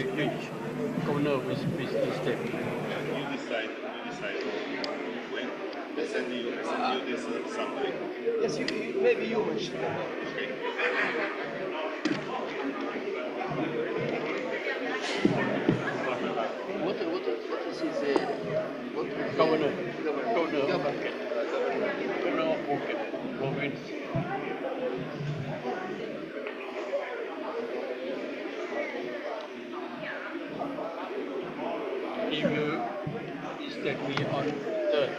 which corner with this step. You decide when. They send you this something. Yes, maybe you mentioned that. Okay. What is his what Governor. Governor. Governor of province. He will instead me on third.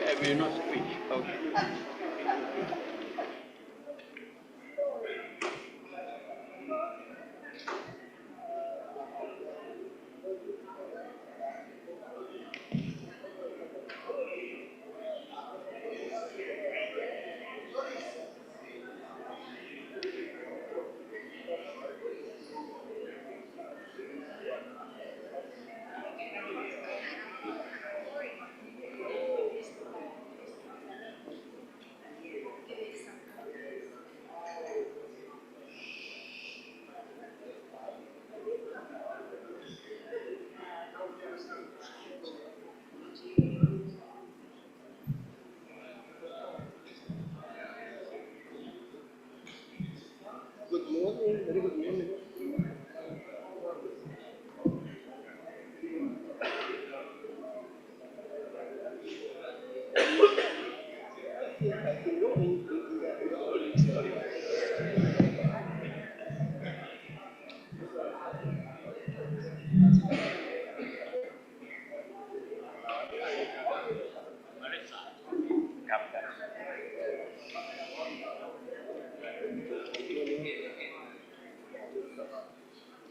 I will not speak. Okay. Good morning, very good morning.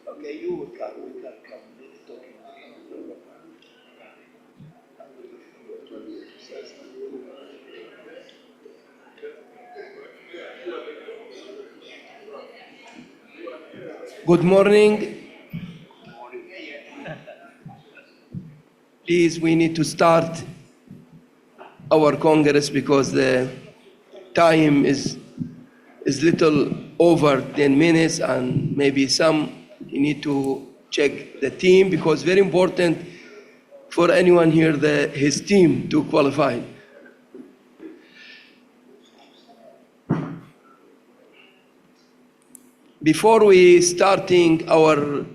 Okay, you will come. Talking. Good morning. Please, we need to start our Congress because the time is little over 10 minutes and maybe some you need to check the team because very important for anyone here his team to qualify. Before we starting our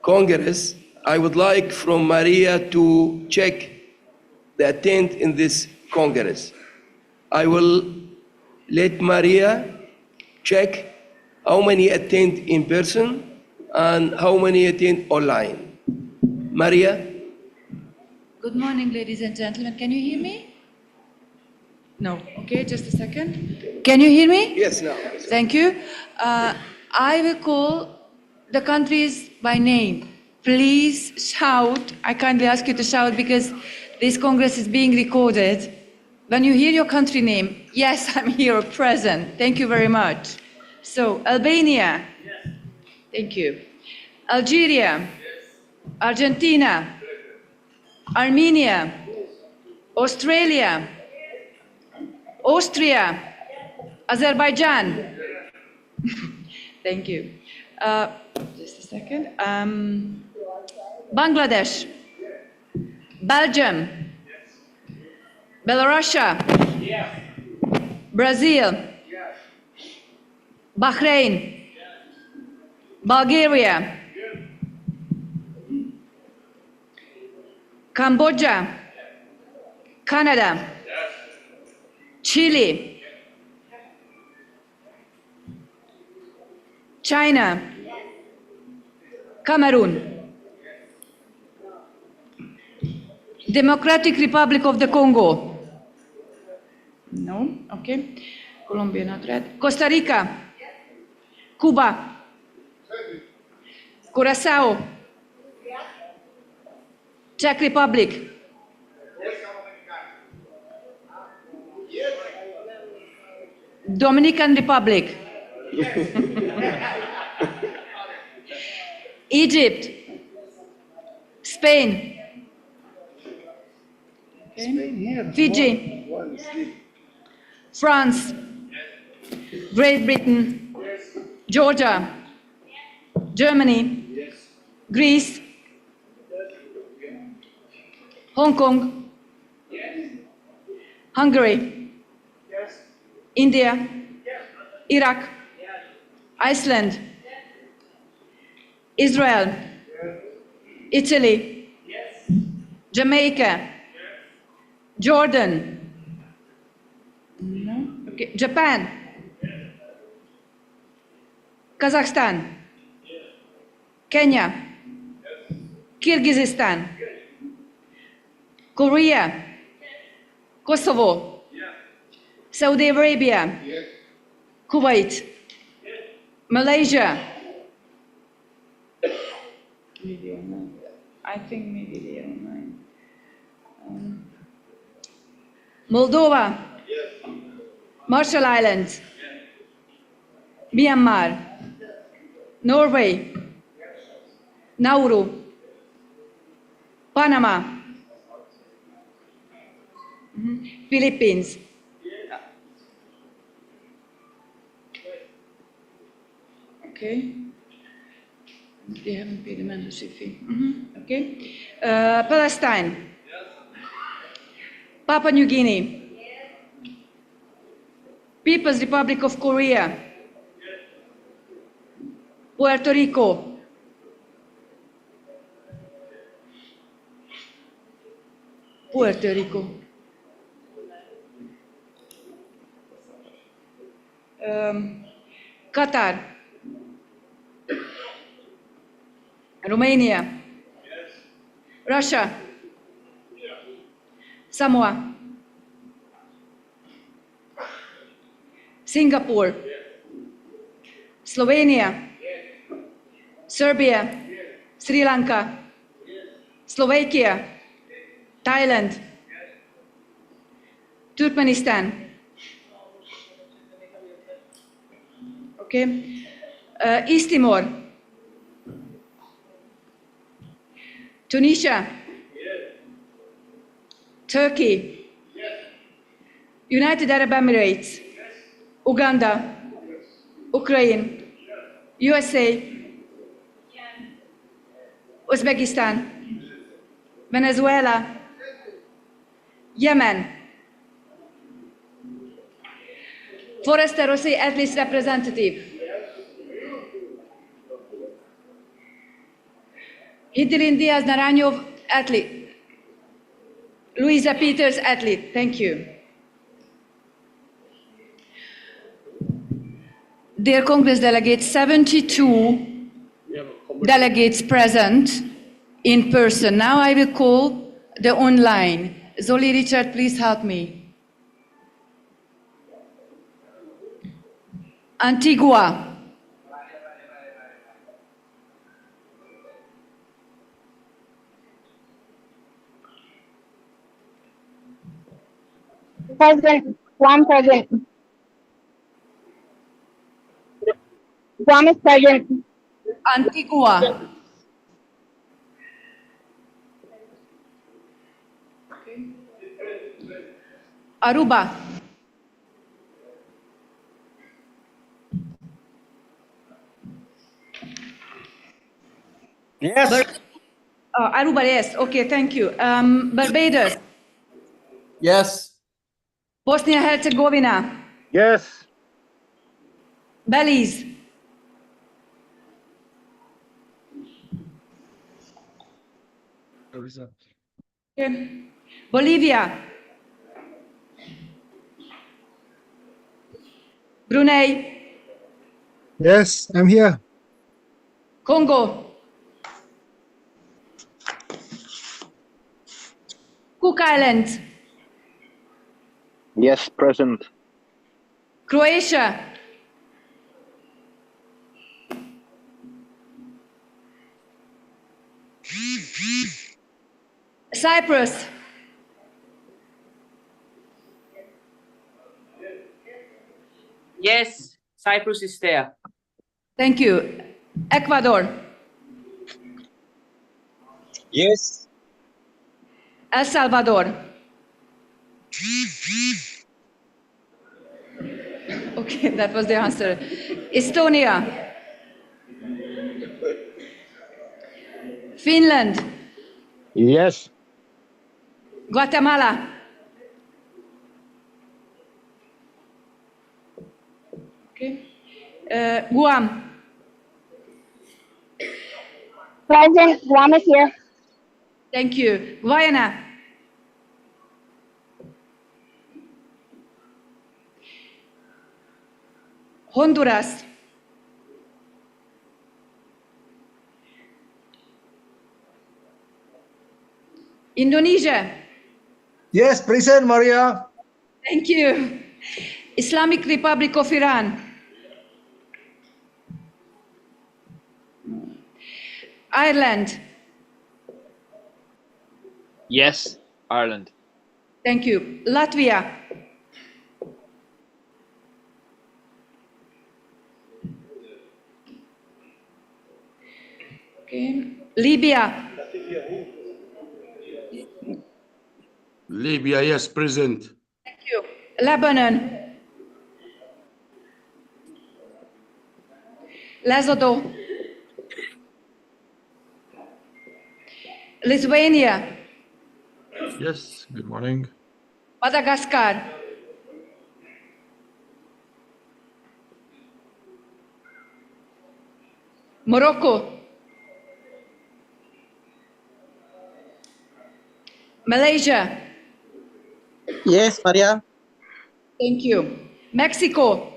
Congress, I would like from Maria to check the attendance in this Congress. I will let Maria check how many attend in person and how many attend online. Maria? Good morning, ladies and gentlemen. Can you hear me? No. Okay, just a second. Can you hear me? Yes, now. Thank you. I will call the countries by name. Please shout. I kindly ask you to shout because this Congress is being recorded. When you hear your country name, yes, I'm here present. Thank you very much. So, Albania. Yes. Thank you. Algeria. Yes. Argentina. Yes. Armenia. Yes. Australia. Yes. Austria. Yes. Azerbaijan. Yes. Thank you. Just a second. Bangladesh. Yes. Belgium. Yes. Belarus. Yes. Brazil. Yes. Bahrain. Yes. Bulgaria. Yes. Cambodia. Yes. Canada. Yes. Chile. Yes. China. Yes. Cameroon. Democratic Republic of the Congo. No, okay. Colombia not red. Costa Rica. Yes. Cuba. Curacao. Yes. Czech Republic. Yes. Dominican Republic. Yes. Egypt. Spain. Spain here. Fiji. One sleep. France. Great Britain. Georgia. Germany, Greece, Hong Kong, Hungary, India, Iraq, Iceland, Israel, Italy, Jamaica, Jordan, okay, Japan, Kazakhstan, Kenya, Kyrgyzstan, Korea, Kosovo, Saudi Arabia, Kuwait, Malaysia. I think maybe they are online. Moldova, Marshall Islands, Myanmar, Norway, Nauru, Panama, Philippines. Okay. They haven't paid the membership fee. Okay. Palestine. Papua New Guinea. People's Republic of Korea. Puerto Rico. Puerto Rico. Qatar. Romania. Russia. Samoa. Singapore. Slovenia. Serbia. Sri Lanka. Slovakia. Thailand. Turkmenistan. Okay. East Timor. Tunisia. Turkey. United Arab Emirates. Uganda. Ukraine. USA. Uzbekistan. Venezuela. Yemen. Forrester Rossi, at least representative. Hidrin Diaz Naranjo, athlete. Luisa Peters, athlete. Thank you. Dear Congress delegates, 72 delegates present in person. Now I will call the online. Zoli Richard, please help me. Antigua. Present. Guam present. Guam is present. Antigua. Aruba. Yes. Aruba, yes. Okay, thank you. Barbados. Yes. Bosnia-Herzegovina. Yes. Belize. Okay. Bolivia. Brunei. Yes, I'm here. Congo. Cook Islands. Yes, present. Croatia. Cyprus. Yes, Cyprus is there. Thank you. Ecuador. Yes. El Salvador. Okay, that was the answer. Estonia. Finland, Yes. Guatemala, okay. Guam, Present. Guam is here. thank you. Guyana, Honduras, Indonesia, Yes, present, Maria. thank you. Islamic Republic of Iran, Ireland, Yes, Ireland. thank you. Latvia, okay. Libya, Libya, yes, present. thank you. Lebanon, Lesotho, Lithuania, Yes, good morning. Madagascar, Morocco, Malaysia, Yes, Maria. thank you. Mexico,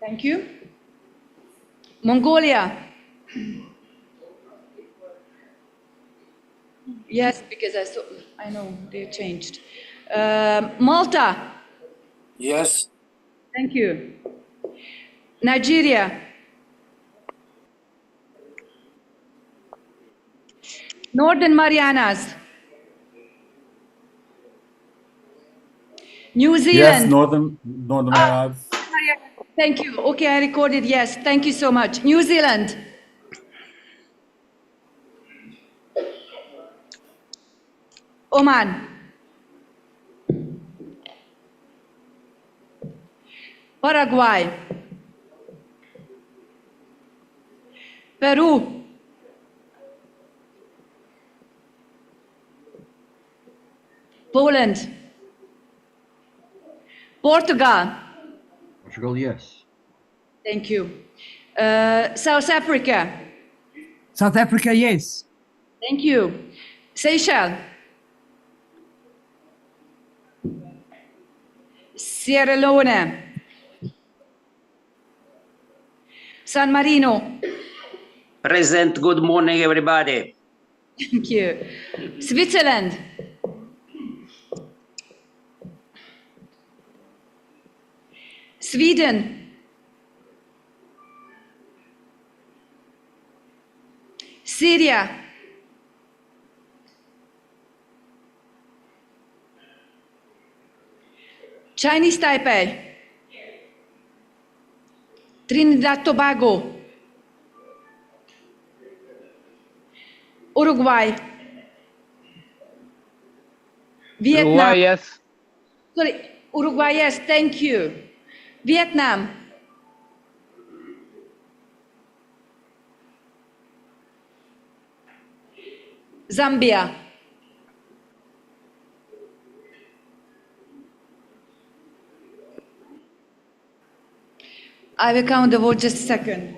thank you. Mongolia, yes, because I know they changed. Malta, Yes. thank you. Nigeria, Northern Marianas, New Yes, Zealand. Northern Marianas. Thank you. Okay, I recorded yes. Thank you so much. New Zealand, Oman, Paraguay, Peru, Poland, Portugal, Portugal, yes. thank you. South Africa, South Africa, yes. thank you. Seychelles, Sierra Leone, San Marino, Present. Good morning, everybody. thank you. Switzerland, Sweden, Syria, Chinese Taipei, Trinidad Tobago, Uruguay, Vietnam. Uruguay, yes. Sorry, Uruguay, yes, thank you. Vietnam, Zambia, I will count the vote just a second.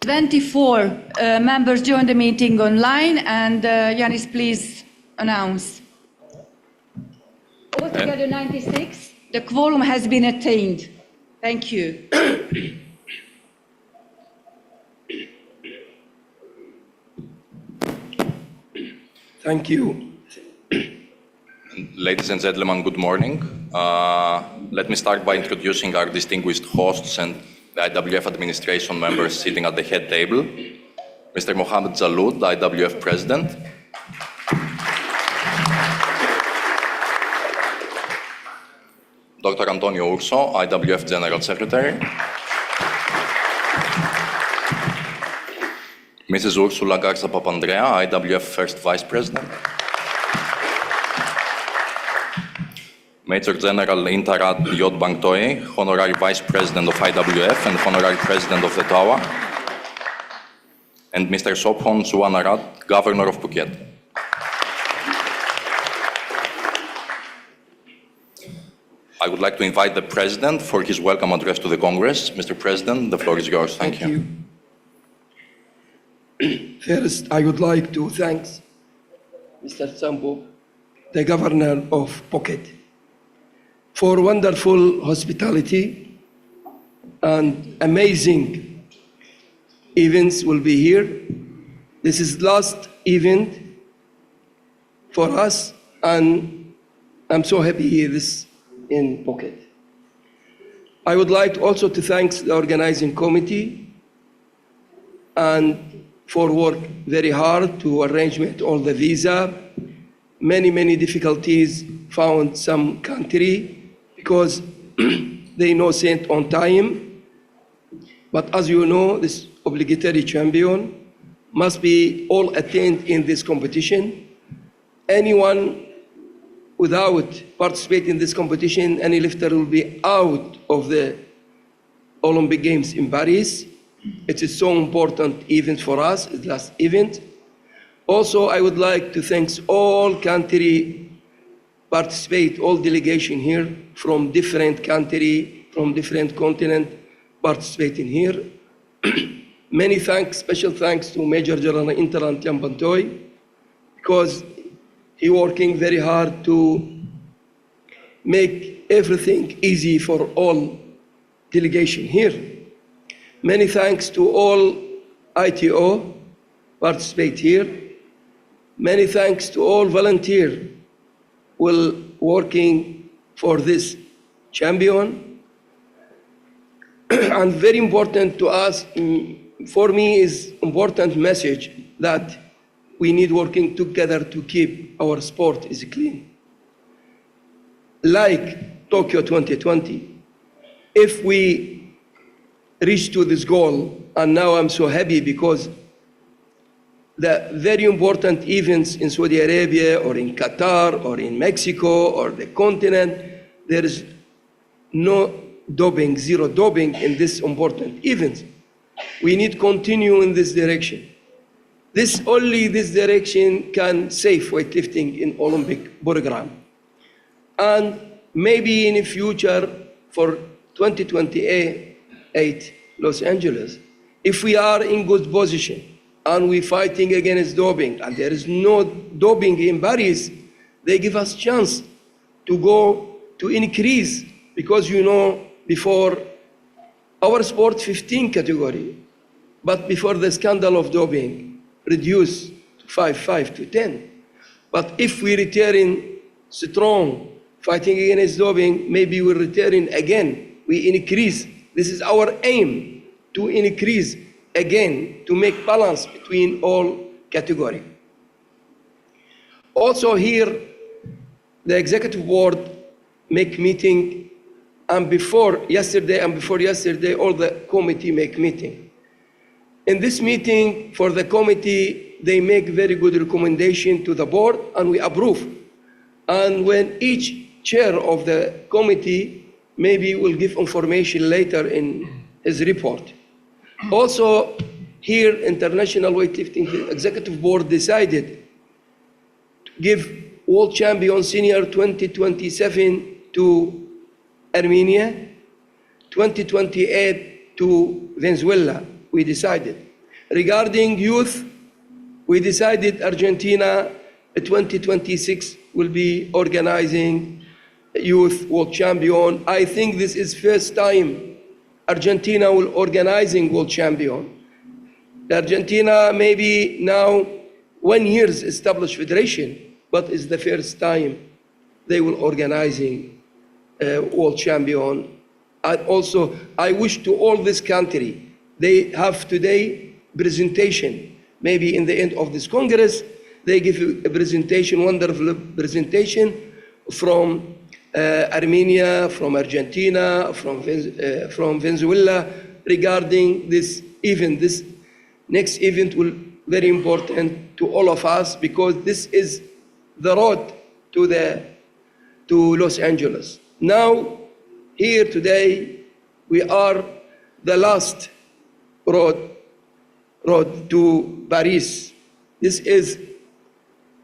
Twenty-four members joined the meeting online, and Yanis, please announce. Altogether 96. The quorum has been attained. Thank you. Thank you. Ladies and gentlemen, good morning. Let me start by introducing our distinguished hosts and the IWF administration members sitting at the head table. Mr. Mohammed Jaloud, the IWF President. Dr. Antonio Urso, IWF General Secretary. Mrs. Ursula Garza Papandrea, IWF First Vice President. Major General Intarat Yod Bangtoye, Honorary Vice President of IWF and Honorary President of the TAWA. And Mr. Sophon Suwanarat, Governor of Phuket. I would like to invite the President for his welcome address to the Congress. Mr. President, the floor is yours. Thank you. First, I would like to thank Mr. Sambo, the Governor of Phuket, for wonderful hospitality and amazing events will be here. This is last event for us, and I'm so happy here this in Phuket. I would like also to thank the organizing committee and for work very hard to arrange all the visa. Many difficulties found some country because they no sent on time. But as you know, this obligatory champion must be all attend in this competition. Anyone without participating in this competition, any lifter will be out of the Olympic Games in Paris. It is so important event for us, it's last event. Also, I would like to thank all country participate, all delegation here from different country, from different continent participating here. Many thanks, special thanks to Major General Intarat Yod Bangtoye, because he working very hard to make everything easy for all delegation here. Many thanks to all ITO participate here. Many thanks to all volunteer will working for this champion. And very important to us, for me, is important message that we need working together to keep our sport is clean. Like Tokyo 2020, if we reach to this goal, and now I'm so happy because the very important events in Saudi Arabia or in Qatar or in Mexico or the continent, there is no doping, zero doping in this important event. We need to continue in this direction. Only this direction can save weightlifting in Olympic program. And maybe in the future for 2028 Los Angeles, if we are in good position and we're fighting against doping and there is no doping in Paris, they give us chance to go to increase, because you know before our sport 15 category, but before the scandal of doping, reduce to 5 to 10. But if we return strong, fighting against doping, maybe we return again, we increase. This is our aim, to increase again, to make balance between all categories. Also here, the executive board make meeting, and before yesterday, all the committee make meeting. In this meeting for the committee, they make very good recommendation to the board and we approve. And when each chair of the committee maybe will give information later in his report. Also here, International Weightlifting Executive Board decided to give World Champion Senior 2027 to Armenia, 2028 to Venezuela. We decided. Regarding youth, we decided Argentina 2026 will be organizing youth world champion. I think this is first time Argentina will organizing world champion. Argentina maybe now 1 year established federation, but it's the first time they will organizing world champion. And also, I wish to all this country, they have today presentation. Maybe in the end of this Congress, they give a presentation, wonderful presentation from Armenia, from Argentina, from Venezuela, regarding this event. This next event will be very important to all of us because this is the road to Los Angeles. Now, here today, we are the last road to Paris. This is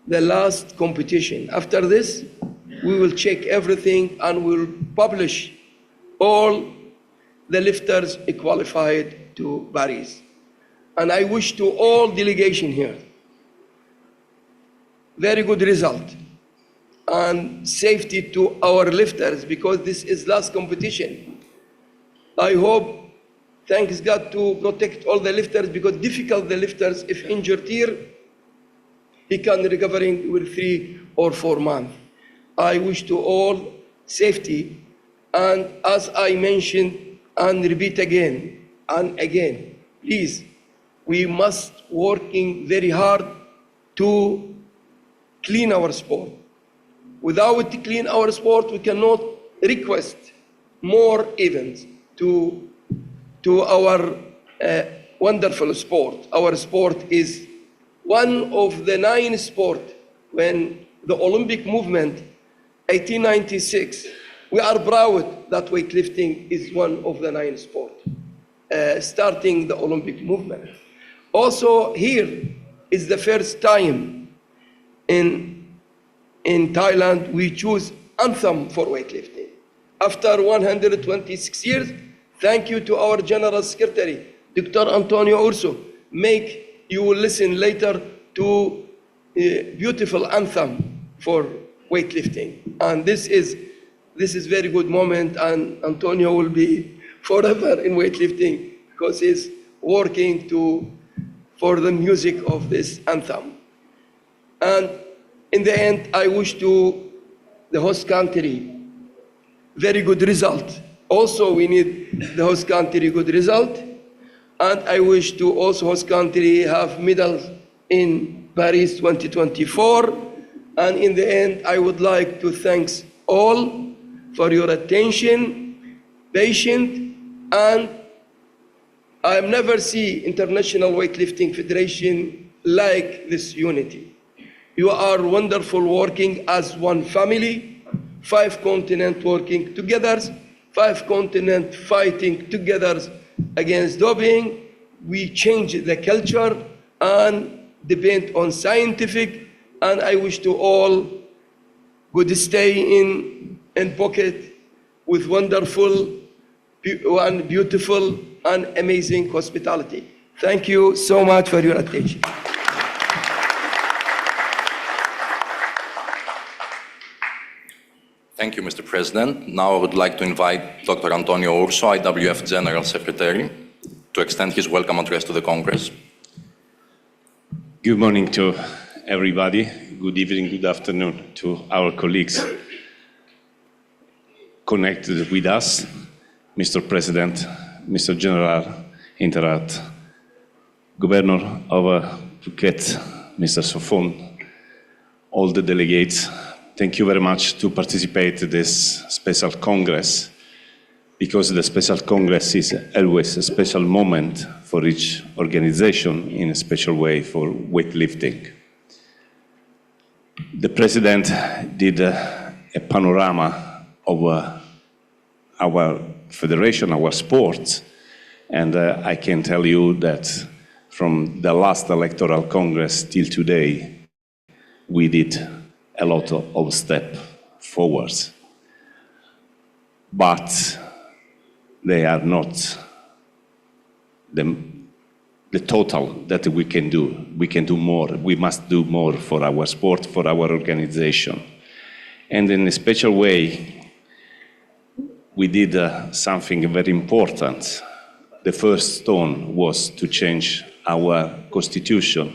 the last competition. After this, we will check everything and we'll publish all the lifters qualified to Paris. And I wish to all delegation here very good result and safety to our lifters because this is last competition. I hope, thanks God, to protect all the lifters because difficult the lifters, if injured here, he can recovering with 3 or 4 months. I wish to all safety, and as I mentioned and repeat again and again, please, we must working very hard to clean our sport. Without clean our sport, we cannot request more events to our wonderful sport. Our sport is one of the 9 sports when the Olympic movement, 1896, we are proud that weightlifting is one of the 9 sports, starting the Olympic movement. Also here is the first time in Thailand we choose anthem for weightlifting. After 126 years, thank you to our General Secretary, Dr. Antonio Urso. You will listen later to a beautiful anthem for weightlifting. And this is very good moment, and Antonio will be forever in weightlifting because he's working for the music of this anthem. And in the end, I wish to the host country very good result. Also, we need the host country good result. And I wish to also host country have medals in Paris 2024. And in the end, I would like to thank all for your attention, patience, and I have never seen International Weightlifting Federation like this unity. You are wonderful working as one family, 5 continents working together, 5 continents fighting together against doping. We change the culture and depend on scientific, and I wish to all good stay in Phuket with wonderful and beautiful and amazing hospitality. Thank you so much for your attention. Thank you, Mr. President. Now I would like to invite Dr. Antonio Urso, IWF General Secretary, to extend his welcome address to the Congress. Good morning to everybody. Good evening, good afternoon to our colleagues connected with us, Mr. President, Mr. General Interat, Governor of Phuket, Mr. Sofon, all the delegates. Thank you very much to participate in this special Congress, because the special Congress is always a special moment for each organization in a special way for weightlifting. The President did a panorama of our federation, our sports, and I can tell you that from the last electoral Congress till today, we did a lot of step forwards. But they are not the total that we can do. We can do more. We must do more for our sport, for our organization. And in a special way, we did something very important. The first stone was to change our constitution.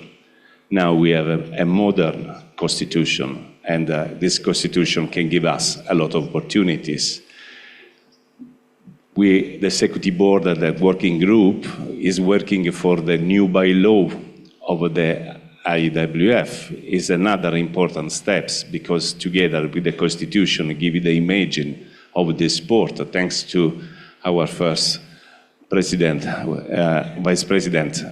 Now we have a modern constitution, and this constitution can give us a lot of opportunities. The executive board, that working group, is working for the new bylaw of the IWF is another important steps because together with the Constitution give the imaging of the sport, thanks to our first President, Vice President,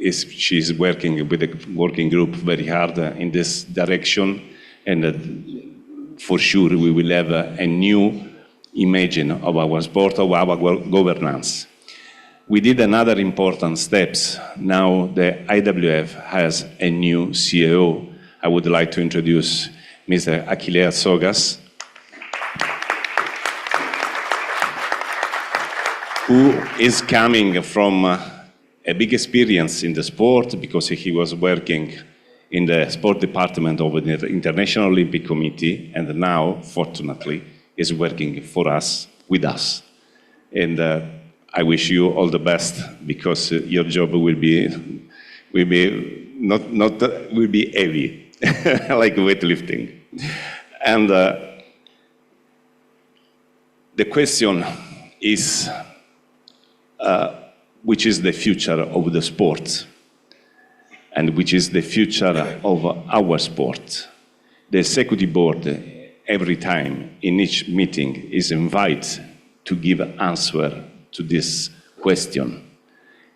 she's working with the working group very hard in this direction, and for sure we will have a new imaging of our sport, of our governance. We did another important steps. Now the IWF has a new CEO. I would like to introduce Mr. Achille Sogas, who is coming from a big experience in the sport because he was working in the sport department of the International Olympic Committee, and now, fortunately, is working for us, with us. And I wish you all the best because your job will be heavy, like weightlifting. And the question is, which is the future of the sport, and which is the future of our sport? The executive board, every time in each meeting, is invited to give an answer to this question.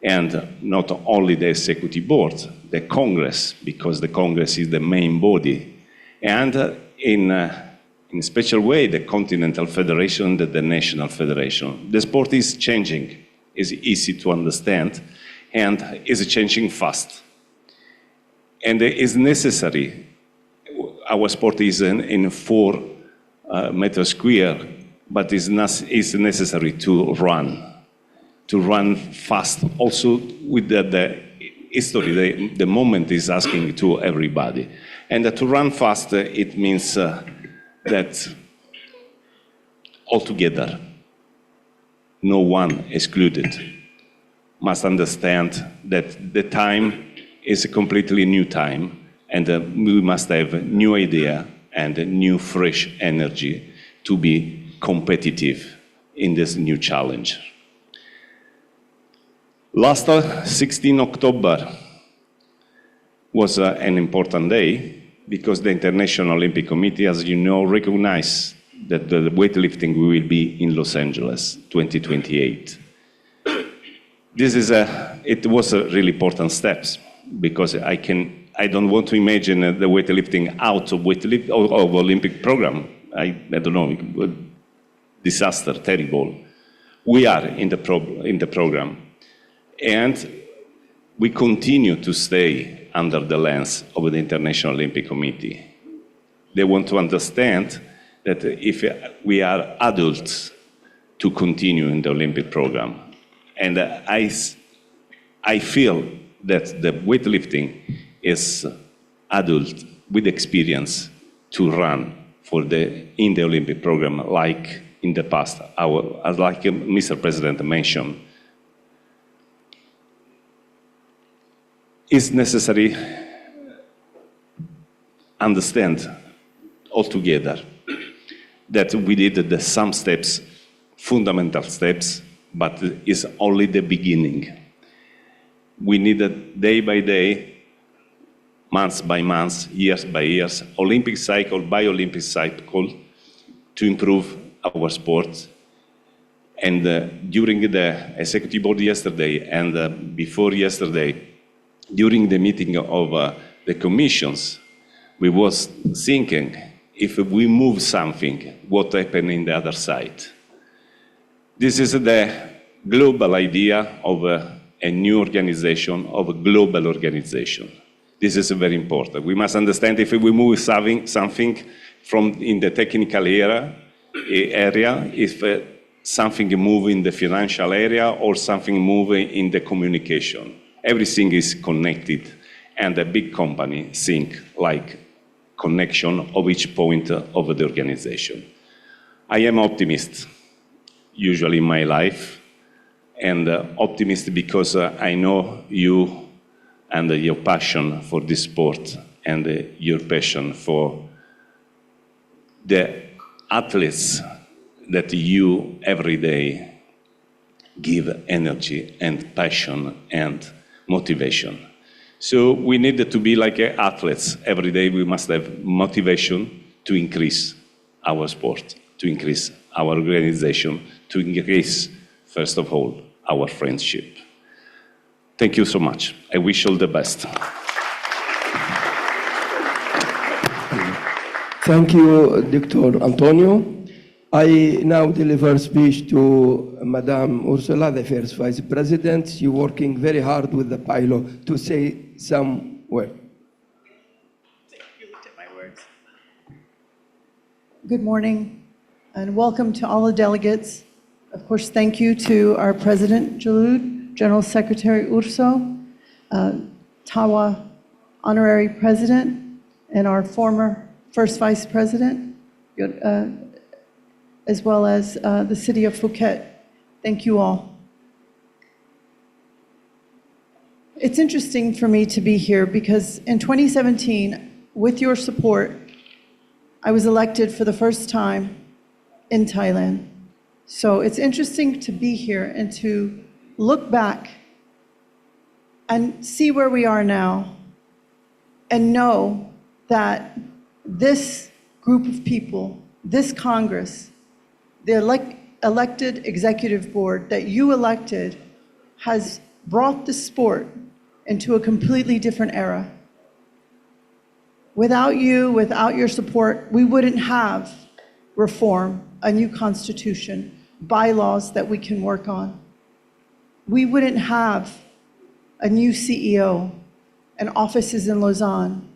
And not only the executive board, the Congress, because the Congress is the main body, and in a special way, the Continental Federation, the National Federation. The sport is changing, is easy to understand, and is changing fast. And it is necessary. Our sport is in 4 meters square, but it's necessary to run fast. Also with the history, the moment is asking to everybody. And to run fast, it means that altogether, no one excluded, must understand that the time is a completely new time, and we must have a new idea and a new fresh energy to be competitive in this new challenge. Last 16 October was an important day because the International Olympic Committee, as you know, recognized that the weightlifting will be in Los Angeles 2028. It was a really important steps because I don't want to imagine the weightlifting out of Olympic program. I don't know, disaster, terrible. We are in the program, and we continue to stay under the lens of the International Olympic Committee. They want to understand that if we are adults to continue in the Olympic program. And I feel that the weightlifting is adult with experience to run in the Olympic program like in the past, like Mr. President mentioned. It's necessary understand altogether that we did some steps, fundamental steps, but it's only the beginning. We need day by day, months by months, years by years, Olympic cycle by Olympic cycle to improve our sport. And during the executive board yesterday and before yesterday, during the meeting of the commissions, we was thinking, if we move something, what happened in the other side? This is the global idea of a new organization, of a global organization. This is very important. We must understand if we move something from in the technical area, if something move in the financial area or something move in the communication. Everything is connected, and a big company think like connection of each point of the organization. I am optimist, usually in my life, and optimist because I know you and your passion for this sport and your passion for the athletes that you every day give energy and passion and motivation. So we need to be like athletes. Every day we must have motivation to increase our sport, to increase our organization, to increase, first of all, our friendship. Thank you so much. I wish you all the best. Thank you, Dr. Antonio. I now deliver speech to Madame Ursula, the first Vice President. She's working very hard with the pilot to say some word. Good morning and welcome to all the delegates. Of course, thank you to our President Jalud, General Secretary Urso, Tawa Honorary President, and our former First Vice President, as well as the City of Phuket. Thank you all. It's interesting for me to be here because in 2017, with your support, I was elected for the first time in Thailand. So it's interesting to be here and to look back and see where we are now and know that this group of people, this Congress, the elected executive board that you elected has brought the sport into a completely different era. Without you, without your support, we wouldn't have reform, a new constitution, bylaws that we can work on. We wouldn't have a new CEO and offices in Lausanne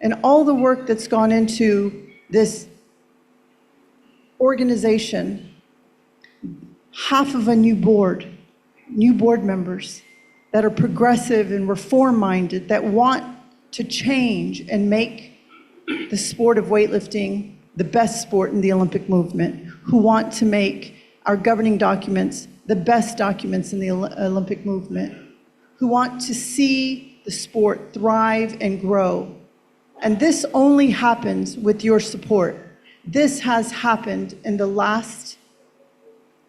and all the work that's gone into this organization, half of a new board members that are progressive and reform-minded, that want to change and make the sport of weightlifting the best sport in the Olympic movement, who want to make our governing documents the best documents in the Olympic movement, who want to see the sport thrive and grow. And this only happens with your support. This has happened in the last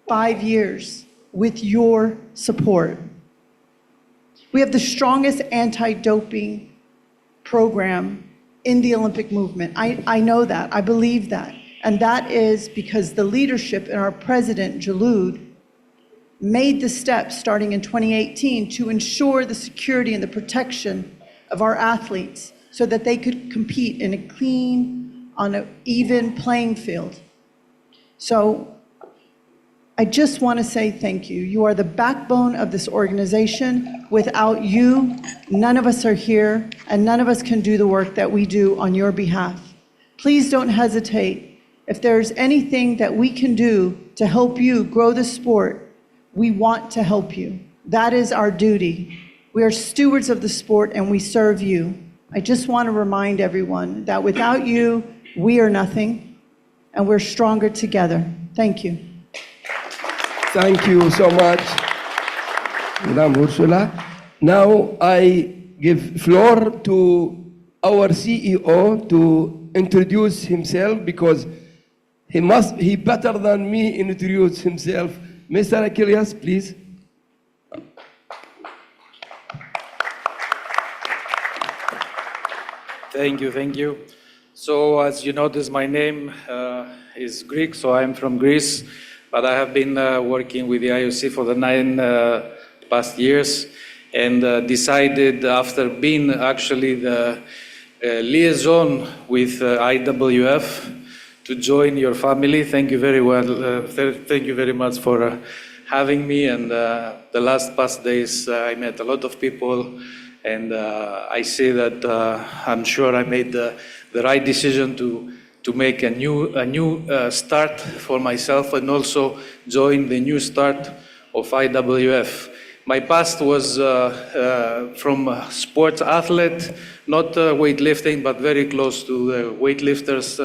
5 years with your support. We have the strongest anti-doping program in the Olympic movement. I know that, I believe that. And that is because the leadership and our president, Jalud, made the steps starting in 2018 to ensure the security and the protection of our athletes so that they could compete in a clean, on an even playing field. So I just want to say thank you. You are the backbone of this organization. Without you, none of us are here, and none of us can do the work that we do on your behalf. Please don't hesitate. If there's anything that we can do to help you grow the sport, we want to help you. That is our duty. We are stewards of the sport, and we serve you. I just want to remind everyone that without you, we are nothing, and we're stronger together. Thank you. Thank you so much, Madame Ursula. Now I give floor to our CEO to introduce himself because he better than me introduce himself. Mr. Achilles, please. Thank you. So as you notice, my name is Greek, so I'm from Greece. But I have been working with the IOC for the 9 past years and decided after being actually the liaison with IWF to join your family. Thank you very well. Thank you very much for having me. And the last past days, I met a lot of people, and I say that I'm sure I made the right decision to make a new start for myself and also join the new start of IWF. My past was from a sports athlete, not weightlifting, but very close to the weightlifters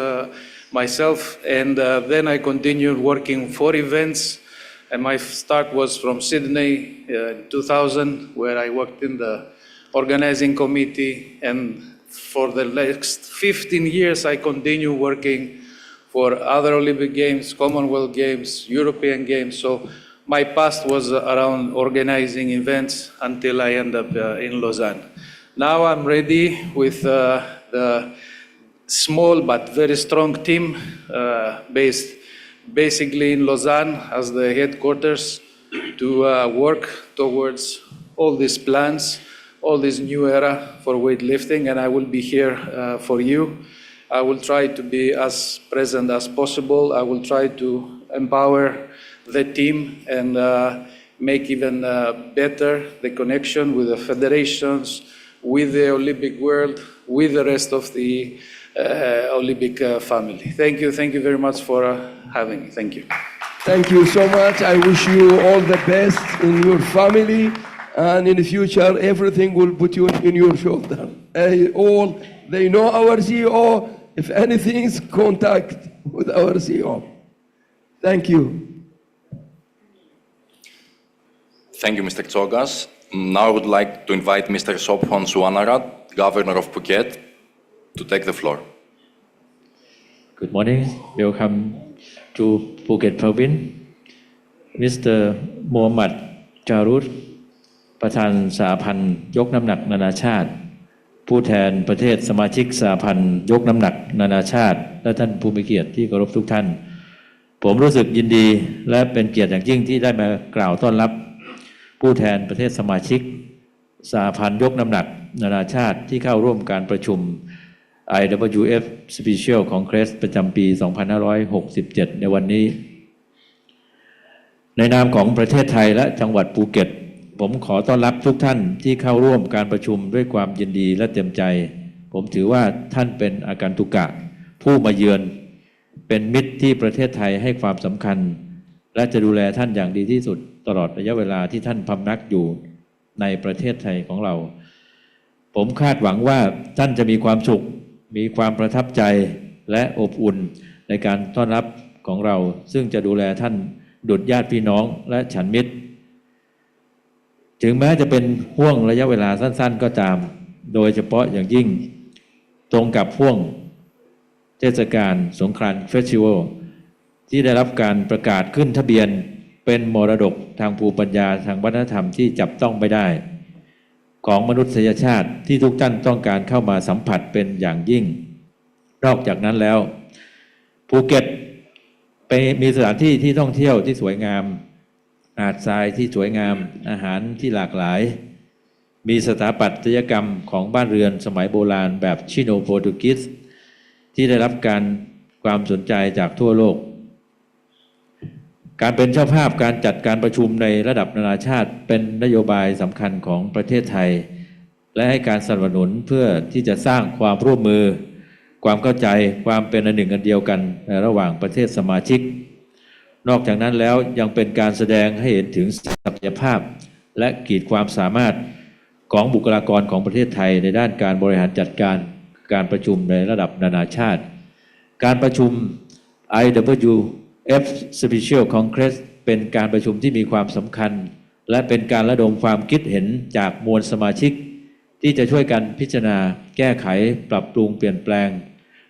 myself. And then I continued working for events. And my start was from Sydney in 2000, where I worked in the organizing committee. And for the next 15 years, I continue working for other Olympic Games, Commonwealth Games, European Games. So my past was around organizing events until I ended up in Lausanne. Now I'm ready with the small but very strong team based basically in Lausanne as the headquarters to work towards all these plans, all this new era for weightlifting, and I will be here for you. I will try to be as present as possible. I will try to empower the team and make even better the connection with the federations, with the Olympic world, with the rest of the Olympic family. Thank you very much for having me. Thank you. Thank you so much. I wish you all the best in your family, and in the future, everything will put you in your shoulder. All they know our CEO. If anything, is contact with our CEO. Thank you. Thank you, Mr. Tsogas. Now I would like to invite Mr. Sophon Suanarat, Governor of Phuket, to take the floor. Good morning. Welcome to Phuket Province. Mr. Mohammad Jarud ประธานสหพันธ์ยกน้ำหนักนานาชาติผู้แทนประเทศสมาชิกสหพันธ์ยกน้ำหนักนานาชาติและท่านผู้มีเกียรติที่เคารพทุกท่านผมรู้สึกยินดีและเป็นเกียรติอย่างยิ่งที่ได้มากล่าวต้อนรับผู้แทนประเทศสมาชิกสหพันธ์ยกน้ำหนักนานาชาติที่เข้าร่วมการประชุม Iwf Special Congress ประจำปี 2567 ในวันนี้ในนามของประเทศไทยและจังหวัดภูเก็ตผมขอต้อนรับทุกท่านที่เข้าร่วมการประชุมด้วยความยินดีและเต็มใจผมถือว่าท่านเป็นอาการตุกะผู้มาเยือนเป็นมิตรที่ประเทศไทยให้ความสำคัญและจะดูแลท่านอย่างดีที่สุดตลอดระยะเวลาที่ท่านพำนักอยู่ในประเทศไทยของเราผมคาดหวังว่าท่านจะมีความสุขมีความประทับใจและอบอุ่นในการต้อนรับของเราซึ่งจะดูแลท่านดุจญาติพี่น้องและฉันมิตรถึงแม้จะเป็นห่วงระยะเวลาสั้นๆก็ตามโดยเฉพาะอย่างยิ่งตรงกับห่วงเทศกาลสงกรานต์เฟสติวัลที่ได้รับการประกาศขึ้นทะเบียนเป็นมรดกทางภูมิปัญญาทางวัฒนธรรมที่จับต้องไม่ได้ของมนุษยชาติที่ทุกท่านต้องการเข้ามาสัมผัสเป็นอย่างยิ่งนอกจากนั้นแล้วภูเก็ตมีสถานที่ที่ท่องเที่ยวที่สวยงามหาดทรายที่สวยงามอาหารที่หลากหลายมีสถาปัตยกรรมของบ้านเรือนสมัยโบราณแบบชิโนโปรตุกีสที่ได้รับความสนใจจากทั่วโลกการเป็นเจ้าภาพการจัดการประชุมในระดับนานาชาติเป็นนโยบายสำคัญของประเทศไทยและให้การสนับสนุนเพื่อที่จะสร้างความร่วมมือความเข้าใจความเป็นอันหนึ่งอันเดียวกันระหว่างประเทศสมาชิกนอกจากนั้นแล้วยังเป็นการแสดงให้เห็นถึงศักยภาพและขีดความสามารถของบุคลากรของประเทศไทยในด้านการบริหารจัดการการประชุมในระดับนานาชาติการประชุม Iwf Special Congress เป็นการประชุมที่มีความสำคัญและเป็นการระดมความคิดเห็นจากมวลสมาชิกที่จะช่วยกันพิจารณาแก้ไขปรับปรุงเปลี่ยนแปลง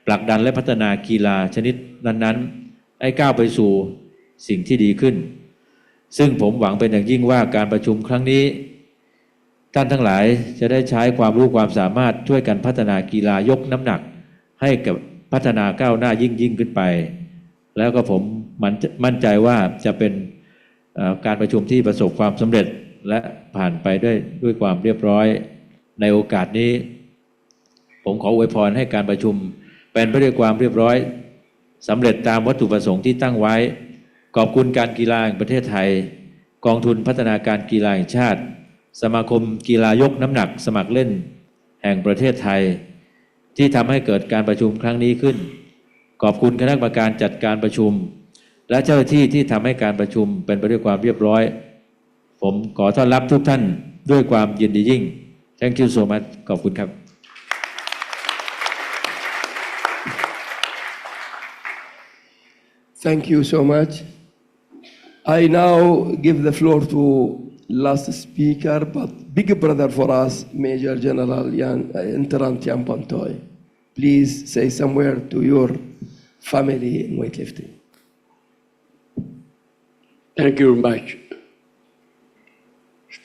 ผลักดันและพัฒนากีฬาชนิดนั้นๆให้ก้าวไปสู่สิ่งที่ดีขึ้นซึ่งผมหวังเป็นอย่างยิ่งว่าการประชุมครั้งนี้ท่านทั้งหลายจะได้ใช้ความรู้ความสามารถช่วยกันพัฒนากีฬายกน้ำหนักให้กับพัฒนาก้าวหน้ายิ่งขึ้นไปแล้วก็ผมมั่นใจว่าจะเป็นการประชุมที่ประสบความสำเร็จและผ่านไปด้วยความเรียบร้อยในโอกาสนี้ผมขออวยพรให้การประชุมเป็นไปด้วยความเรียบร้อยสำเร็จตามวัตถุประสงค์ที่ตั้งไว้ขอบคุณการกีฬาแห่งประเทศไทยกองทุนพัฒนาการกีฬาแห่งชาติสมาคมกีฬายกน้ำหนักสมัครเล่นแห่งประเทศไทยที่ทำให้เกิดการประชุมครั้งนี้ขึ้นขอบคุณคณะกรรมการจัดการประชุมและเจ้าหน้าที่ที่ทำให้การประชุมเป็นไปด้วยความเรียบร้อยผมขอต้อนรับทุกท่านด้วยความยินดียิ่ง Thank you so much ขอบคุณครับ Thank you so much. I now give the floor to last speaker, but big brother for us, Major General Entrant Yan Pantoy. Please say somewhere to your family in weightlifting. Thank you very much.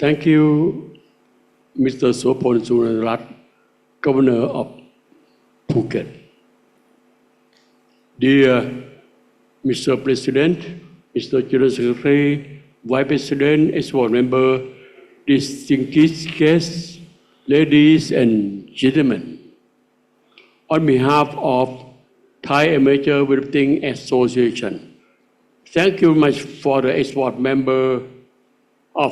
Thank you, Mr. Sopon Sunarat, Governor of Phuket. Dear Mr. President, Mr. General Secretary, Vice President, Export Member, distinguished guests, ladies and gentlemen, on behalf of Thai Amateur Weightlifting Association, thank you much for the export member of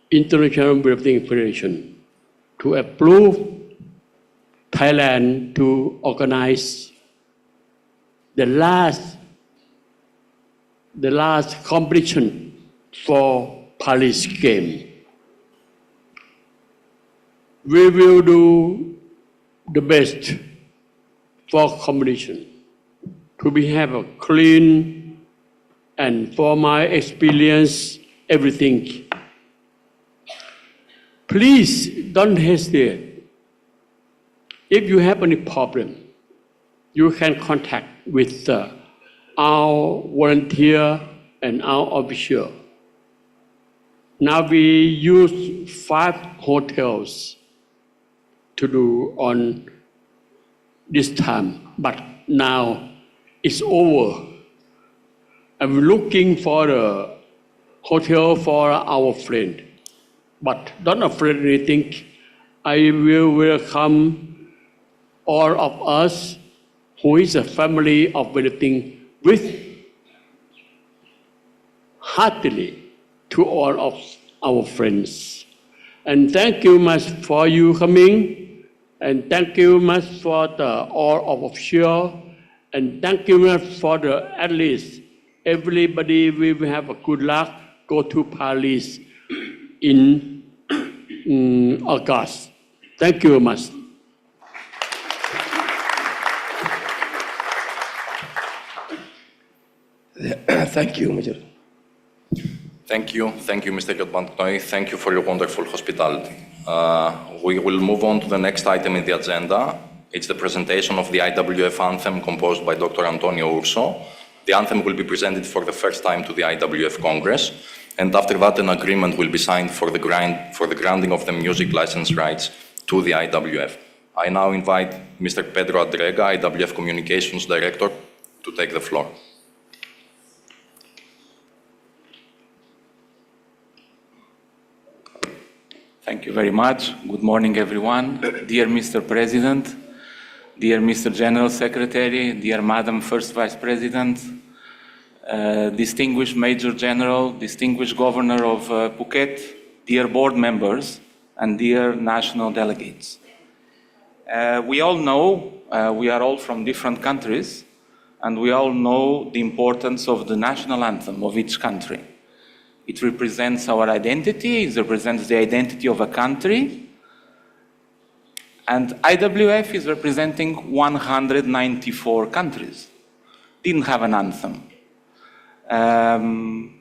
International Weightlifting Federation to approve Thailand to organize the last competition for Paris Games. We will do the best for competition to have a clean, and for my experience, everything. Please don't hesitate. If you have any problem, you can contact with our volunteer and our official. Now we use 5 hotels to do on this time, but now it's over. I'm looking for a hotel for our friend, but don't afraid anything. I will welcome all of us who is a family of weightlifting with heartily to all of our friends. And thank you much for you coming, and thank you much for all of officials, and thank you much for the athletes. Everybody will have a good luck. Go to Paris in August. Thank you much. Thank you, Major. Thank you, Mr. Gilbantoi. Thank you for your wonderful hospitality. We will move on to the next item in the agenda. It's the presentation of the IWF anthem composed by Dr. Antonio Urso. The anthem will be presented for the first time to the IWF Congress, and after that an agreement will be signed for the granting of the music license rights to the IWF. I now invite Mr. Pedro Adrega, IWF Communications Director, to take the floor. Thank you very much. Good morning, everyone. Dear Mr. President, dear Mr. General Secretary, dear Madam First Vice President, distinguished Major General, distinguished Governor of Phuket, dear board members, and dear national delegates. We all know we are all from different countries, and we all know the importance of the national anthem of each country. It represents our identity, it represents the identity of a country, and IWF is representing 194 countries. Didn't have an anthem.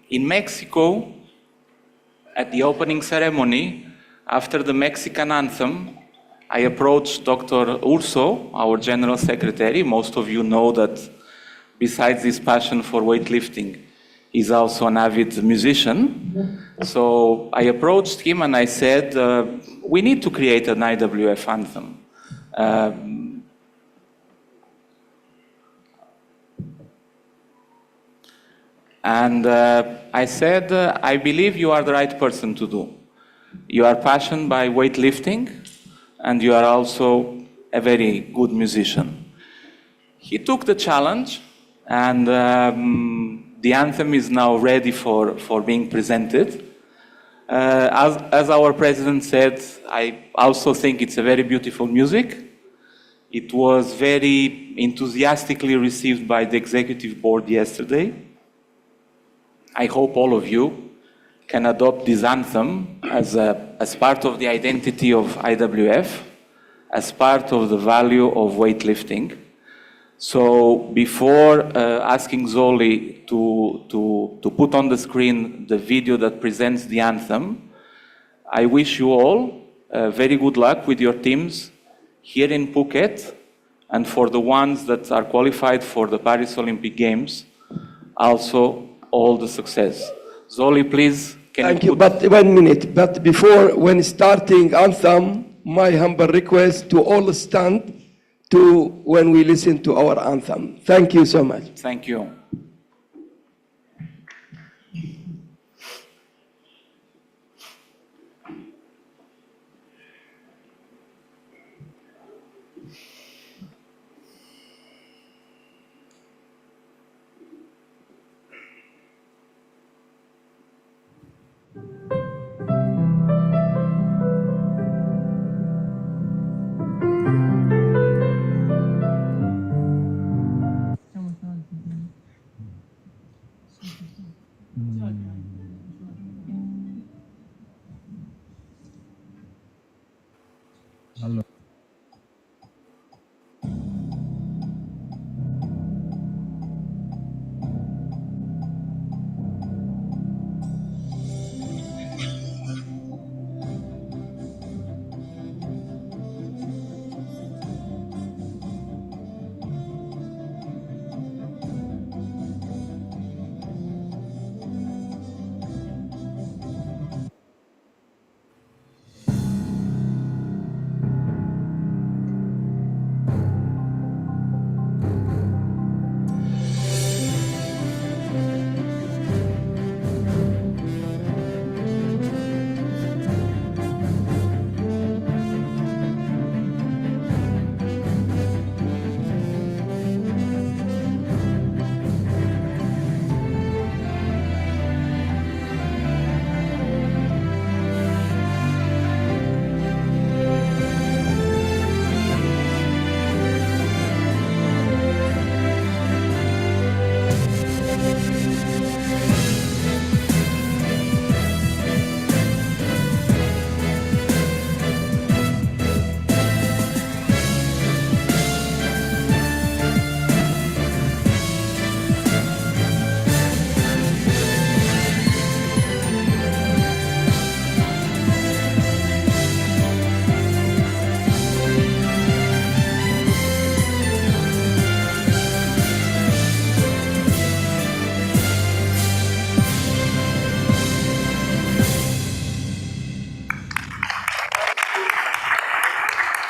In Mexico, at the opening ceremony, after the Mexican anthem, I approached Dr. Urso, our General Secretary. Most of you know that besides his passion for weightlifting, he's also an avid musician. So I approached him and I said, we need to create an IWF anthem. I said, I believe you are the right person to do. You are passionate by weightlifting, and you are also a very good musician. He took the challenge, and the anthem is now ready for being presented. As our president said, I also think it's a very beautiful music. It was very enthusiastically received by the executive board yesterday. I hope all of you can adopt this anthem as part of the identity of IWF, as part of the value of weightlifting. So before asking Zoli to put on the screen the video that presents the anthem, I wish you all very good luck with your teams here in Phuket, and for the ones that are qualified for the Paris Olympic Games, also all the success. Zoli, please Thank you, but 1 minute. But before, when starting anthem, my humble request to all stand to when we listen to our anthem. Thank you so much. Thank you.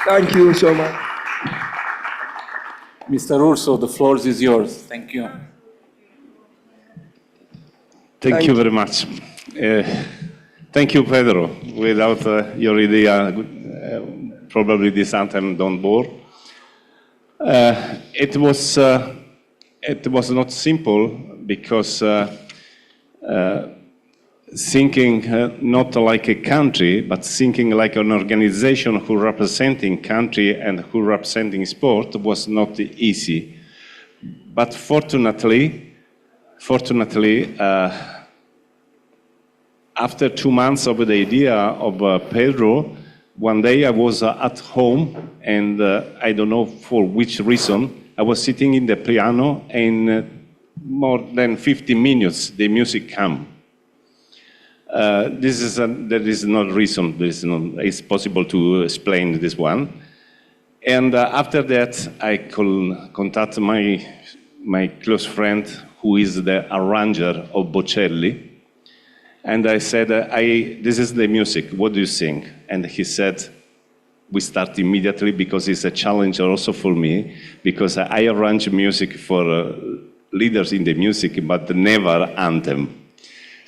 Thank you so much. Mr. Urso, the floor is yours. Thank you. Thank you very much. Thank you, Pedro. Without your idea, probably this anthem don't bore. It was not simple because thinking not like a country, but thinking like an organization who representing country and who representing sport was not easy. But fortunately, after 2 months of the idea of Pedro, one day I was at home and I don't know for which reason, I was sitting in the piano and more than 50 minutes the music came. There is no reason, it's possible to explain this one. And after that, I could contact my close friend, who is the arranger of Bocelli. And I said, this is the music, what do you think? And he said, we start immediately because it's a challenge also for me, because I arrange music for leaders in the music, but never anthem.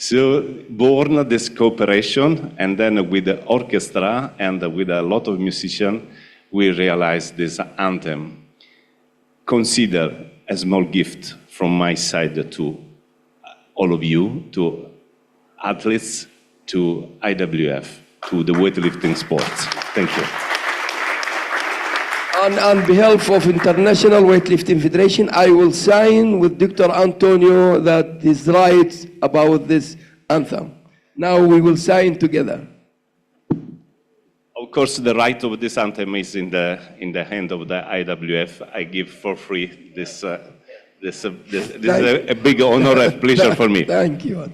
So born this cooperation, and then with the orchestra and with a lot of musicians, we realized this anthem. Consider a small gift from my side to all of you, to athletes, to IWF, to the weightlifting sports. Thank you. On behalf of International Weightlifting Federation, I will sign with Dr. Antonio that is right about this anthem. Now we will sign together. Of course, the right of this anthem is in the hand of the IWF. I give for free this. This is a big honor and pleasure for me. Thank you.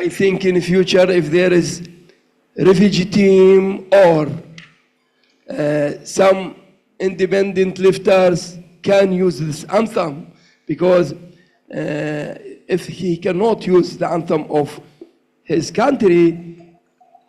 I think in the future, if there is refugee team or some independent lifters can use this anthem, because if he cannot use the anthem of his country,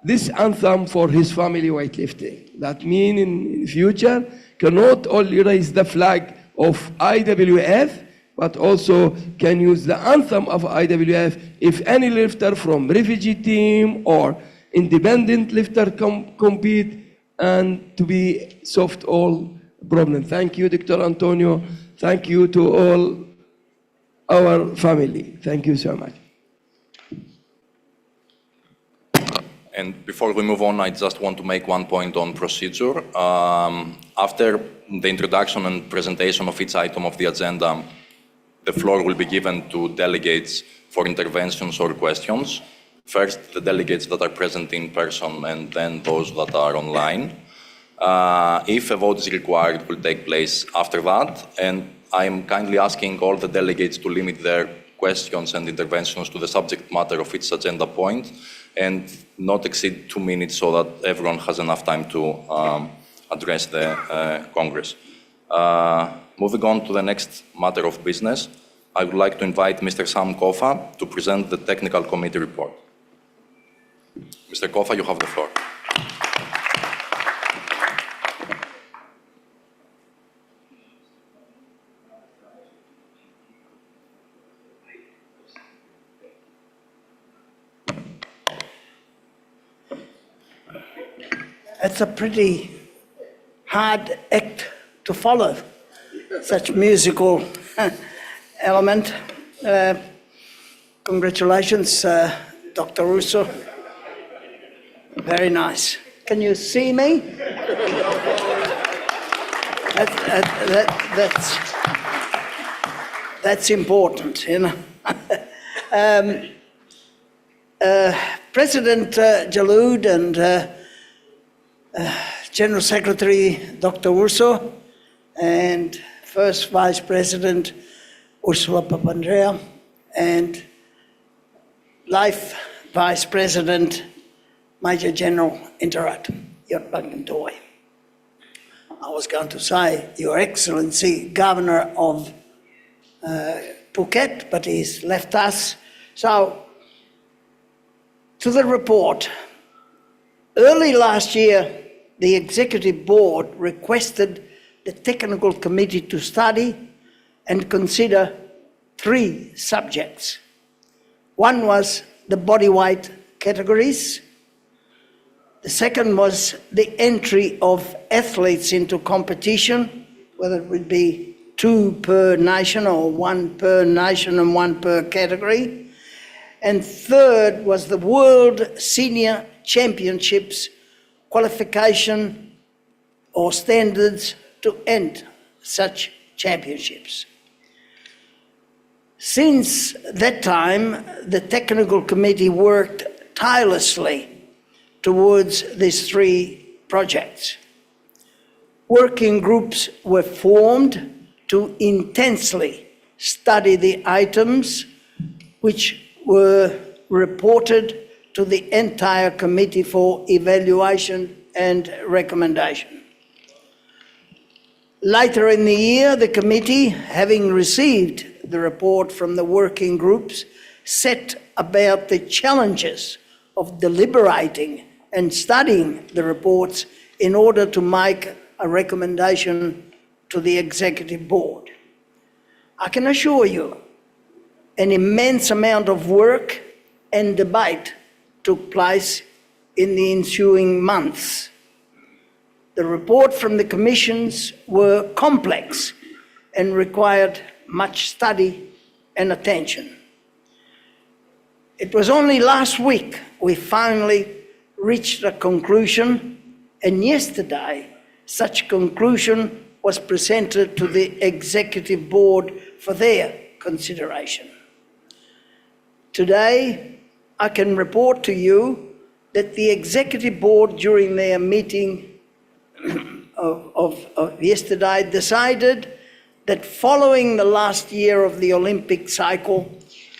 this anthem for his family weightlifting. That means in future, cannot only raise the flag of IWF, but also can use the anthem of IWF if any lifter from refugee team or independent lifter compete, and to be solved all problem. Thank you, Dr. Antonio. Thank you to all our family. Thank you so much. And before we move on, I just want to make one point on procedure. After the introduction and presentation of each item of the agenda, the floor will be given to delegates for interventions or questions. First, the delegates that are present in person, and then those that are online. If a vote is required, it will take place after that. And I am kindly asking all the delegates to limit their questions and interventions to the subject matter of each agenda point, and not exceed 2 minutes so that everyone has enough time to address the Congress. Moving on to the next matter of business, I would like to invite Mr. Sam Kofa to present the technical committee report. Mr. Kofa, you have the floor. It's a pretty hard act to follow, such musical element. Congratulations, Dr. Russo. Very nice. Can you see me? That's important, you know. President Jaloud and General Secretary Dr. Russo and First Vice President Ursula Papandreou and Life Vice President Major General Interat Yotbangantoy. I was going to say, Your Excellency, Governor of Phuket, but he's left us. So, to the report. Early last year, the Executive Board requested the Technical Committee to study and consider 3 subjects. One was the body weight categories. The second was the entry of athletes into competition, whether it would be 2 per nation or 1 per nation and 1 per category. And third was the World Senior Championships qualification or standards to end such championships. Since that time, the Technical Committee worked tirelessly towards these 3 projects. Working groups were formed to intensely study the items which were reported to the entire committee for evaluation and recommendation. Later in the year, the committee, having received the report from the working groups, set about the challenges of deliberating and studying the reports in order to make a recommendation to the Executive Board. I can assure you, an immense amount of work and debate took place in the ensuing months. The report from the commissions were complex and required much study and attention. It was only last week we finally reached a conclusion, and yesterday such conclusion was presented to the Executive Board for their consideration. Today, I can report to you that the Executive Board, during their meeting of yesterday, decided that following the last year of the Olympic cycle,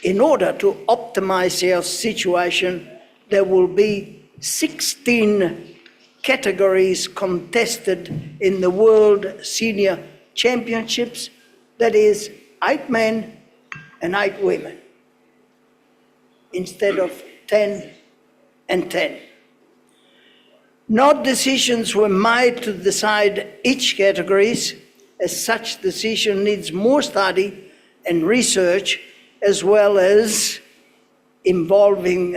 in order to optimize our situation, there will be 16 categories contested in the World Senior Championships, that is 8 men and 8 women, instead of 10 and 10. No decisions were made to decide each categories, as such decision needs more study and research, as well as involving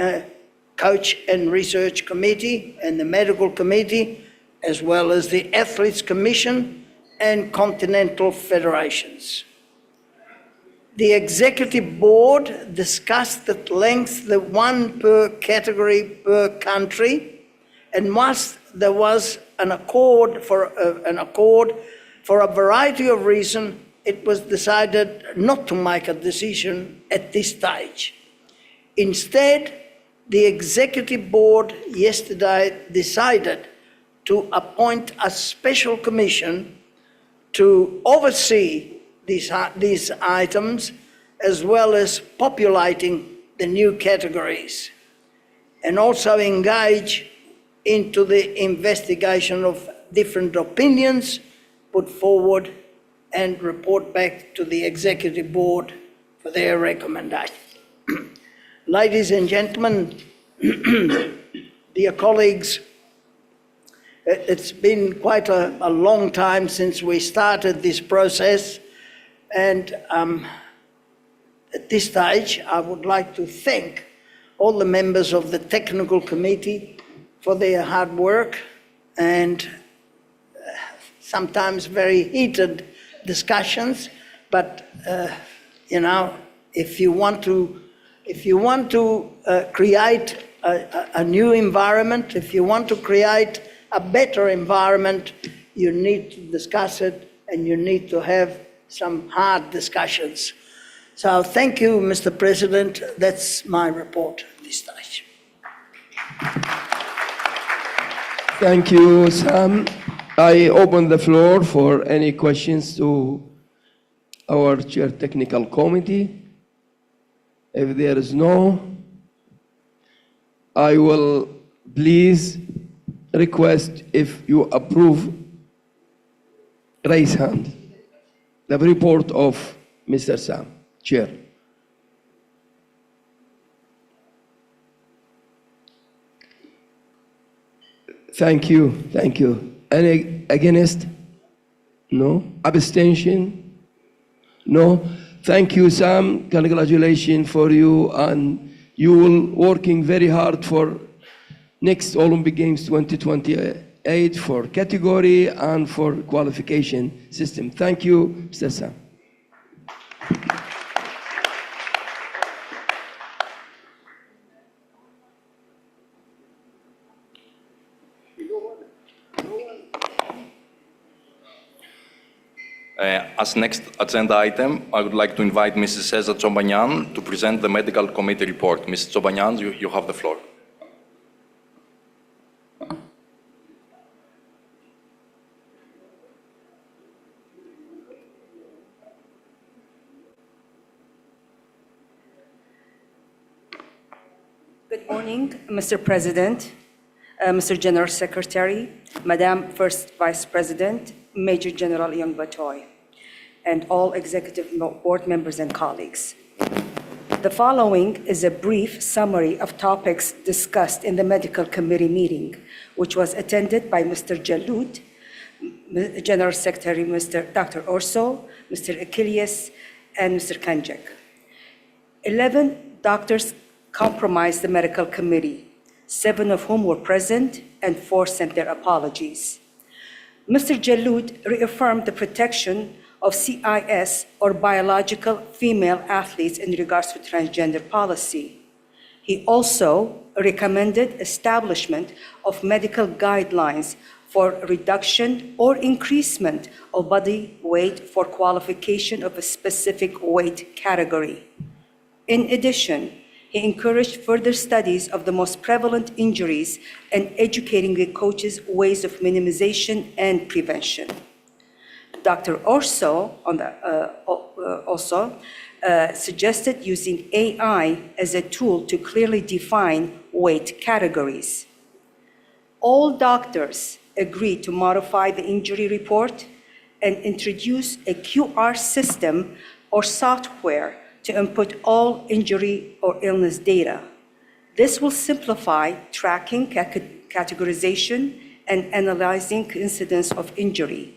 coach and research committee and the medical committee, as well as the athletes commission and continental federations. The executive board discussed at length the one per category per country, and once there was an accord for a variety of reasons, it was decided not to make a decision at this stage. Instead, the executive board yesterday decided to appoint a special commission to oversee these items, as well as populating the new categories, and also engage into the investigation of different opinions put forward and report back to the executive board for their recommendation. Ladies and gentlemen, dear colleagues, it's been quite a long time since we started this process, and at this stage I would like to thank all the members of the technical committee for their hard work and sometimes very heated discussions, but you know, if you want to create a new environment, if you want to create a better environment, you need to discuss it and you need to have some hard discussions. So thank you, Mr. President. That's my report at this stage. Thank you, Sam. I open the floor for any questions to our chair technical committee. If there is no, I will please request, if you approve, raise hand. The report of Mr. Sam, Chair. Thank you, thank you. Any against? No. Abstention? No. Thank you, Sam. Congratulations for you, and you will working very hard for next Olympic Games 2028 for category and for qualification system. Thank you, Mr. Sam. As next agenda item, I would like to invite Mrs. Cesar Chobanyan to present the medical committee report. Mrs. Chobanyan, you have the floor. Good morning, Mr. President, Mr. General Secretary, Madam First Vice President, Major General Young Batoy, and all executive board members and colleagues. The following is a brief summary of topics discussed in the medical committee meeting, which was attended by Mr. Jaloud, General Secretary Mr. Dr. Orso, Mr. Achilles, and Mr. Kanjak. 11 doctors comprised the medical committee, 7 of whom were present and 4 sent their apologies. Mr. Jaloud reaffirmed the protection of CIS, or biological female athletes, in regards to transgender policy. He also recommended establishment of medical guidelines for reduction or increasement of body weight for qualification of a specific weight category. In addition, he encouraged further studies of the most prevalent injuries and educating the coaches ways of minimization and prevention. Dr. Orso also suggested using AI as a tool to clearly define weight categories. All doctors agreed to modify the injury report and introduce a QR system or software to input all injury or illness data. This will simplify tracking, categorization, and analyzing incidence of injury.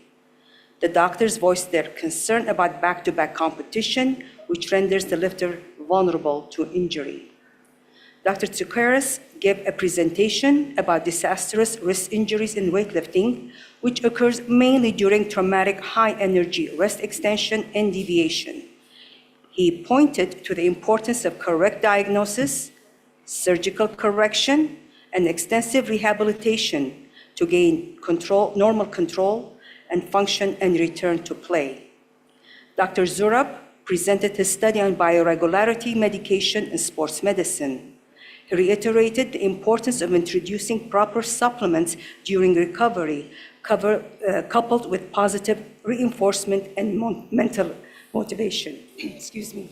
The doctors voiced their concern about back-to-back competition, which renders the lifter vulnerable to injury. Dr. Tsoukaras gave a presentation about disastrous wrist injuries in weightlifting, which occurs mainly during traumatic high-energy rest extension and deviation. He pointed to the importance of correct diagnosis, surgical correction, and extensive rehabilitation to gain normal control and function and return to play. Dr. Zurab presented his study on bioregularity medication in sports medicine. He reiterated the importance of introducing proper supplements during recovery, coupled with positive reinforcement and mental motivation. Excuse me.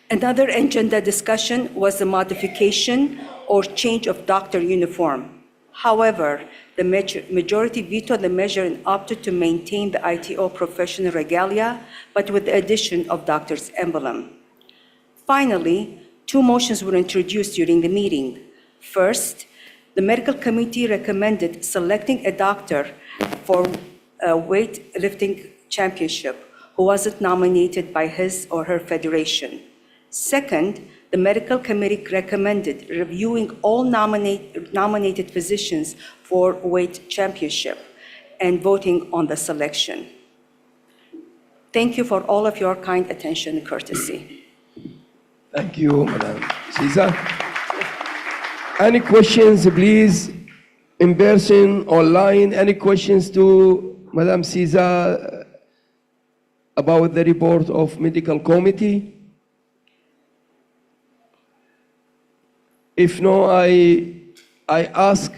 Another agenda discussion was the modification or change of doctor uniform. However, the majority vetoed the measure and opted to maintain the ITO professional regalia, but with the addition of doctor's emblem. Finally, 2 motions were introduced during the meeting. First, the medical committee recommended selecting a doctor for a weightlifting championship who wasn't nominated by his or her federation. Second, the medical committee recommended reviewing all nominated physicians for weight championship and voting on the selection. Thank you for all of your kind attention and courtesy. Thank you, Madam Caesar. Any questions, please, in person, online? Any questions to Madam Caesar about the report of medical committee? If no, I ask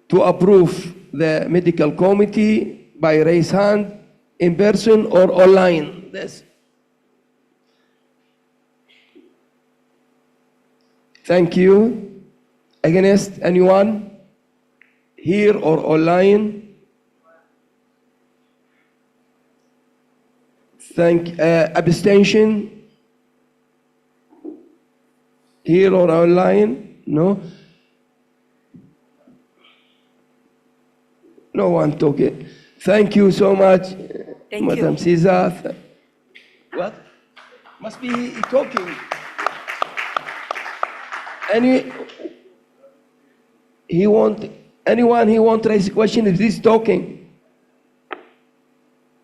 to approve the medical committee by raise hand, in person or online. Yes. Thank you. Against anyone? Here or online? Abstention? Here or online? No? No one took it. Thank you so much, Madam Caesar. What? Must be talking. Anyone he want to raise a question, is this talking?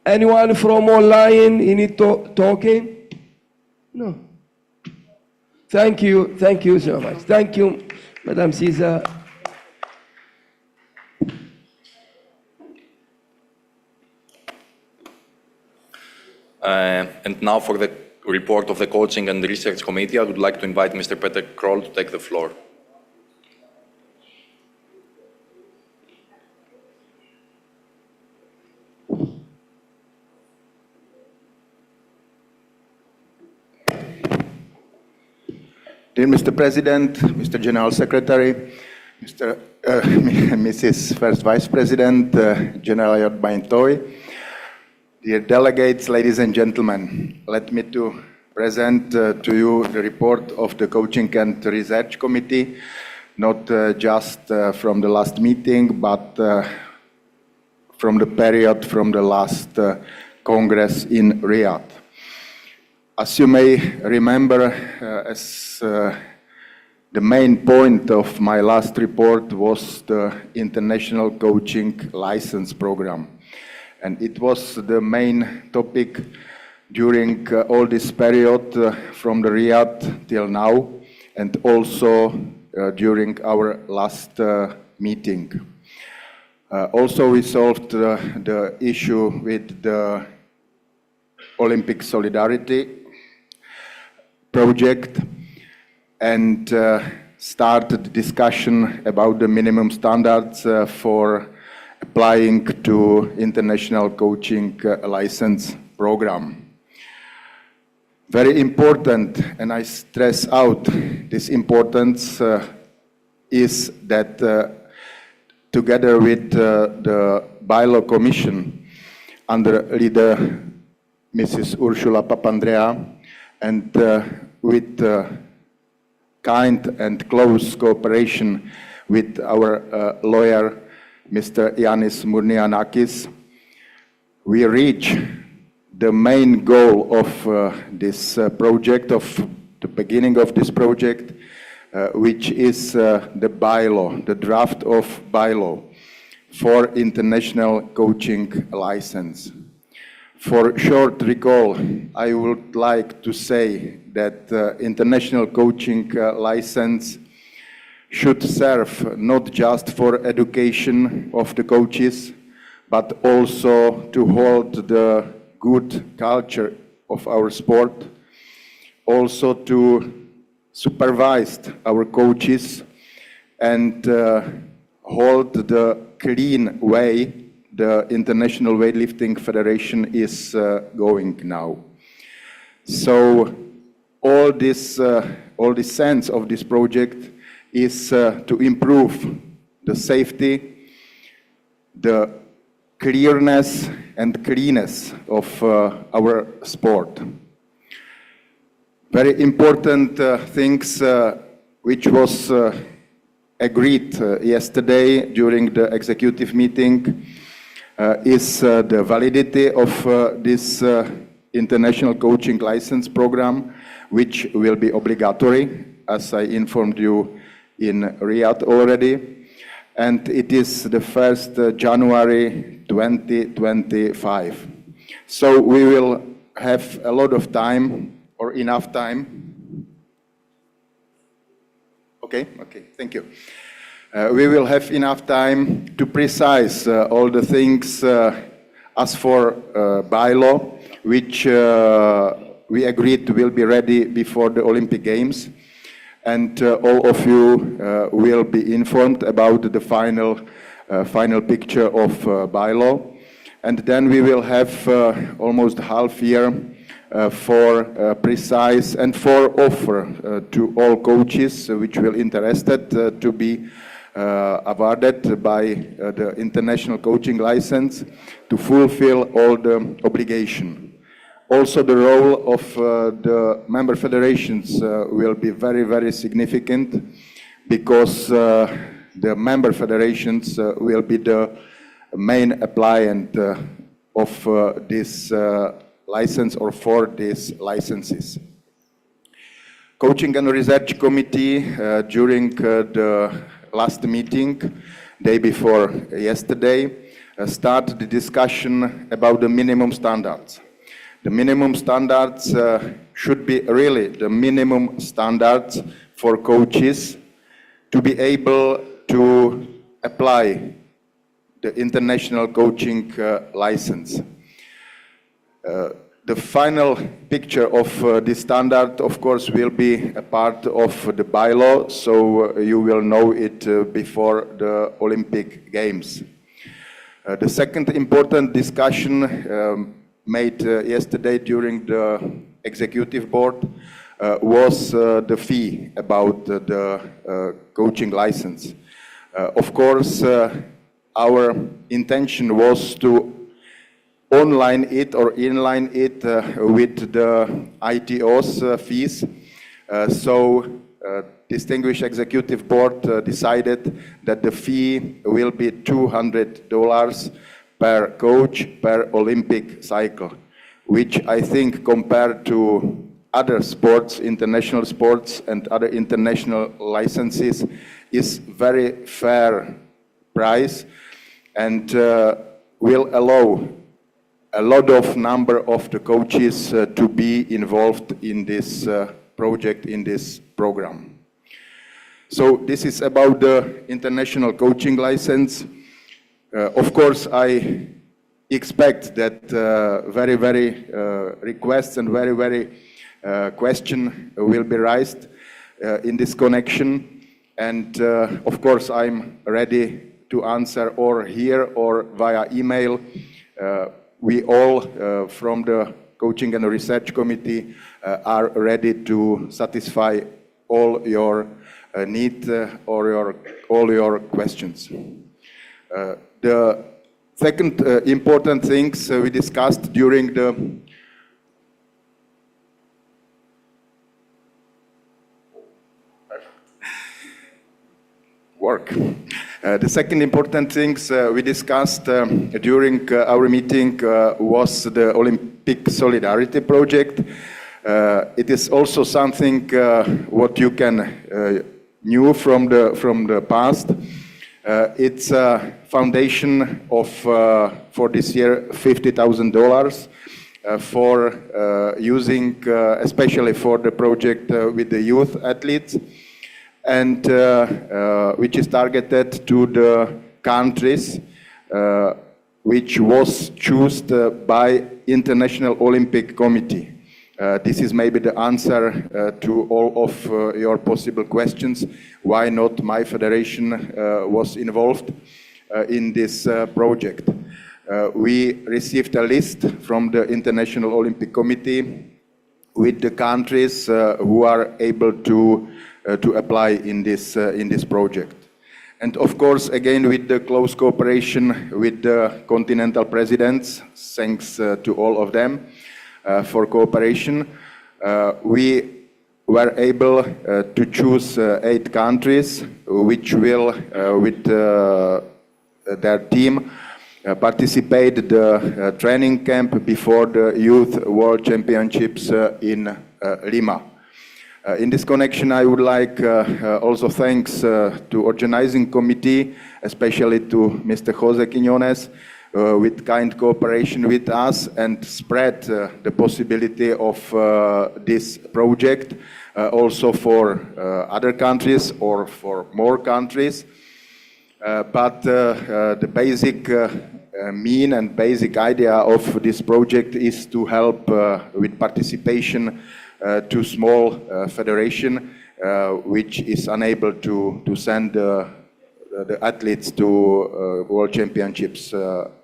Anyone from online, he need talking? No. Thank you so much. Thank you, Madam Caesar. And now for the report of the Coaching and Research Committee, I would like to invite Mr. Peter Kroll to take the floor. Dear Mr. President, Mr. General Secretary, Mrs. First Vice President, General Iwf Baintoy, dear delegates, ladies and gentlemen, let me to present to you the report of the Coaching and Research Committee, not just from the last meeting, but from the period from the last Congress in Riyadh. As you may remember, the main point of my last report was the International Coaching License Program. And it was the main topic during all this period from the Riyadh till now, and also during our last meeting. Also we solved the issue with the Olympic Solidarity project and started discussion about the minimum standards for applying to International Coaching License Program. Very important, and I stress out this importance, is that together with the Bylaw Commission under leader Mrs. Ursula Papandreou and with kind and close cooperation with our lawyer, Mr. Yanis Mournianakis, we reach the main goal of this project, of the beginning of this project, which is the bylaw, the draft of bylaw for international coaching license. For short recall, I would like to say that international coaching license should serve not just for education of the coaches, but also to hold the good culture of our sport, also to supervise our coaches and hold the clean way the International Weightlifting Federation is going now. So all this sense of this project is to improve the safety, the clearness and cleanness of our sport. Very important things which was agreed yesterday during the executive meeting is the validity of this international coaching license program, which will be obligatory, as I informed you in Riyadh already. And it is the 1st January 2025. So we will have a lot of time, or enough time. Okay, thank you. We will have enough time to precise all the things as for bylaw, which we agreed will be ready before the Olympic Games. And all of you will be informed about the final picture of bylaw. And then we will have almost half year for precise and for offer to all coaches which will interested to be awarded by the international coaching license to fulfill all the obligation. Also, the role of the member federations will be very, very significant, because the member federations will be the main appliant of this license or for these licenses. Coaching and Research Committee during the last meeting, day before yesterday, started the discussion about the minimum standards. The minimum standards should be really the minimum standards for coaches to be able to apply the international coaching license. The final picture of this standard, of course, will be a part of the bylaw, so you will know it before the Olympic Games. The second important discussion made yesterday during the executive board was the fee about the coaching license. Of course, our intention was to online it or inline it with the ITO's fees. So distinguished executive board decided that the fee will be $200 per coach per Olympic cycle, which I think compared to other sports, international sports and other international licenses is very fair price, and will allow a lot of number of the coaches to be involved in this project, in this program. So this is about the international coaching license. Of course, I expect that very requests and very question will be raised in this connection. And of course, I'm ready to answer or here or via email. We all from the Coaching and Research Committee are ready to satisfy all your needs or all your questions. The second important things we discussed during the work. The second important things we discussed during our meeting was the Olympic Solidarity Project. It is also something what you can knew from the past. It's a foundation of for this year $50,000 for using especially for the project with the youth athletes, and which is targeted to the countries which was chosen by International Olympic Committee. This is maybe the answer to all of your possible questions. Why not my federation was involved in this project? We received a list from the International Olympic Committee with the countries who are able to apply in this project. And of course, again, with the close cooperation with the continental presidents, thanks to all of them for cooperation, we were able to choose 8 countries which will, with their team, participate the training camp before the Youth World Championships in Lima. In this connection, I would like also thanks to organizing committee, especially to Mr. Jose Quiñones, with kind cooperation with us and spread the possibility of this project also for other countries or for more countries. But the basic mean and basic idea of this project is to help with participation to small federation which is unable to send the athletes to World Championships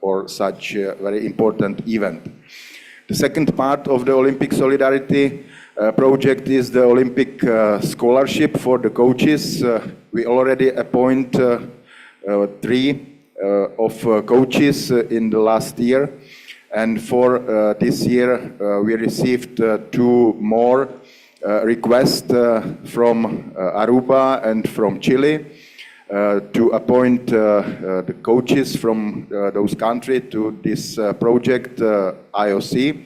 or such very important event. The second part of the Olympic Solidarity project is the Olympic scholarship for the coaches. We already appoint 3 of coaches in the last year, and for this year we received 2 more requests from Aruba and from Chile to appoint the coaches from those countries to this project IOC,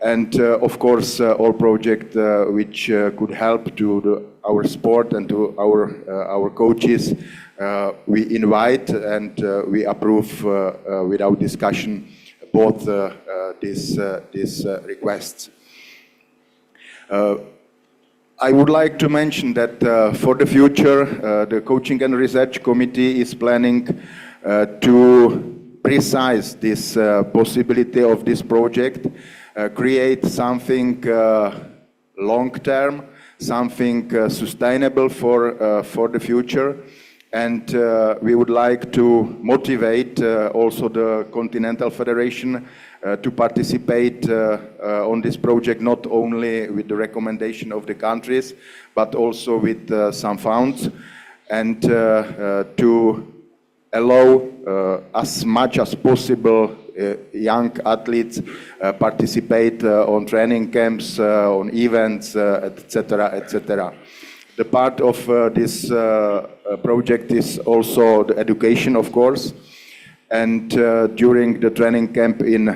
and of course all projects which could help to our sport and to our coaches we invite and we approve without discussion both these requests. I would like to mention that for the future, the Coaching and Research Committee is planning to precise this possibility of this project, create something long-term, something sustainable for the future, and we would like to motivate also the Continental Federation to participate on this project, not only with the recommendation of the countries, but also with some funds, and to allow as much as possible young athletes participate on training camps, on events, etc., etc. The part of this project is also the education, of course. And during the training camp in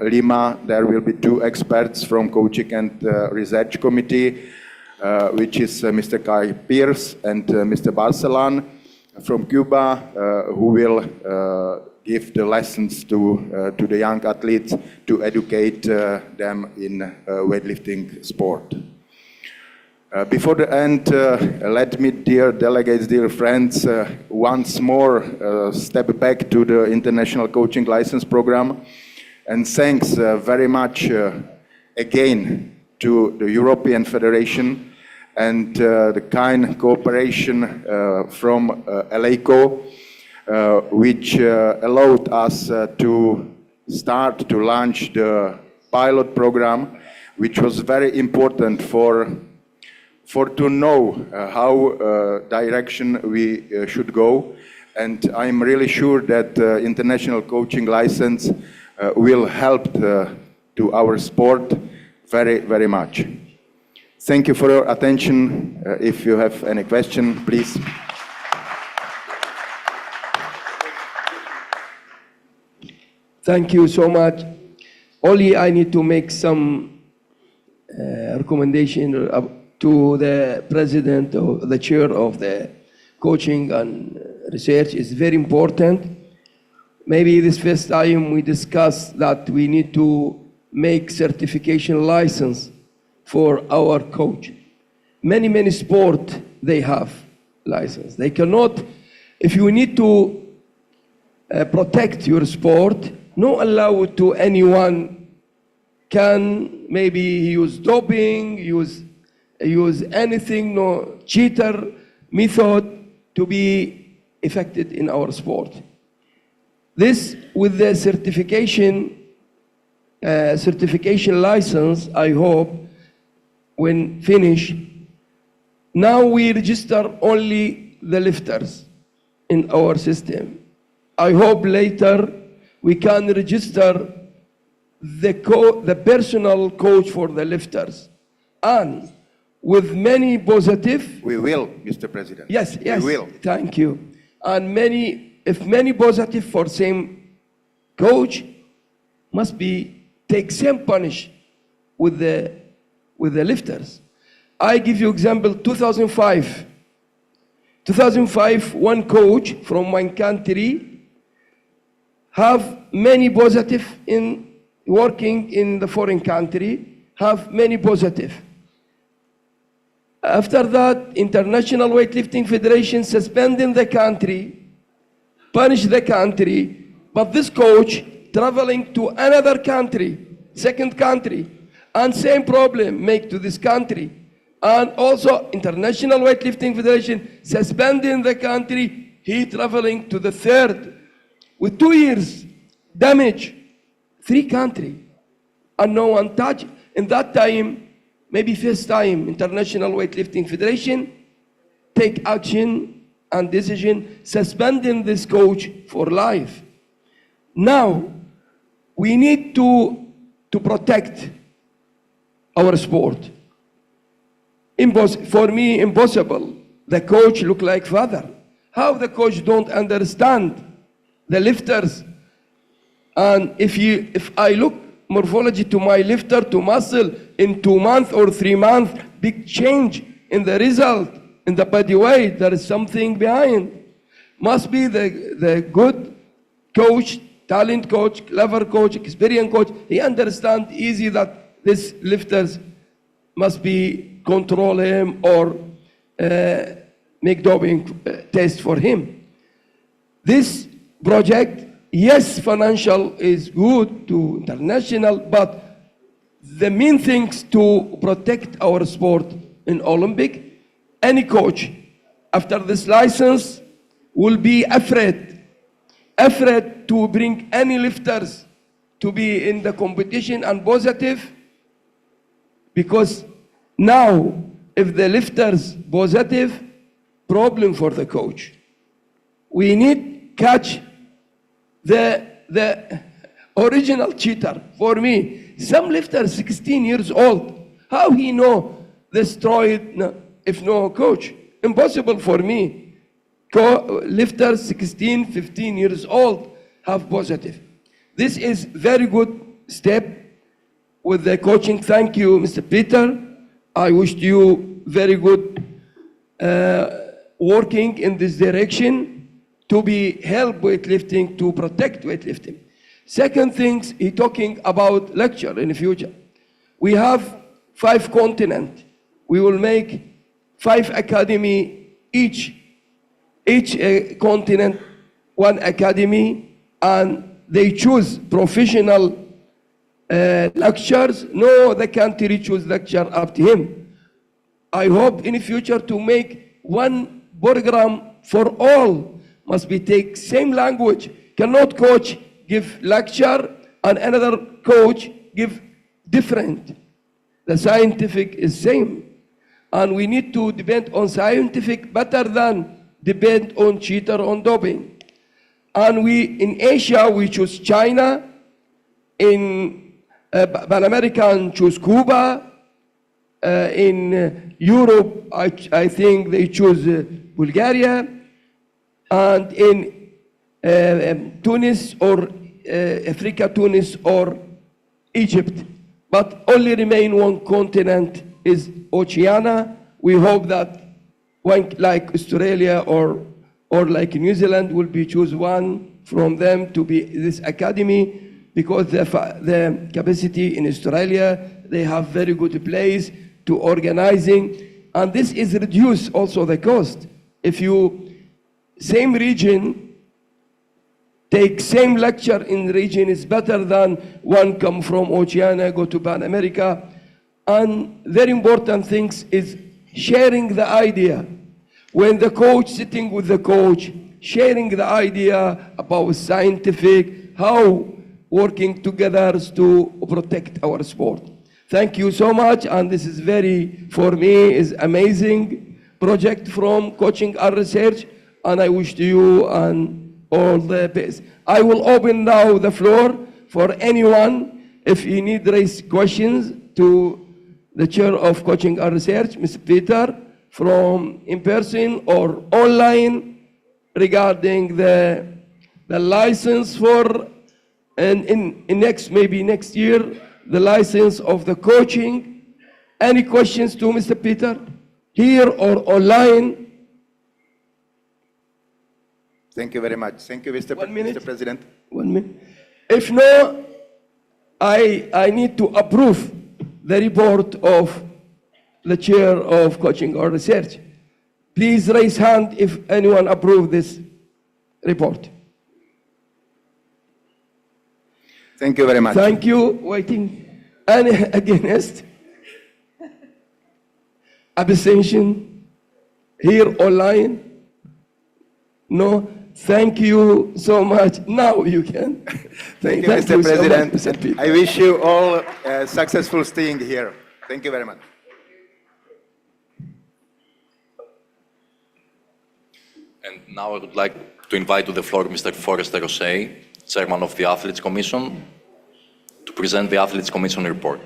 Lima, there will be 2 experts from Coaching and Research Committee, which is Mr. Kai Pierce and Mr. Barcelan from Cuba, who will give the lessons to the young athletes to educate them in weightlifting sport. Before the end, let me, dear delegates, dear friends, once more step back to the International Coaching License Program, and thanks very much again to the European Federation and the kind cooperation from LACO, which allowed us to start to launch the pilot program, which was very important for to know how direction we should go. And I'm really sure that international coaching license will help to our sport very, very much. Thank you for your attention. If you have any question, please. Thank you so much. Only I need to make some recommendation to the president or the chair of the coaching and research. Is very important. Maybe this first time we discussed that we need to make certification license for our coach. Many sport, they have license. They cannot, if you need to protect your sport, no allow to anyone can maybe use doping, use anything, no cheater method to be affected in our sport. This with the certification license, I hope when finished, now we register only the lifters in our system. I hope later we can register the personal coach for the lifters. And with many positive... We will, Mr. President. Yes, we will. Thank you. And if many positive for same coach, must be take same punish with the lifters. I give you example, 2005. 2005, one coach from my country have many positive in working in the foreign country, have many positive. After that, International Weightlifting Federation suspending the country, punish the country, but this coach traveling to another country, second country, and same problem make to this country. And also International Weightlifting Federation suspending the country, he traveling to the third. With 2 years, damage, 3 countries, and no one touch. In that time, maybe first time, International Weightlifting Federation take action and decision suspending this coach for life. Now, we need to protect our sport. For me, impossible. The coach look like father. How the coach don't understand the lifters? And if I look morphology to my lifter to muscle in 2 months or 3 months, big change in the result, in the body weight, there is something behind. Must be the good coach, talent coach, clever coach, experienced coach. He understands easy that this lifters must be control him or make doping test for him. This project, yes, financial is good to international, but the main things to protect our sport in Olympic, any coach after this license will be afraid to bring any lifters to be in the competition and positive, because now if the lifters positive, problem for the coach. We need catch the original cheater. For me, some lifter 16 years old, how he know the steroid if no coach? Impossible for me. Lifter 16, 15 years old have positive. This is very good step with the coaching. Thank you, Mr. Peter. I wish you very good working in this direction to be help weightlifting, to protect weightlifting. Second things, he talking about lecture in the future. We have 5 continents. We will make 5 academy each continent, 1 academy, and they choose professional lectures. No, the country choose lecture up to him. I hope in the future to make 1 program for all. Must be take same language. Cannot coach give lecture and another coach give different. The scientific is same. And we need to depend on scientific better than depend on cheater on doping. And in Asia, we choose China. In Pan American, choose Cuba. In Europe, I think they choose Bulgaria. And in Tunis or Africa, Tunis or Egypt. But only remain one continent is Oceania. We hope that one like Australia or like New Zealand will be choose one from them to be this academy, because the capacity in Australia, they have very good place to organizing, and this is reduce also the cost. If you same region take same lecture in region is better than one come from Oceania go to Pan America. And very important things is sharing the idea. When the coach sitting with the coach, sharing the idea about scientific, how working together to protect our sport. Thank you so much, and this is very, for me, is amazing project from Coaching and Research, and I wish to you and all the best. I will open now the floor for anyone, if you need raise questions to the chair of Coaching and Research, Mr. Peter, from in person or online, regarding the license for, and in maybe next year, the license of the coaching. Any questions to Mr. Peter, here or online? Thank you very much. Thank you, Mr. President. 1 minute. If no, I need to approve the report of the chair of Coaching or Research. Please raise hand if anyone approve this report. Thank you very much. Thank you. Waiting. Any against? Abstention? Here online? No? Thank you so much. Now you can. Thank you, Mr. President. So much, I wish you all successful staying here. Thank you very much. And now I would like to invite to the floor Mr. Forrester Rosset, Chairman of the Athletes Commission, to present the Athletes Commission report.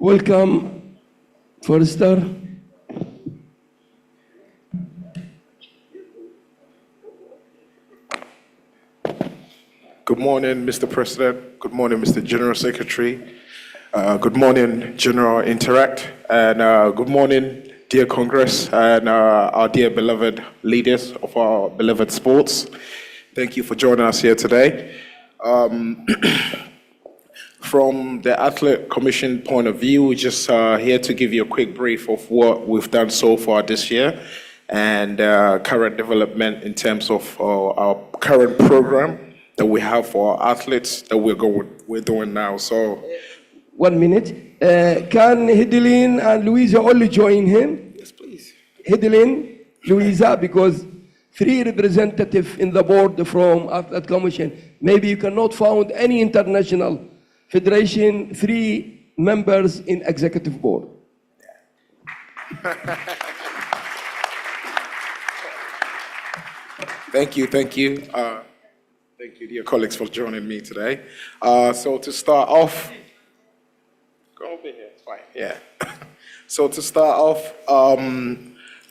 Welcome, Forrester. Good morning, Mr. President. Good morning, Mr. General Secretary. Good morning, General Interact. And good morning, dear Congress and our dear beloved leaders of our beloved sports. Thank you for joining us here today. From the Athlete Commission point of view, we're just here to give you a quick brief of what we've done so far this year and current development in terms of our current program that we have for our athletes that we're doing now. So, 1 minute. Can Hidelin and Louisa only join him? Yes, please. Hidelin, Louisa, because 3 representatives in the board from Athlete Commission. Maybe you cannot find any international federation 3 members in executive board. Thank you. Thank you, dear colleagues, for joining me today. So to start off, go over here, it's fine, yeah. So to start off,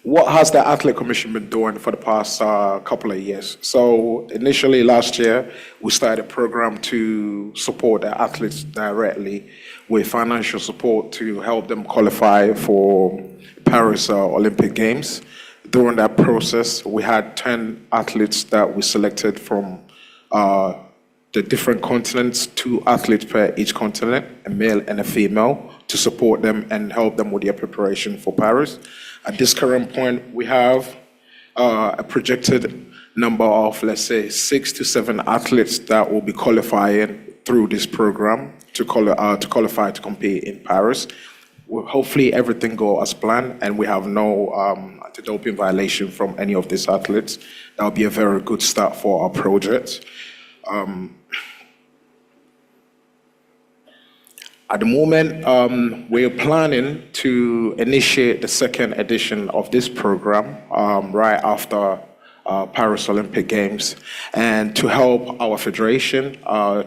what has the Athlete Commission been doing for the past couple of years? So initially last year, we started a program to support the athletes directly with financial support to help them qualify for Paris Olympic Games. During that process, we had 10 athletes that we selected from the different continents, 2 athletes per each continent, a male and a female, to support them and help them with their preparation for Paris. At this current point, we have a projected number of, let's say, 6 to 7 athletes that will be qualifying through this program to qualify to compete in Paris. Hopefully everything goes as planned and we have no anti-doping violation from any of these athletes. That would be a very good start for our project. At the moment, we're planning to initiate the second edition of this program right after Paris Olympic Games, and to help our federation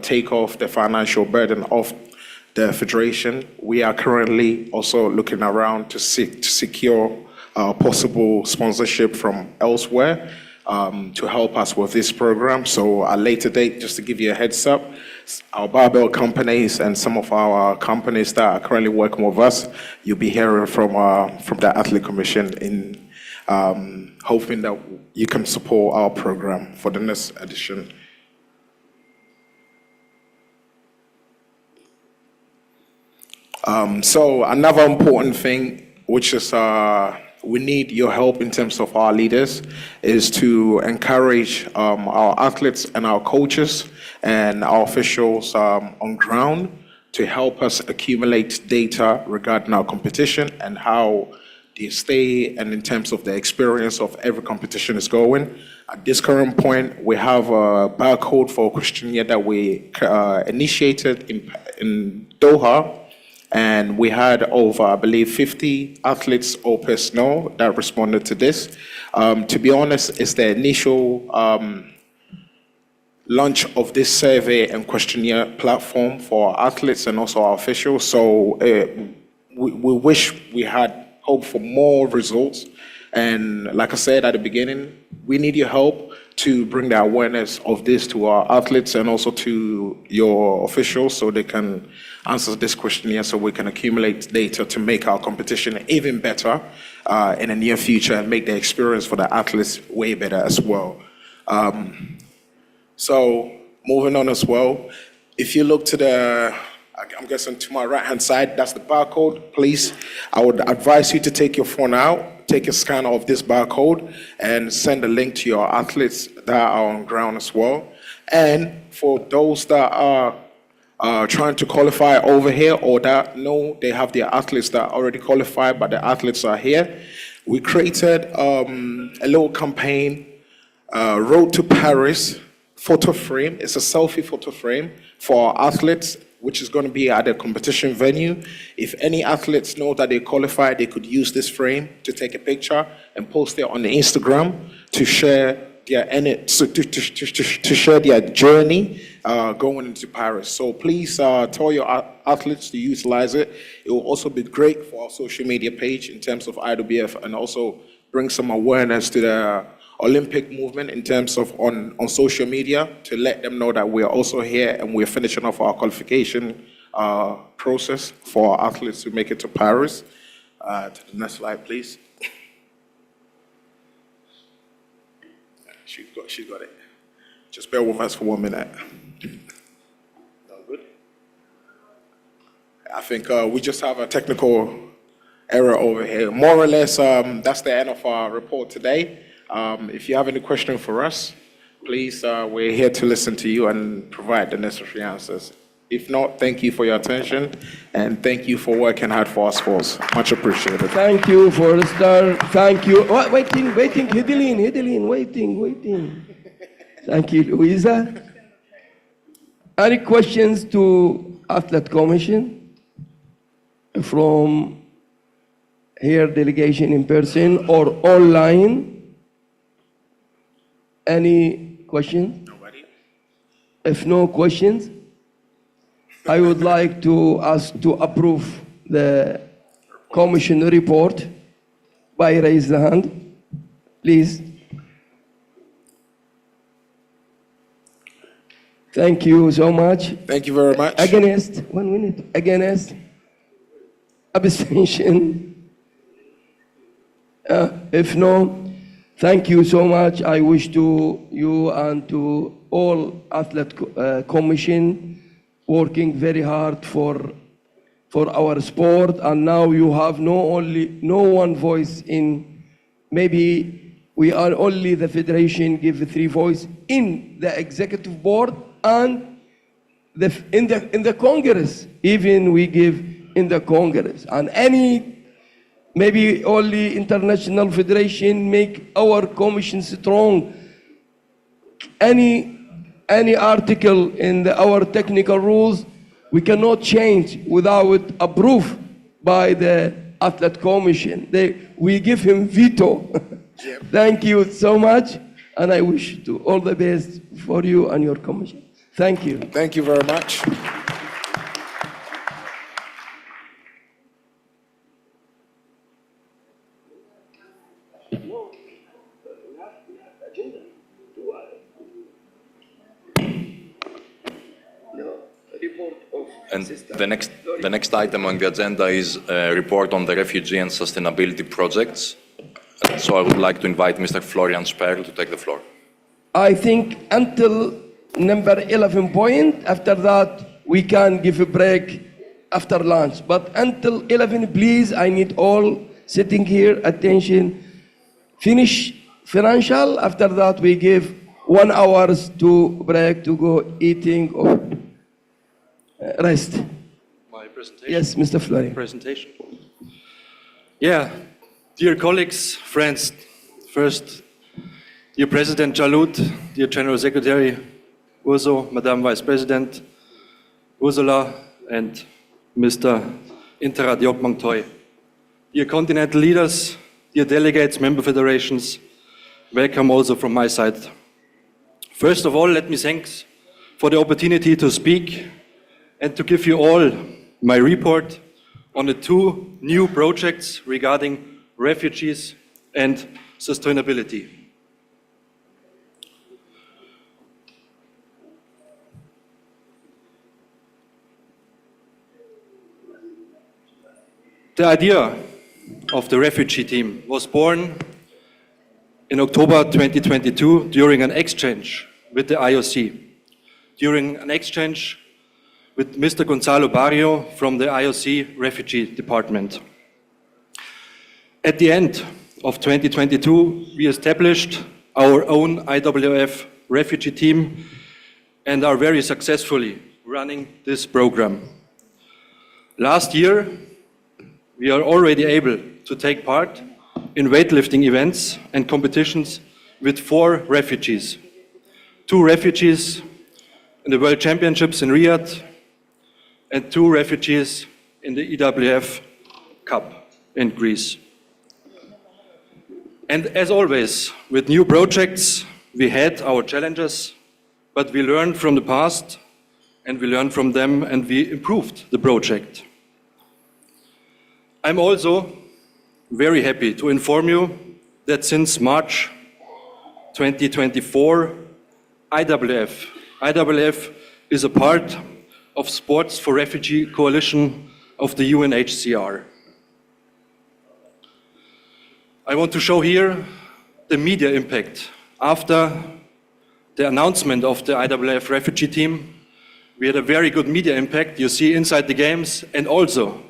take off the financial burden of the federation, we are currently also looking around to secure possible sponsorship from elsewhere to help us with this program. So at a later date, just to give you a heads up, our barbell companies and some of our companies that are currently working with us, you'll be hearing from the Athlete Commission in hoping that you can support our program for the next edition. So another important thing, which is we need your help in terms of our leaders, is to encourage our athletes and our coaches and our officials on ground to help us accumulate data regarding our competition and how the stay and in terms of the experience of every competition is going. At this current point, we have a barcode for a questionnaire that we initiated in Doha. And we had over, I believe, 50 athletes or personnel that responded to this. To be honest, it's the initial launch of this survey and questionnaire platform for our athletes and also our officials. So we wish we had hope for more results. And like I said at the beginning, we need your help to bring the awareness of this to our athletes and also to your officials so they can answer this questionnaire so we can accumulate data to make our competition even better in the near future and make the experience for the athletes way better as well. So moving on as well, if you look to the, I'm guessing to my right-hand side, that's the barcode. Please, I would advise you to take your phone out, take a scan of this barcode and send a link to your athletes that are on ground as well. And for those that are trying to qualify over here or that know they have their athletes that are already qualified but the athletes are here, we created a little campaign, Road to Paris photo frame. It's a selfie photo frame for our athletes, which is going to be at a competition venue. If any athletes know that they qualify, they could use this frame to take a picture and post it on the Instagram to share their to share their journey going into Paris. So please tell your athletes to utilize it. It will also be great for our social media page in terms of IWF and also bring some awareness to the Olympic movement in terms of on social media to let them know that we're also here and we're finishing off our qualification process for our athletes to make it to Paris. To the next slide, please. She got it. Just bear with us for 1 minute. All good? I think we just have a technical error over here. More or less, that's the end of our report today. If you have any question for us, please, we're here to listen to you and provide the necessary answers. If not, thank you for your attention and thank you for working hard for our sports. Much appreciated. Thank you for the start. Thank you. Oh, waiting, Hideline, waiting. Thank you, Louisa. Any questions to Athlete Commission from here delegation in person or online? Any questions? Nobody. If no questions, I would like to ask to approve the commission report by raise the hand, please. Thank you so much. Thank you very much. Against, 1 minute, against, abstention. If no, thank you so much. I wish to you and to all Athlete Commission working very hard for our sport. And now you have no one voice in, maybe we are only the federation give 3 voice in the executive board and in the Congress, even we give in the Congress, and any maybe only international federation make our commission strong. Any article in our technical rules we cannot change without approved by the athlete commission. We give him veto. Thank you so much, and I wish to all the best for you and your commission. Thank you. Thank you very much. And the next item on the agenda is a report on the refugee and sustainability projects. So I would like to invite Mr. Florian Sperl to take the floor. I think until number 11 point, after that we can give a break after lunch. But until 11, please, I need all sitting here, attention. Finish financial, after that we give 1 hour to break to go eating or rest. My presentation? Yes, Mr. Florian. Presentation. Yeah, dear colleagues, friends, first, dear President Jalud, dear General Secretary Urso, Madam Vice President Ursula, and Mr. Interat Jokmangtoy, dear continental leaders, dear delegates, member federations, welcome also from my side. First of all, let me thank for the opportunity to speak and to give you all my report on the 2 new projects regarding refugees and sustainability. The idea of the refugee team was born in October 2022 during an exchange with the IOC, during an exchange with Mr. Gonzalo Barrio from the IOC Refugee Department. At the end of 2022, we established our own IWF refugee team and are very successfully running this program. Last year, we are already able to take part in weightlifting events and competitions with 4 refugees. 2 refugees in the World Championships in Riyadh and 2 refugees in the IWF Cup in Greece. And as always, with new projects, we had our challenges, but we learned from the past and we learned from them and we improved the project. I'm also very happy to inform you that since March 2024, IWF is a part of Sports for Refugee Coalition of the UNHCR. I want to show here the media impact. After the announcement of the IWF refugee team, we had a very good media impact. You see inside the games, and also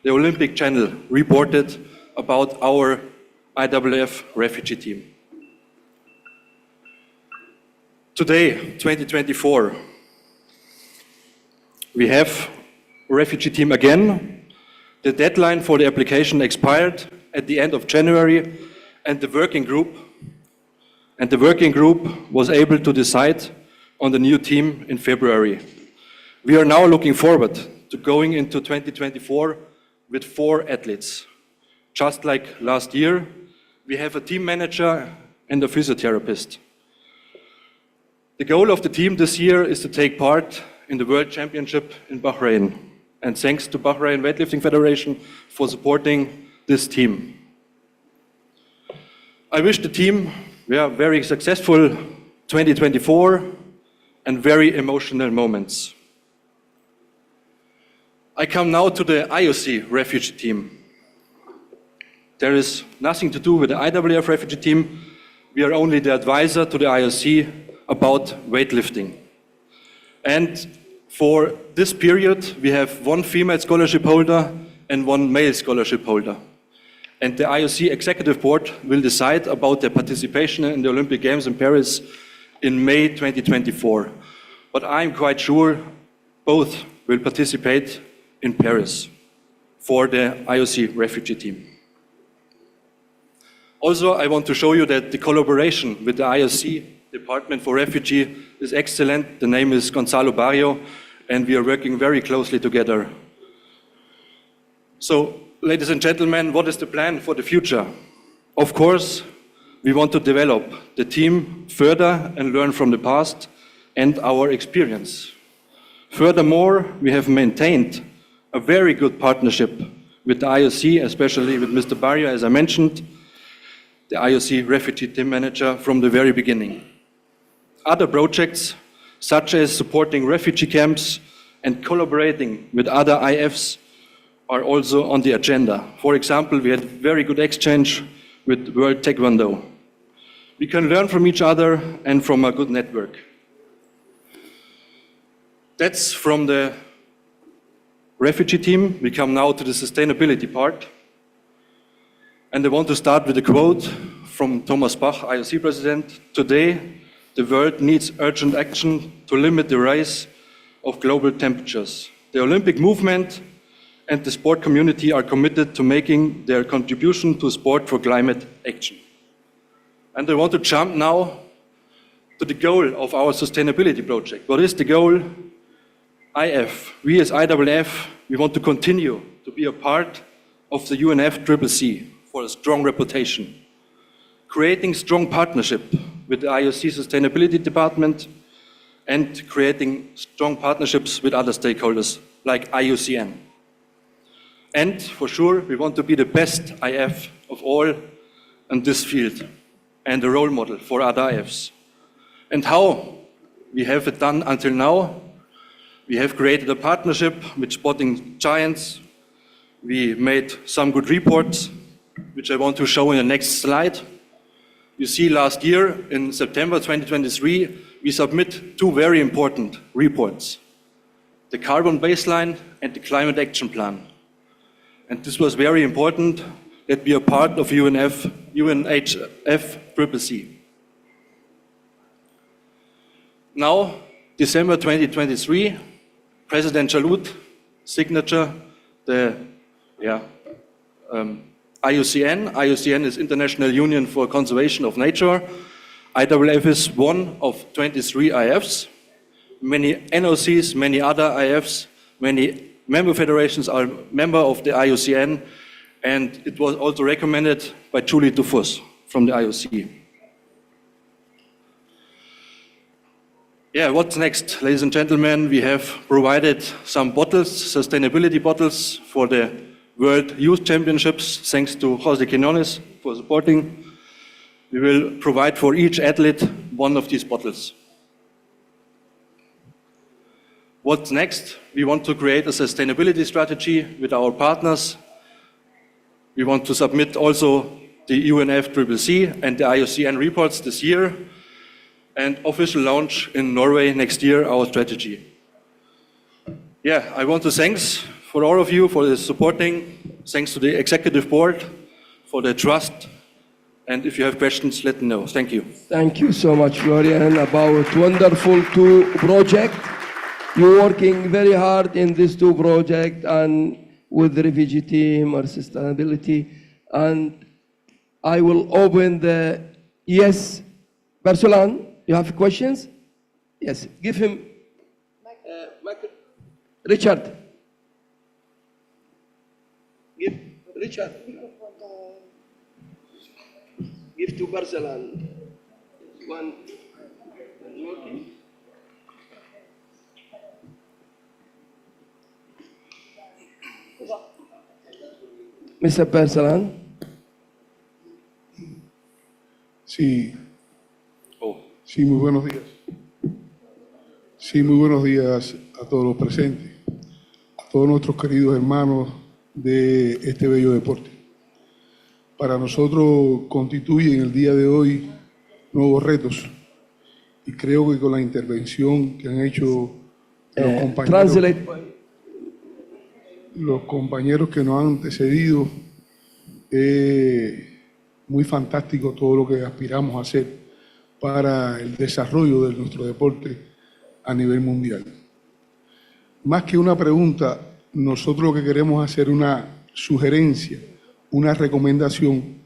the Olympic Channel reported about our IWF refugee team. Today, 2024, we have a refugee team again. The deadline for the application expired at the end of January, and the working group was able to decide on the new team in February. We are now looking forward to going into 2024 with 4 athletes. Just like last year, we have a team manager and a physiotherapist. The goal of the team this year is to take part in the World Championship in Bahrain. And thanks to Bahrain Weightlifting Federation for supporting this team. I wish the team very successful 2024 and very emotional moments. I come now to the IOC refugee team. There is nothing to do with the IWF refugee team. We are only the advisor to the IOC about weightlifting. And for this period, we have 1 female scholarship holder and 1 male scholarship holder. And the IOC Executive Board will decide about their participation in the Olympic Games in Paris in May 2024. But I'm quite sure Both will participate in Paris for the IOC refugee team. Also, I want to show you that the collaboration with the IOC Department for Refugee is excellent. The name is Gonzalo Barrio, and we are working very closely together. So, ladies and gentlemen, what is the plan for the future? Of course, we want to develop the team further and learn from the past and our experience. Furthermore, we have maintained a very good partnership with the IOC, especially with Mr. Barrio, as I mentioned, the IOC refugee team manager from the very beginning. Other projects, such as supporting refugee camps and collaborating with other IFs, are also on the agenda. For example, we had very good exchange with World Taekwondo. We can learn from each other and from a good network. That's from the refugee team. We come now to the sustainability part. And I want to start with a quote from Thomas Bach, IOC President. Today, the world needs urgent action to limit the rise of global temperatures. The Olympic movement and the sport community are committed to making their contribution to sport for climate action. And I want to jump now to the goal of our sustainability project. What is the goal? IF. We as IWF, we want to continue to be a part of the UNFCCC for a strong reputation, creating strong partnership with the IOC Sustainability Department and creating strong partnerships with other stakeholders like IUCN. And for sure, we want to be the best IF of all in this field and a role model for other IFs. And how we have it done until now? We have created a partnership with sporting giants. We made some good reports, which I want to show in the next slide. You see, last year, in September 2023, we submit two very important reports, the carbon baseline and the climate action plan. And this was very important that we are part of UNHFCCC. Now, December 2023, President Chalout signature the IUCN. IUCN is International Union for Conservation of Nature. IWF is one of 23 IFs. Many NOCs, many other IFs, many member federations are member of the IUCN, and it was also recommended by Julie Dufus from the IOC. Yeah, what's next? Ladies and gentlemen, we have provided some bottles, sustainability bottles, for the World Youth Championships, thanks to Jose Quinones for supporting. We will provide for each athlete one of these bottles. What's next? We want to create a sustainability strategy with our partners. We want to submit also the UNFCCC and the IOCN reports this year, and official launch in Norway next year our strategy. Yeah, I want to thanks for all of you for the supporting. Thanks to the executive board for the trust. And if you have questions, let me know. Thank you. Thank you so much, Florian, about wonderful two projects. You're working very hard in these two projects and with the refugee team or sustainability. And I will open the, yes, Barcelan, you have questions? Yes, give him, Richard. Give Richard. Give to Barcelan. One. Working. Mr. Barcelan. Sí. Sí, muy buenos días. Sí, muy buenos días a todos los presentes, a todos nuestros queridos hermanos de este bello deporte. Para nosotros constituye en el día de hoy nuevos retos y creo que con la intervención que han hecho los compañeros que nos han antecedido, muy fantástico todo lo que aspiramos a hacer para el desarrollo de nuestro deporte a nivel mundial. Más que una pregunta, nosotros lo que queremos hacer una sugerencia, una recomendación,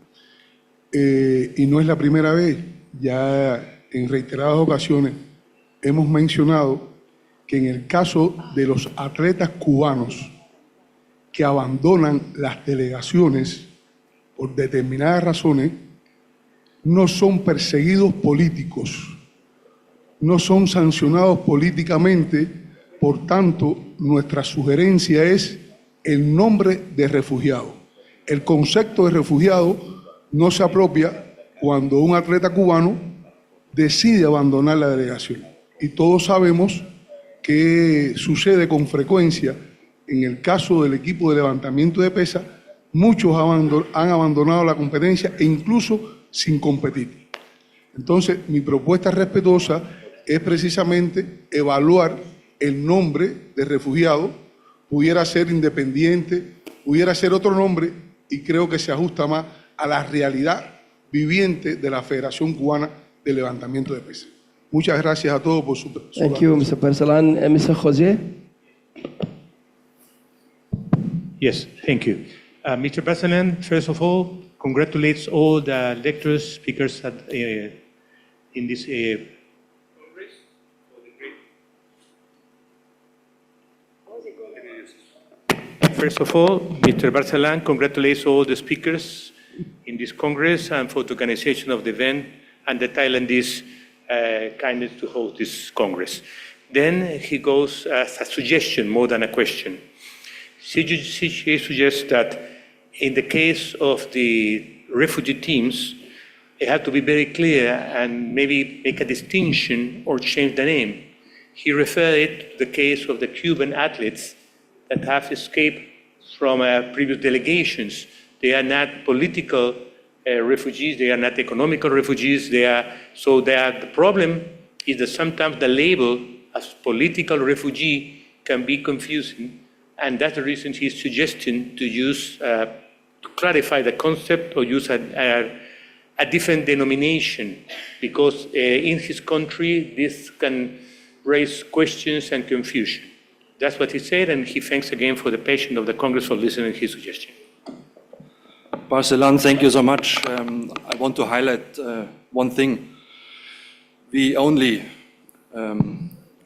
y no es la primera vez, ya en reiteradas ocasiones hemos mencionado que en el caso de los atletas cubanos que abandonan las delegaciones por determinadas razones, no son perseguidos políticos, no son sancionados políticamente. Por tanto, nuestra sugerencia es el nombre de refugiado. El concepto de refugiado no se apropia cuando un atleta cubano decide abandonar la delegación. Y todos sabemos que sucede con frecuencia. En el caso del equipo de levantamiento de pesas, muchos han abandonado la competencia e incluso sin competir. Entonces, mi propuesta respetuosa es precisamente evaluar el nombre de refugiado. Pudiera ser independiente, pudiera ser otro nombre, y creo que se ajusta más a la realidad viviente de la Federación Cubana de Levantamiento de Pesas. Muchas gracias a todos por su Thank you, Mr. Barcelan. Mr. Jose? Yes, thank you. Mr. President, first of all, congratulates all the lecturers, speakers in this Congress. First of all, Mr. Barcelan congratulates all the speakers in this Congress and for the organization of the event and the Thailandese kindness to host this Congress. Then he goes as a suggestion more than a question. He suggests that in the case of the refugee teams, it had to be very clear and maybe make a distinction or change the name. He referred it to the case of the Cuban athletes that have escaped from previous delegations. They are not political refugees, they are not economical refugees, the problem is that sometimes the label as political refugee can be confusing. And that's the reason he's suggesting to use, to clarify the concept or use a different denomination, because in his country, this can raise questions and confusion. That's what he said, and he thanks again for the patience of the Congress for listening to his suggestion. Barcelan, thank you so much. I want to highlight one thing. We only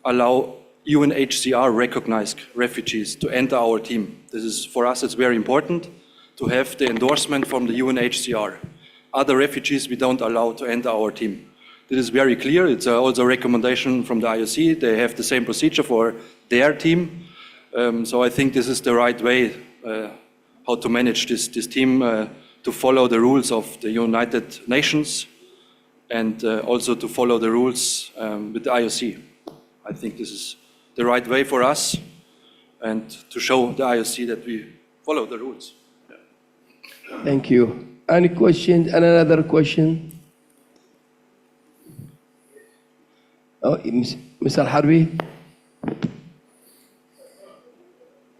allow UNHCR recognized refugees to enter our team. This is, for us, it's very important to have the endorsement from the UNHCR. Other refugees we don't allow to enter our team. This is very clear. It's also a recommendation from the IOC. They have the same procedure for their team. So I think this is the right way how to manage this team, to follow the rules of the United Nations and also to follow the rules with the IOC. I think this is the right way for us and to show the IOC that we follow the rules. Yeah. Thank you. Any questions? Another question? Oh, Mr. Al-Harbi?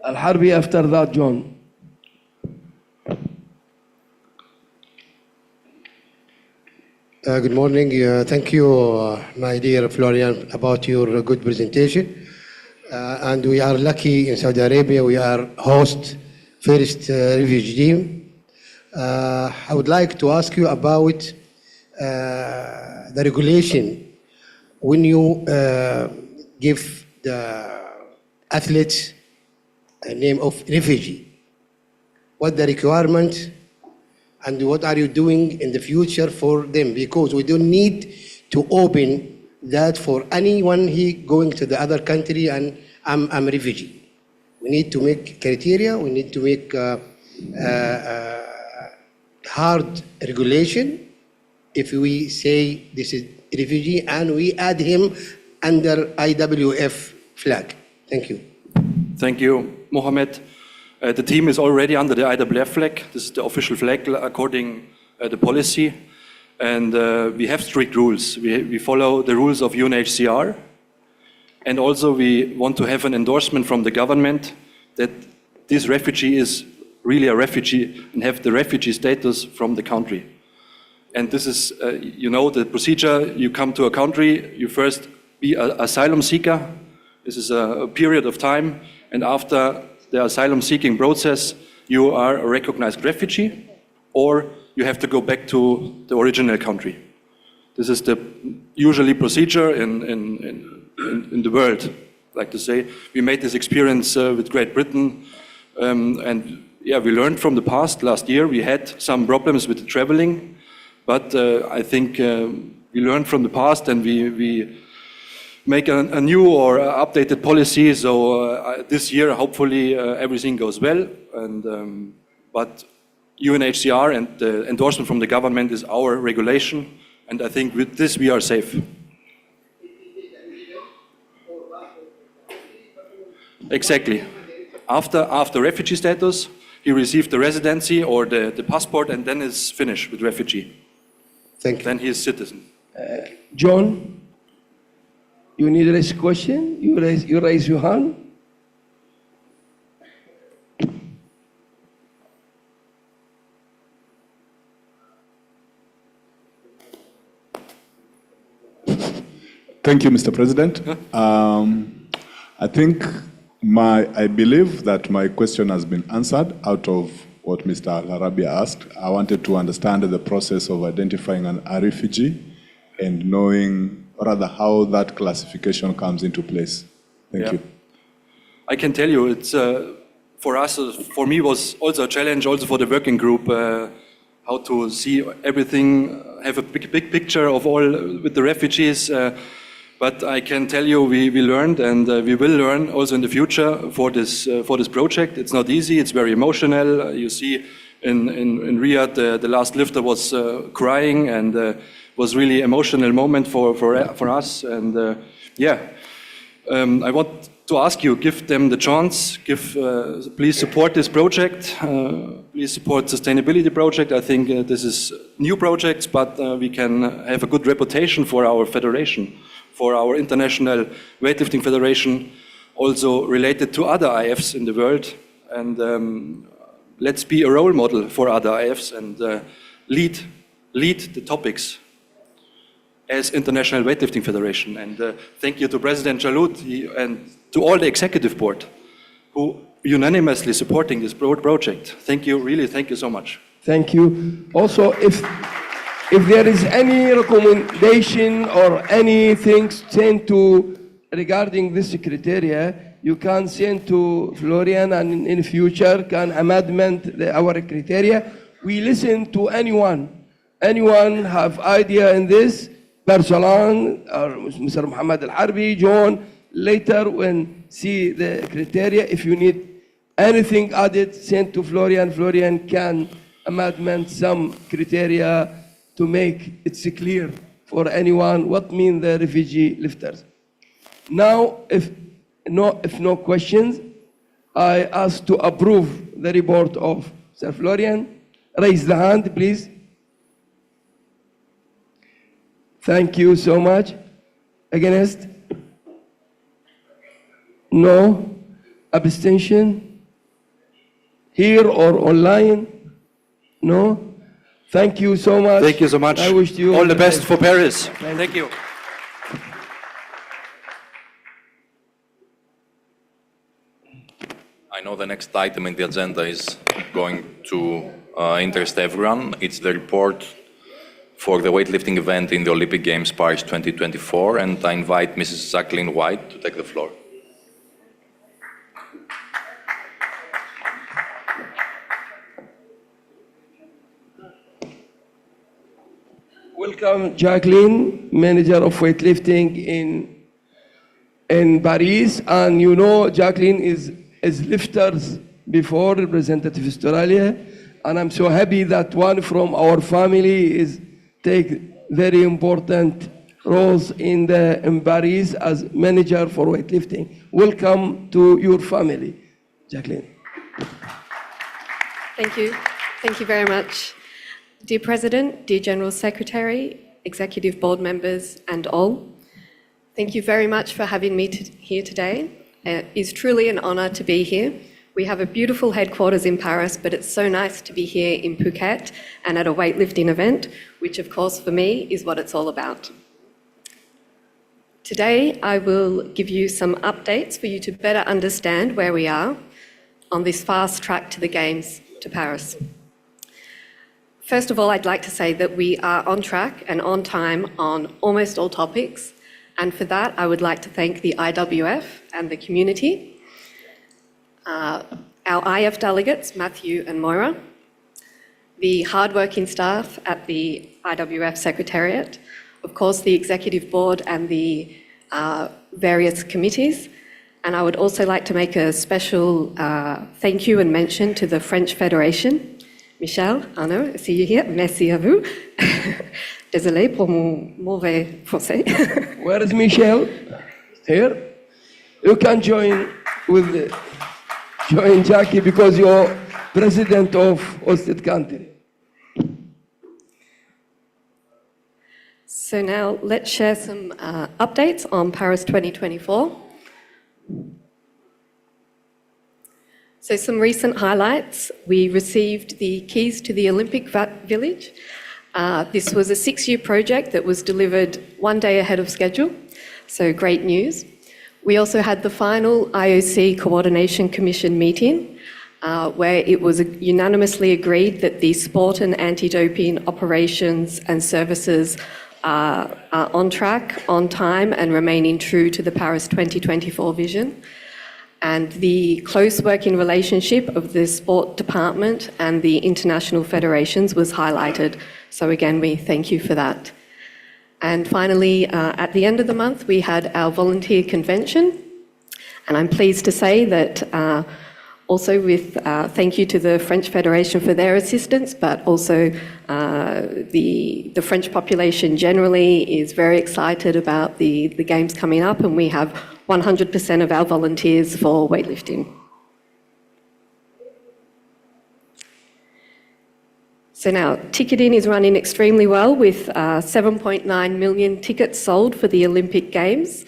Al-Harbi after that, John. Good morning. Thank you, my dear Florian, about your good presentation. And we are lucky in Saudi Arabia. We are host first refugee team. I would like to ask you about the regulation. When you give the athletes a name of refugee, what the requirement and what are you doing in the future for them? Because we don't need to open that for anyone going to the other country and I'm a refugee. We need to make criteria, we need to make hard regulation if we say this is refugee and we add him under IWF flag. Thank you. Thank you, Mohammed. The team is already under the IWF flag. This is the official flag according to the policy. And we have strict rules. We follow the rules of UNHCR. And also we want to have an endorsement from the government that this refugee is really a refugee and have the refugee status from the country. And this is, you know, the procedure. You come to a country, you first be an asylum seeker. This is a period of time, and after the asylum-seeking process, you are a recognized refugee, or you have to go back to the original country. This is the usually procedure in the world, like to say. We made this experience with Great Britain, and yeah, we learned from the past. Last year we had some problems with the traveling, but I think we learned from the past, and we make a new or updated policy. So this year, hopefully, everything goes well. And but UNHCR and the endorsement from the government is our regulation, and I think with this we are safe. Exactly. After refugee status, he received the residency or the passport, and then is finished with refugee. Thank you. Then he is citizen. John, you need to raise a question? You raise your hand? Thank you, Mr. President. I believe that my question has been answered out of what Mr. Al-Arabia asked. I wanted to understand the process of identifying a refugee and knowing rather how that classification comes into place. Thank you. I can tell you, it's for us, for me, was also a challenge, also for the working group, how to see everything, have a big picture of all with the refugees. But I can tell you, we learned, and we will learn also in the future for this project. It's not easy. It's very emotional. You see, in Riyadh, the last lifter was crying, and was really emotional moment for us. And I want to ask you, give them the chance. Please support this project. Please support sustainability project. I think this is new projects, but we can have a good reputation for our federation, for our International Weightlifting Federation, also related to other IFs in the world. And let's be a role model for other IFs and lead the topics as International Weightlifting Federation. And thank you to President Jaloud and to all the executive board who unanimously supporting this project. Thank you, really, thank you so much. Thank you. Also, if there is any recommendation or anything sent to regarding this criteria, you can send to Florian, and in future can amendment our criteria. We listen to anyone. Anyone have idea in this? Barsalan or Mr. Muhammad Al-Harbi, John, later when see the criteria. If you need anything added, send to Florian. Florian can amendment some criteria to make it clear for anyone what mean the refugee lifters. Now, if no questions, I ask to approve the report of Sir Florian. Raise the hand, please. Thank you so much. Against? No? Abstention? Here or online? No? Thank you so much. Thank you so much. I wish you all the best for Paris. Thank you. I know the next item in the agenda is going to interest everyone. It's the report for the weightlifting event in the Olympic Games Paris 2024, and I invite Mrs. Jacqueline White to take the floor. Welcome, Jacqueline, manager of weightlifting in Paris. And you know, Jacqueline is lifters before, representative Australia. And I'm so happy that one from our family is take very important roles in Paris as manager for weightlifting. Welcome to your family, Jacqueline. Thank you. Thank you very much. Dear President, dear General Secretary, Executive Board members, and all, thank you very much for having me here today. It is truly an honour to be here. We have a beautiful headquarters in Paris, but it's so nice to be here in Phuket and at a weightlifting event, which of course for me is what it's all about. Today, I will give you some updates for you to better understand where we are on this fast track to the Games to Paris. First of all, I'd like to say that we are on track and on time on almost all topics, and for that, I would like to thank the IWF and the community, our IF delegates, Matthew and Moira, the hardworking staff at the IWF Secretariat, of course, the Executive Board and the various committees. And I would also like to make a special thank you and mention to the French Federation. Michel, Arnaud, I see you here. Merci à vous. Désolé pour mon mauvais français. Where is Michel? Here? You can join Jackie because you're president of hosted country. So now let's share some updates on Paris 2024. So some recent highlights. We received the keys to the Olympic Village. This was a 6-year project that was delivered 1 day ahead of schedule, so great news. We also had the final IOC Coordination Commission meeting, where it was unanimously agreed that the sport and anti-doping operations and services are on track, on time, and remaining true to the Paris 2024 vision. And the close working relationship of the sport department and the international federations was highlighted. So again, we thank you for that. And finally, at the end of the month, we had our volunteer convention. And I'm pleased to say that also with thank you to the French Federation for their assistance, but also the French population generally is very excited about the Games coming up, and we have 100% of our volunteers for weightlifting. So now, ticketing is running extremely well with 7.9 million tickets sold for the Olympic Games.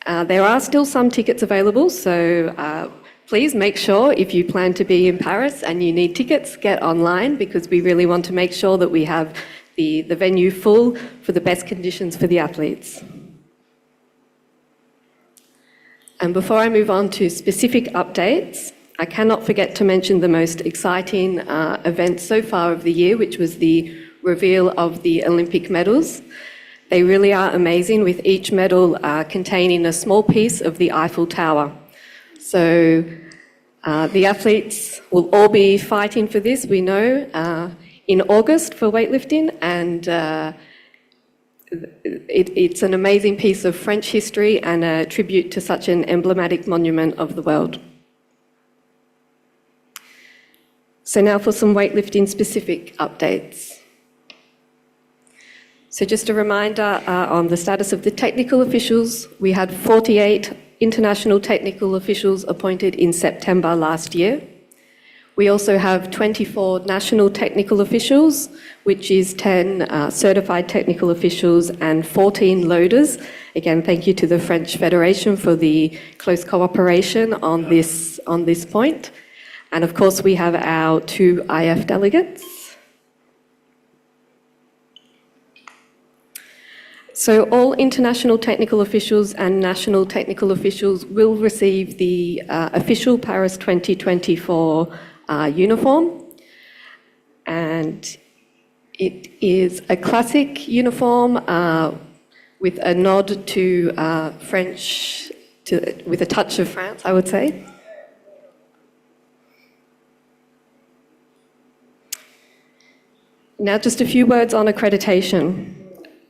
There are still some tickets available, so please make sure if you plan to be in Paris and you need tickets, get online, because we really want to make sure that we have the venue full for the best conditions for the athletes. And before I move on to specific updates, I cannot forget to mention the most exciting event so far of the year, which was the reveal of the Olympic medals. They really are amazing, with each medal containing a small piece of the Eiffel Tower. So the athletes will all be fighting for this, we know, in August for weightlifting, and it's an amazing piece of French history and a tribute to such an emblematic monument of the world. So now for some weightlifting specific updates. So just a reminder on the status of the technical officials. We had 48 international technical officials appointed in September last year. We also have 24 national technical officials, which is 10 certified technical officials and 14 loaders. Again, thank you to the French Federation for the close cooperation on this point. And of course, we have our 2 IF delegates. So all international technical officials and national technical officials will receive the official Paris 2024 uniform, and it is a classic uniform with a nod to French, with a touch of France, I would say. Now, just a few words on accreditation.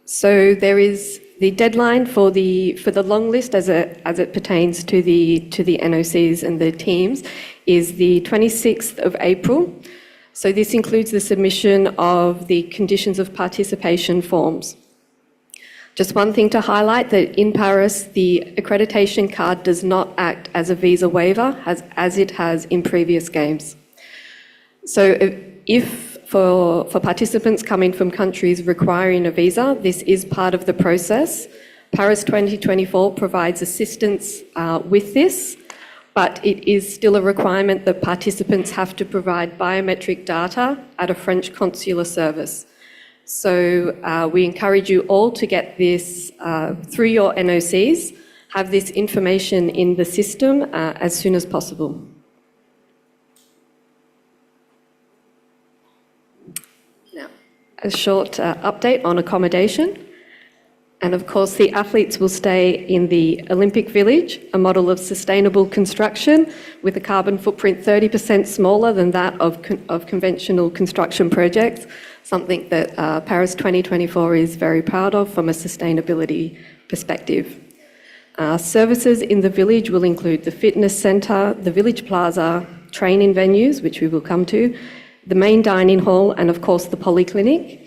So there is the deadline for the long list as it pertains to the NOCs and the teams is the 26th of April. So this includes the submission of the conditions of participation forms. Just one thing to highlight, that in Paris, the accreditation card does not act as a visa waiver as it has in previous games. So if for participants coming from countries requiring a visa, this is part of the process. Paris 2024 provides assistance with this, but it is still a requirement that participants have to provide biometric data at a French consular service. So we encourage you all to get this through your NOCs, have this information in the system as soon as possible. Now, a short update on accommodation. And of course, the athletes will stay in the Olympic Village, a model of sustainable construction with a carbon footprint 30% smaller than that of conventional construction projects, something that Paris 2024 is very proud of from a sustainability perspective. Services in the village will include the fitness centre, the village plaza, training venues, which we will come to, the main dining hall, and of course the polyclinic.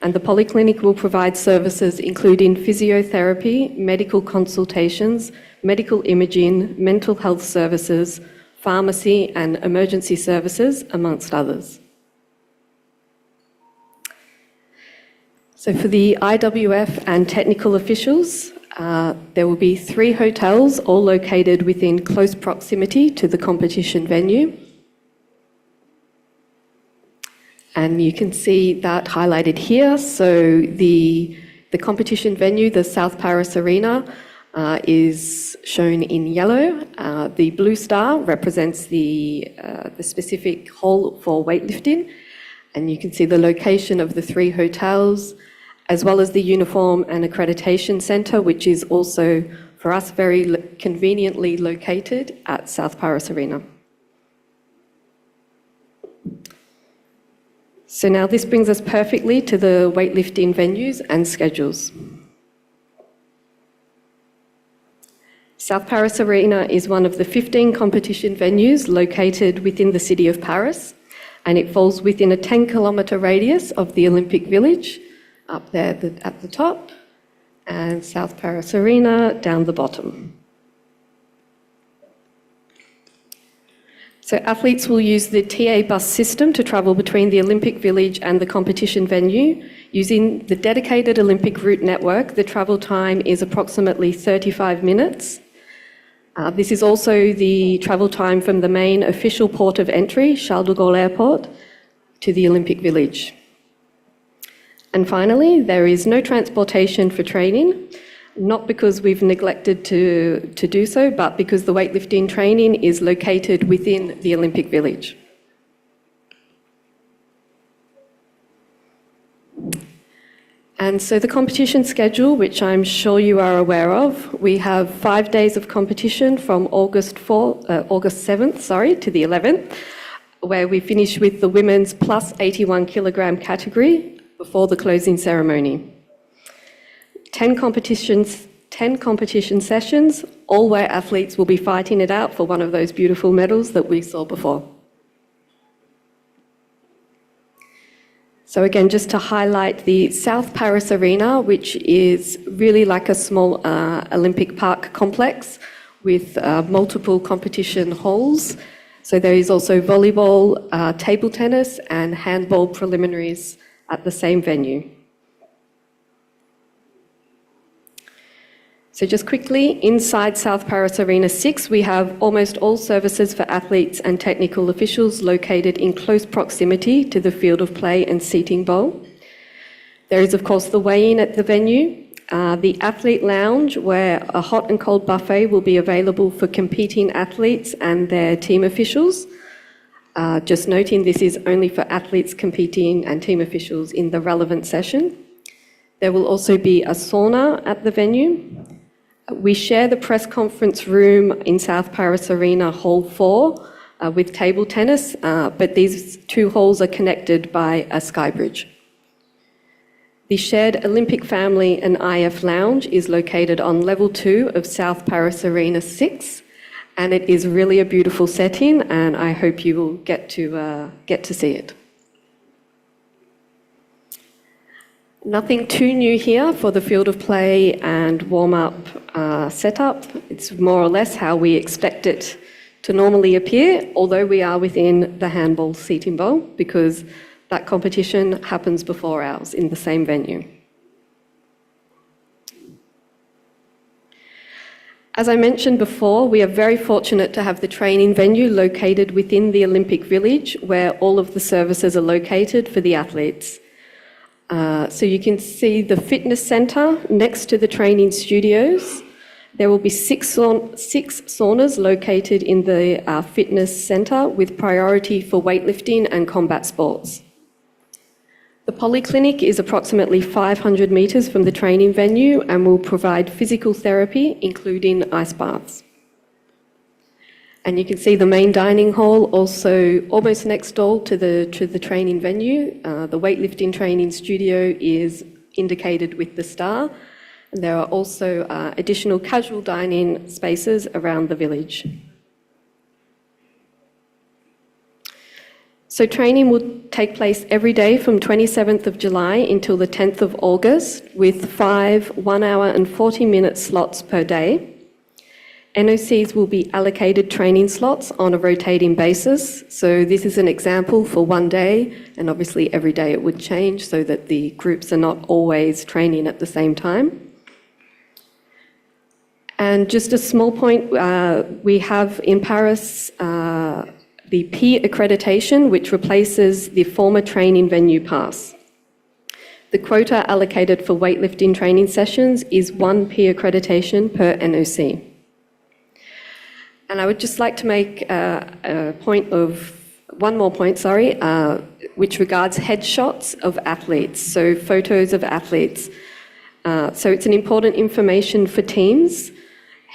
And the polyclinic will provide services including physiotherapy, medical consultations, medical imaging, mental health services, pharmacy and emergency services, amongst others. So for the IWF and technical officials, there will be 3 hotels, all located within close proximity to the competition venue. And you can see that highlighted here. So the competition venue, the South Paris Arena, is shown in yellow. The blue star represents the specific hall for weightlifting. And you can see the location of the 3 hotels, as well as the uniform and accreditation centre, which is also, for us, very conveniently located at South Paris Arena. So now this brings us perfectly to the weightlifting venues and schedules. South Paris Arena is one of the 15 competition venues located within the city of Paris, and it falls within a 10-kilometre radius of the Olympic Village, up there at the top, and South Paris Arena down the bottom. So athletes will use the TA bus system to travel between the Olympic Village and the competition venue. Using the dedicated Olympic route network, the travel time is approximately 35 minutes. This is also the travel time from the main official port of entry, Charles de Gaulle Airport, to the Olympic Village. And finally, there is no transportation for training, not because we've neglected to do so, but because the weightlifting training is located within the Olympic Village. And so the competition schedule, which I'm sure you are aware of, we have 5 days of competition from August 7th to the 11th, where we finish with the women's plus 81 kilogram category before the closing ceremony. 10 competition sessions, all where athletes will be fighting it out for one of those beautiful medals that we saw before. So again, just to highlight the South Paris Arena, which is really like a small Olympic Park complex with multiple competition halls. So there is also volleyball, table tennis and handball preliminaries at the same venue. So just quickly, inside South Paris Arena 6, we have almost all services for athletes and technical officials located in close proximity to the field of play and seating bowl. There is, of course, the weigh-in at the venue, the athlete lounge, where a hot and cold buffet will be available for competing athletes and their team officials. Just noting this is only for athletes competing and team officials in the relevant session. There will also be a sauna at the venue. We share the press conference room in South Paris Arena, Hall 4, with table tennis, but these 2 halls are connected by a sky bridge. The shared Olympic Family and IF Lounge is located on level 2 of South Paris Arena 6, and it is really a beautiful setting, and I hope you will get to see it. Nothing too new here for the field of play and warm-up setup. It's more or less how we expect it to normally appear, although we are within the handball seating bowl because that competition happens before ours in the same venue. As I mentioned before, we are very fortunate to have the training venue located within the Olympic Village where all of the services are located for the athletes. So you can see the fitness centre next to the training studios. There will be six saunas located in the fitness centre with priority for weightlifting and combat sports. The polyclinic is approximately 500 metres from the training venue and will provide physical therapy, including ice baths. And you can see the main dining hall also almost next door to the training venue. The weightlifting training studio is indicated with the star. And there are also additional casual dining spaces around the village. So training will take place every day from 27th of July until the 10th of August with 5 1-hour and 40-minute slots per day. NOCs will be allocated training slots on a rotating basis. So this is an example for one day, and obviously every day it would change so that the groups are not always training at the same time. And just a small point, we have in Paris the peer accreditation, which replaces the former training venue pass. The quota allocated for weightlifting training sessions is 1 peer accreditation per NOC. And I would just like to make one more point, which regards headshots of athletes, so photos of athletes. So it's an important information for teams.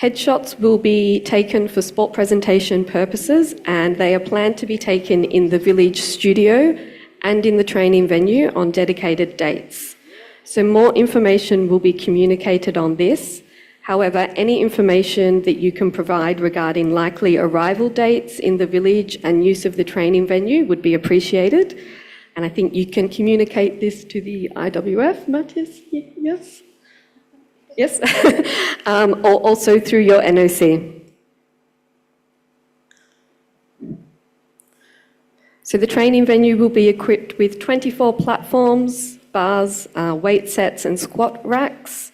Headshots will be taken for sport presentation purposes, and they are planned to be taken in the village studio and in the training venue on dedicated dates. So more information will be communicated on this. However, any information that you can provide regarding likely arrival dates in the village and use of the training venue would be appreciated. And I think you can communicate this to the IWF, Matthias, yes? Yes, or also through your NOC. So the training venue will be equipped with 24 platforms, bars, weight sets and squat racks.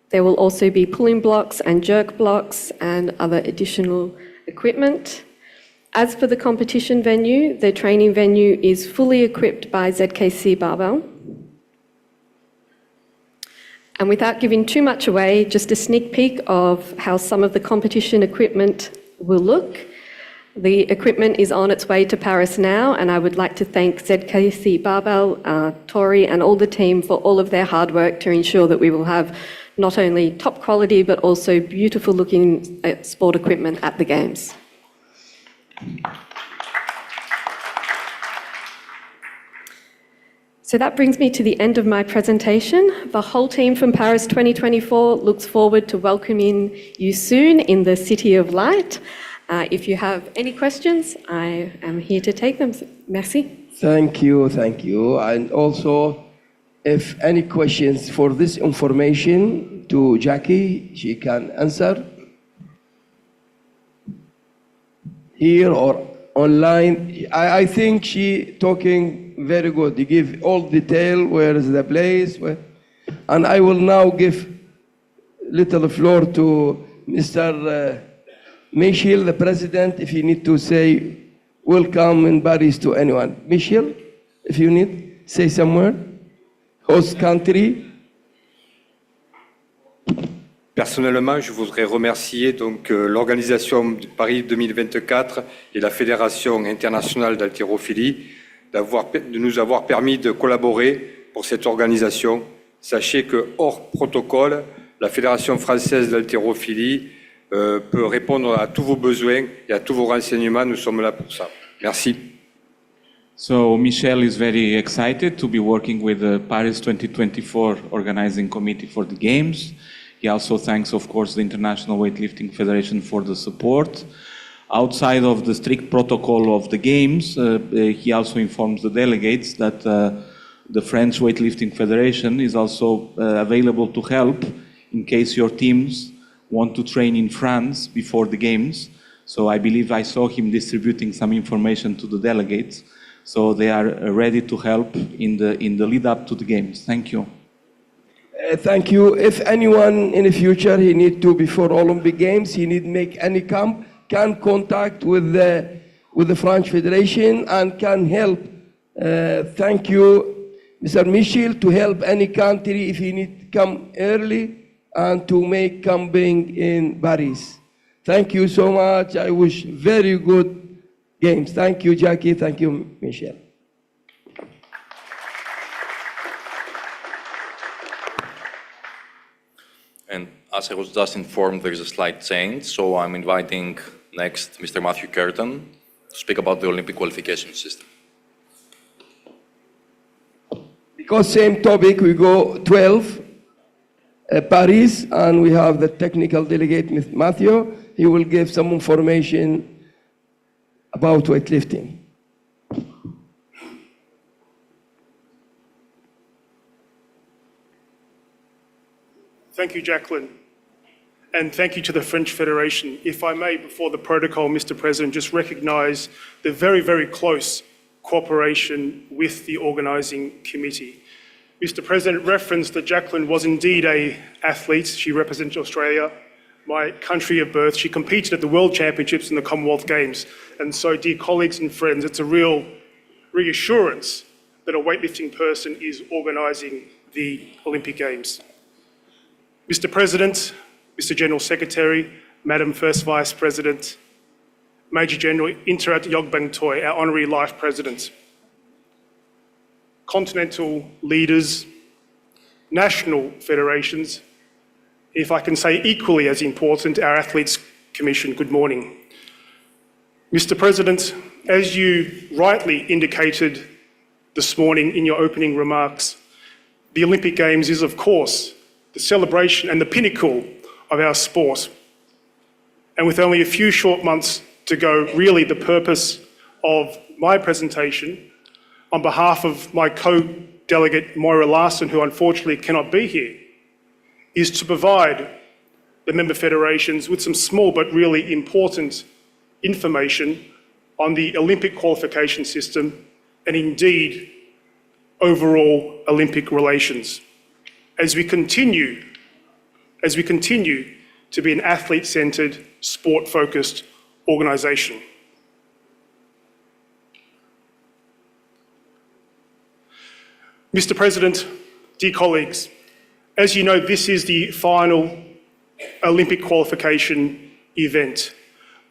There will also be pulling blocks and jerk blocks and other additional equipment. As for the competition venue, the training venue is fully equipped by ZKC Barbell. And without giving too much away, just a sneak peek of how some of the competition equipment will look. The equipment is on its way to Paris now, and I would like to thank ZKC Barbell, Tori, and all the team for all of their hard work to ensure that we will have not only top quality, but also beautiful looking sport equipment at the Games. So that brings me to the end of my presentation. The whole team from Paris 2024 looks forward to welcoming you soon in the City of Light. If you have any questions, I am here to take them. Merci. Thank you. And also, if any questions for this information to Jackie, she can answer here or online. I think she talking very good. You give all detail, where is the place. And I will now give little floor to Mr. Michel, the president, if you need to say welcome in Paris to anyone. Michel, if you need, say somewhere. Host country. Personnellement, je voudrais remercier donc l'organisation de Paris 2024 et la Fédération internationale d'haltérophilie de nous avoir permis de collaborer pour cette organisation. Sachez que hors protocole, la Fédération française d'haltérophilie peut répondre à tous vos besoins et à tous vos renseignements. Nous sommes là pour ça. Merci. So Michel is very excited to be working with the Paris 2024 organizing committee for the Games. He also thanks, of course, the International Weightlifting Federation for the support. Outside of the strict protocol of the Games, he also informs the delegates that the French Weightlifting Federation is also available to help in case your teams want to train in France before the Games. So I believe I saw him distributing some information to the delegates. So they are ready to help in the lead up to the Games. Thank you. Thank you. If anyone in the future he need to before Olympic Games, he need make any camp, can contact with the French Federation and can help. Thank you. Mr. Michel to help any country if he need to come early and to make camping in Paris. Thank you so much. I wish very good games. Thank you, Jackie. Thank you, Michel. And as I was just informed, there is a slight change, so I'm inviting next Mr. Matthew Curtin to speak about the Olympic qualification system. Because same topic, we go 12, Paris, and we have the technical delegate, Mr. Matthew. He will give some information about weightlifting. Thank you, Jacqueline. And thank you to the French Federation. If I may, before the protocol, Mr. President, just recognise the very, very close cooperation with the organising committee. Mr. President referenced that Jacqueline was indeed an athlete. She represents Australia, my country of birth. She competed at the World Championships and the Commonwealth Games. And so, dear colleagues and friends, it's a real reassurance that a weightlifting person is organising the Olympic Games. Mr. President, Mr. General Secretary, Madam First Vice President, Major General Intirat Yogbang Toy, our Honorary Life President, continental leaders, national federations, if I can say equally as important, our Athletes Commission, good morning. Mr. President, as you rightly indicated this morning in your opening remarks, the Olympic Games is, of course, the celebration and the pinnacle of our sport. And with only a few short months to go, really the purpose of my presentation, on behalf of my co-delegate Moira Larson, who unfortunately cannot be here, is to provide the member federations with some small but really important information on the Olympic qualification system and indeed overall Olympic relations. As we continue to be an athlete-centred, sport-focused organisation. Mr. President, dear colleagues, as you know, this is the final Olympic qualification event.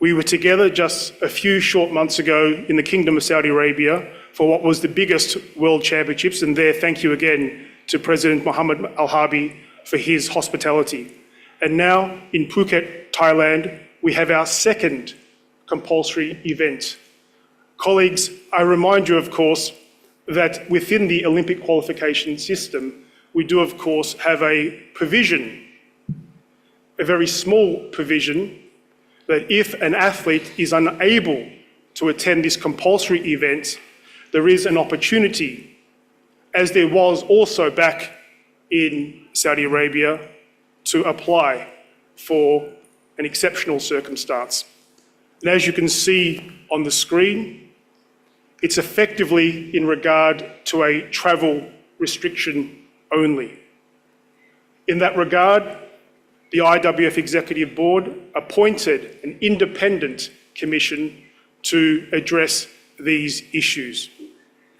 We were together just a few short months ago in the Kingdom of Saudi Arabia for what was the biggest World Championships, and there, thank you again to President Mohammed Al-Harbi for his hospitality. And now in Phuket, Thailand, we have our second compulsory event. Colleagues, I remind you, of course, that within the Olympic qualification system, we do, of course, have a provision, a very small provision, that if an athlete is unable to attend this compulsory event, there is an opportunity, as there was also back in Saudi Arabia, to apply for an exceptional circumstance. And as you can see on the screen, it's effectively in regard to a travel restriction only. In that regard, the IWF Executive Board appointed an independent commission to address these issues.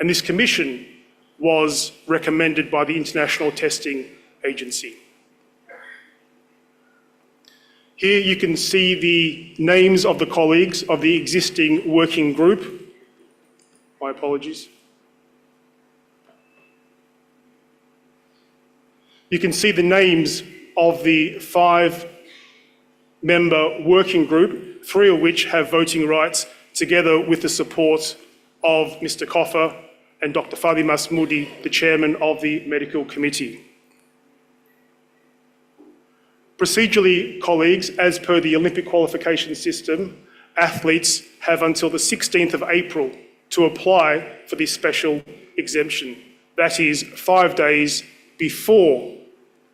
And this commission was recommended by the International Testing Agency. Here you can see the names of the colleagues of the existing working group. My apologies. You can see the names of the 5-member working group, 3 of which have voting rights, together with the support of Mr. Koffer and Dr. Fadi Masmoudi, the chairman of the medical committee. Procedurally, colleagues, as per the Olympic qualification system, athletes have until the 16th of April to apply for this special exemption. That is 5 days before,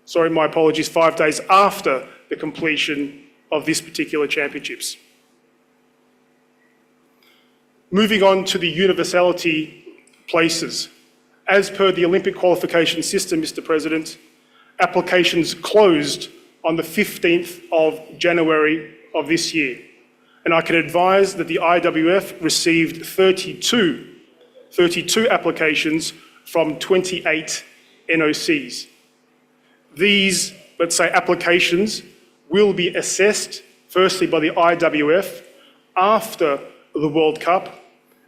5 days after the completion of this particular championships. Moving on to the universality places. As per the Olympic qualification system, Mr. President, applications closed on the 15th of January of this year. And I can advise that the IWF received 32 applications from 28 NOCs. These, let's say, applications will be assessed firstly by the IWF after the World Cup.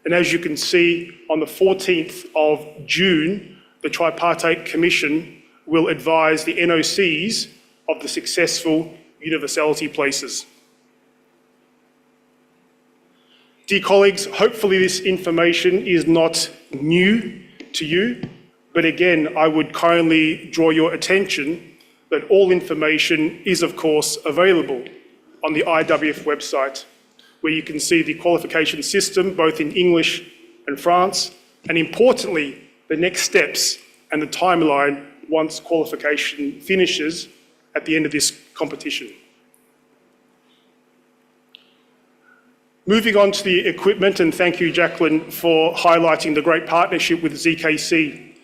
And as you can see, on the 14th of June, the Tripartite Commission will advise the NOCs of the successful universality places. Dear colleagues, hopefully this information is not new to you, but again, I would kindly draw your attention that all information is, of course, available on the IWF website, where you can see the qualification system, both in English and France, and importantly, the next steps and the timeline once qualification finishes at the end of this competition. Moving on to the equipment, and thank you, Jacqueline, for highlighting the great partnership with ZKC.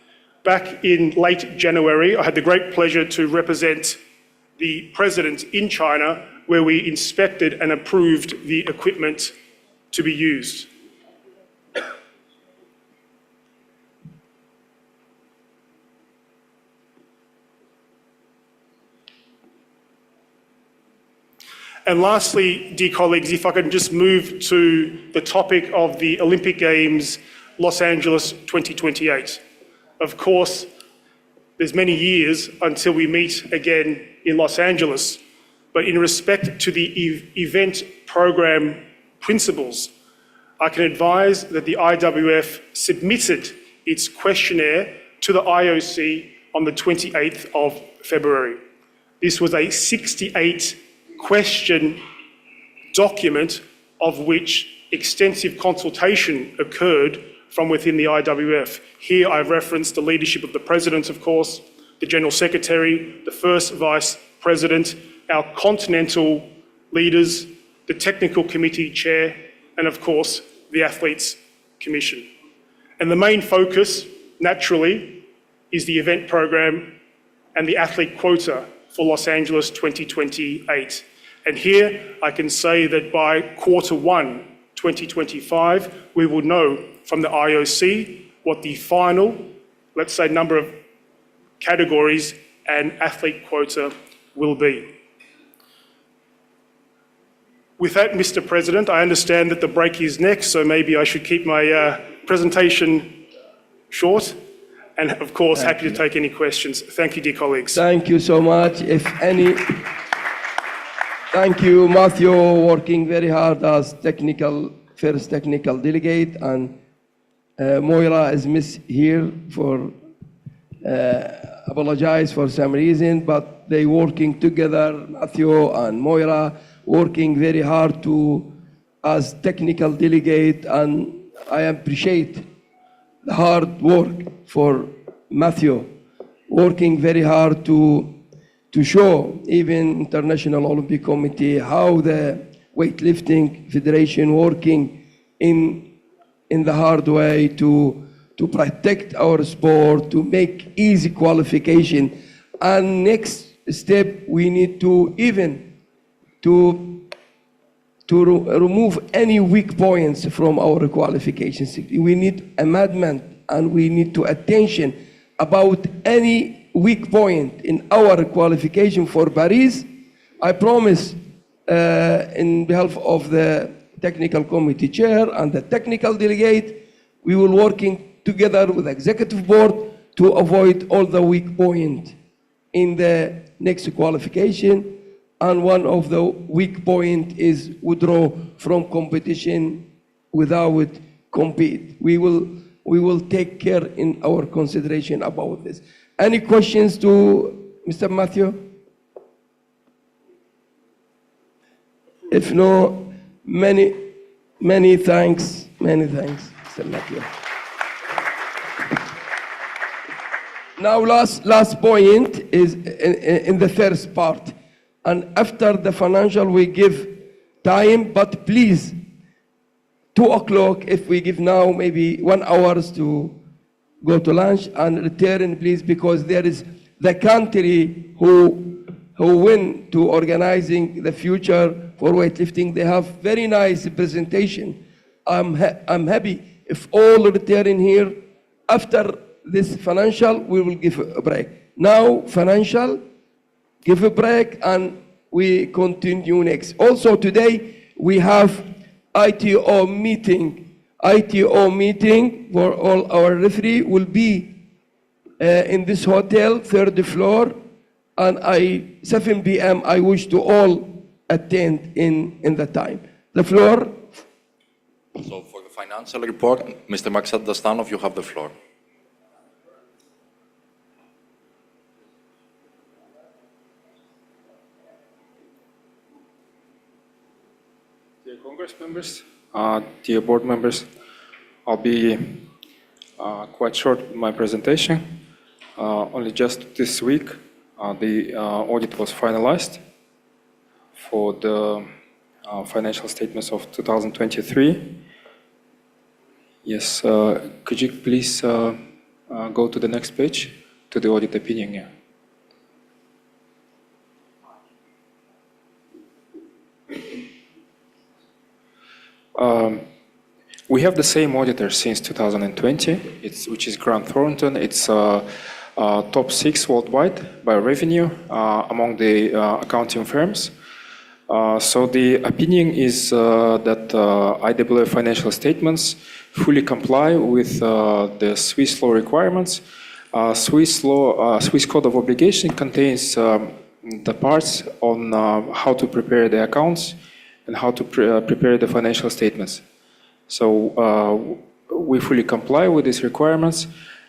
Back in late January, I had the great pleasure to represent the President in China, where we inspected and approved the equipment to be used. And lastly, dear colleagues, if I can just move to the topic of the Olympic Games, Los Angeles 2028. Of course, there's many years until we meet again in Los Angeles, but in respect to the event program principles, I can advise that the IWF submitted its questionnaire to the IOC on the 28th of February. This was a 68-question document of which extensive consultation occurred from within the IWF. Here I've referenced the leadership of the President, of course, the General Secretary, the First Vice President, our continental leaders, the Technical Committee Chair, and of course, the Athletes Commission. And the main focus, naturally, is the event program and the athlete quota for Los Angeles 2028. And here I can say that by Q1 2025, we will know from the IOC what the final, let's say, number of categories and athlete quota will be. With that, Mr. President, I understand that the break is next, so maybe I should keep my presentation short. And of course, happy to take any questions. Thank you, dear colleagues. Thank you so much. Thank you, Matthew, working very hard as first technical delegate, and Moira is missed here for apologize for some reason, but they working together, Matthew and Moira, working very hard as technical delegate, and I appreciate the hard work for Matthew, working very hard to show even International Olympic Committee how the weightlifting federation working in the hard way to protect our sport, to make easy qualification. And next step, we need to remove any weak points from our qualifications. We need amendment and we need to attention about any weak point in our qualification for Paris. I promise in behalf of the technical committee chair and the technical delegate, we will working together with the executive board to avoid all the weak points in the next qualification. And one of the weak points is withdraw from competition without compete. We will take care in our consideration about this. Any questions to Mr. Matthew? If no, many thanks, Mr. Matthew. Now, last point is in the first part. And after the financial, we give time, but please, 2 o'clock, if we give now, maybe 1 hour to go to lunch and return, please, because there is the country who win to organizing the future for weightlifting. They have very nice presentation. I'm happy if all return here after this financial, we will give a break. Now, financial, give a break, and we continue next. Also today, we have ITO meeting. ITO meeting for all our referee will be in this hotel, third floor, and 7 p.m. I wish to all attend in the time. The floor. So for the financial report, Mr. Maksat Dastanov, you have the floor. Dear Congress members, dear board members, I'll be quite short with my presentation. Only just this week, the audit was finalized for the financial statements of 2023. Yes, could you please go to the next page, to the audit opinion? Yeah. We have the same auditor since 2020, which is Grant Thornton. It's top 6 worldwide by revenue among the accounting firms. So the opinion is that IWF financial statements fully comply with the Swiss law requirements. Swiss Code of Obligation contains the parts on how to prepare the accounts and how to prepare the financial statements. So we fully comply with these requirements,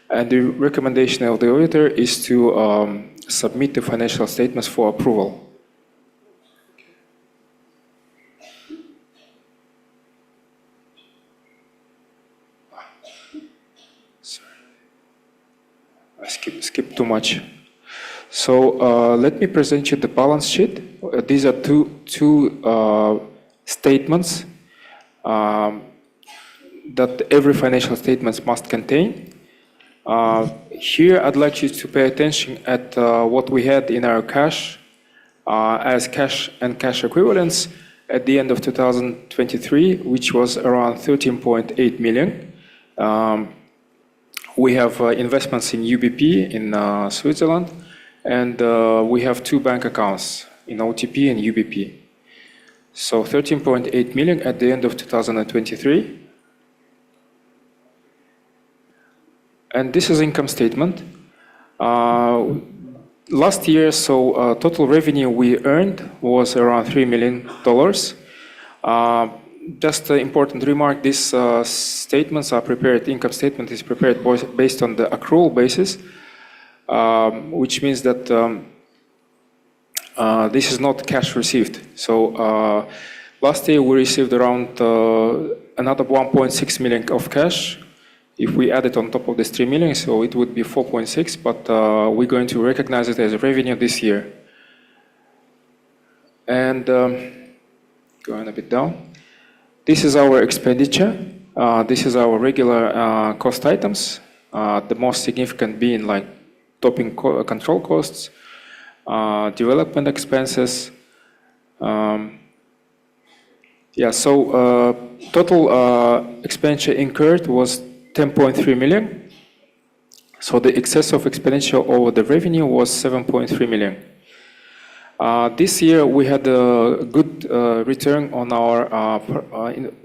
and the recommendation of the auditor is to submit the financial statements for approval. Sorry, I skipped too much. So let me present you the balance sheet. These are two statements that every financial statement must contain. Here, I'd like you to pay attention at what we had in our cash as cash and cash equivalents at the end of 2023, which was around 13.8 million. We have investments in UBP in Switzerland, and we have 2 bank accounts in OTP and UBP. So 13.8 million at the end of 2023. And this is income statement. Last year, so total revenue we earned was around $3 million. Just an important remark, these statements are prepared, income statement is prepared based on the accrual basis, which means that this is not cash received. So last year we received around another 1.6 million of cash. If we add it on top of this 3 million, so it would be 4.6, but we're going to recognize it as revenue this year. And going a bit down, this is our expenditure. This is our regular cost items. The most significant being like topping control costs, development expenses. Yeah, so total expenditure incurred was 10.3 million. So the excess of expenditure over the revenue was 7.3 million. This year we had a good return on our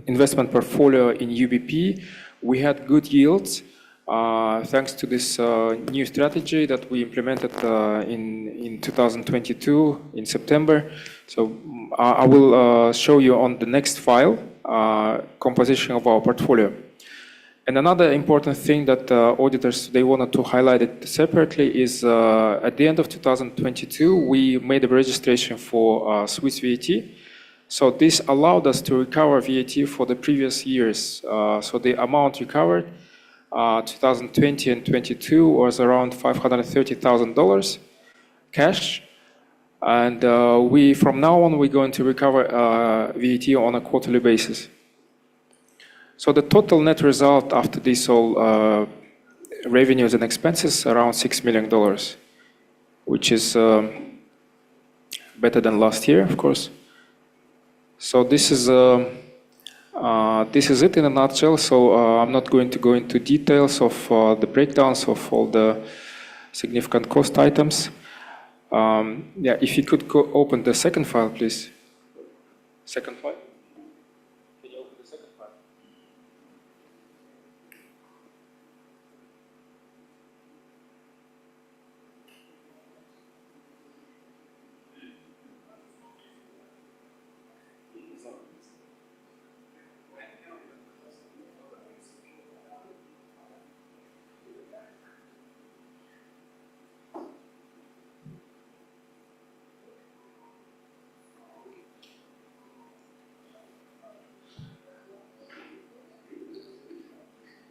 investment portfolio in UBP. We had good yields thanks to this new strategy that we implemented in 2022 in September. So I will show you on the next file composition of our portfolio. And another important thing that auditors, they wanted to highlight it separately is at the end of 2022, we made a registration for Swiss VAT. So this allowed us to recover VAT for the previous years. So the amount recovered 2020 and 22 was around $530,000 cash. And from now on, we're going to recover VAT on a quarterly basis. So the total net result after this all revenues and expenses around $6 million, which is better than last year, of course. So this is This is it in a nutshell. So I'm not going to go into details of the breakdowns of all the significant cost items. Yeah, if you could go open the second file, please. Second file. Can you open the second file?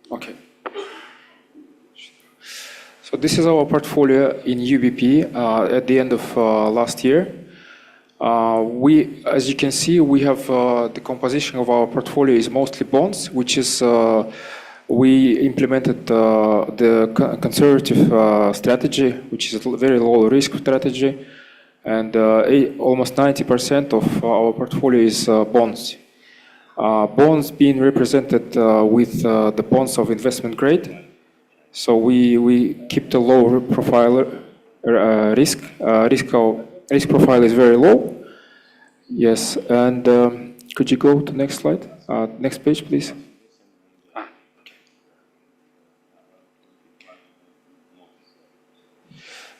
Okay. So this is our portfolio in UBP at the end of last year. As you can see, we have the composition of our portfolio is mostly bonds, which is we implemented the conservative strategy, which is a very low risk strategy, and almost 90% of our portfolio is bonds. Bonds being represented with the bonds of investment grade. So we keep the low profile risk. Risk profile is very low. Yes, and could you go to the next slide? Next page, please.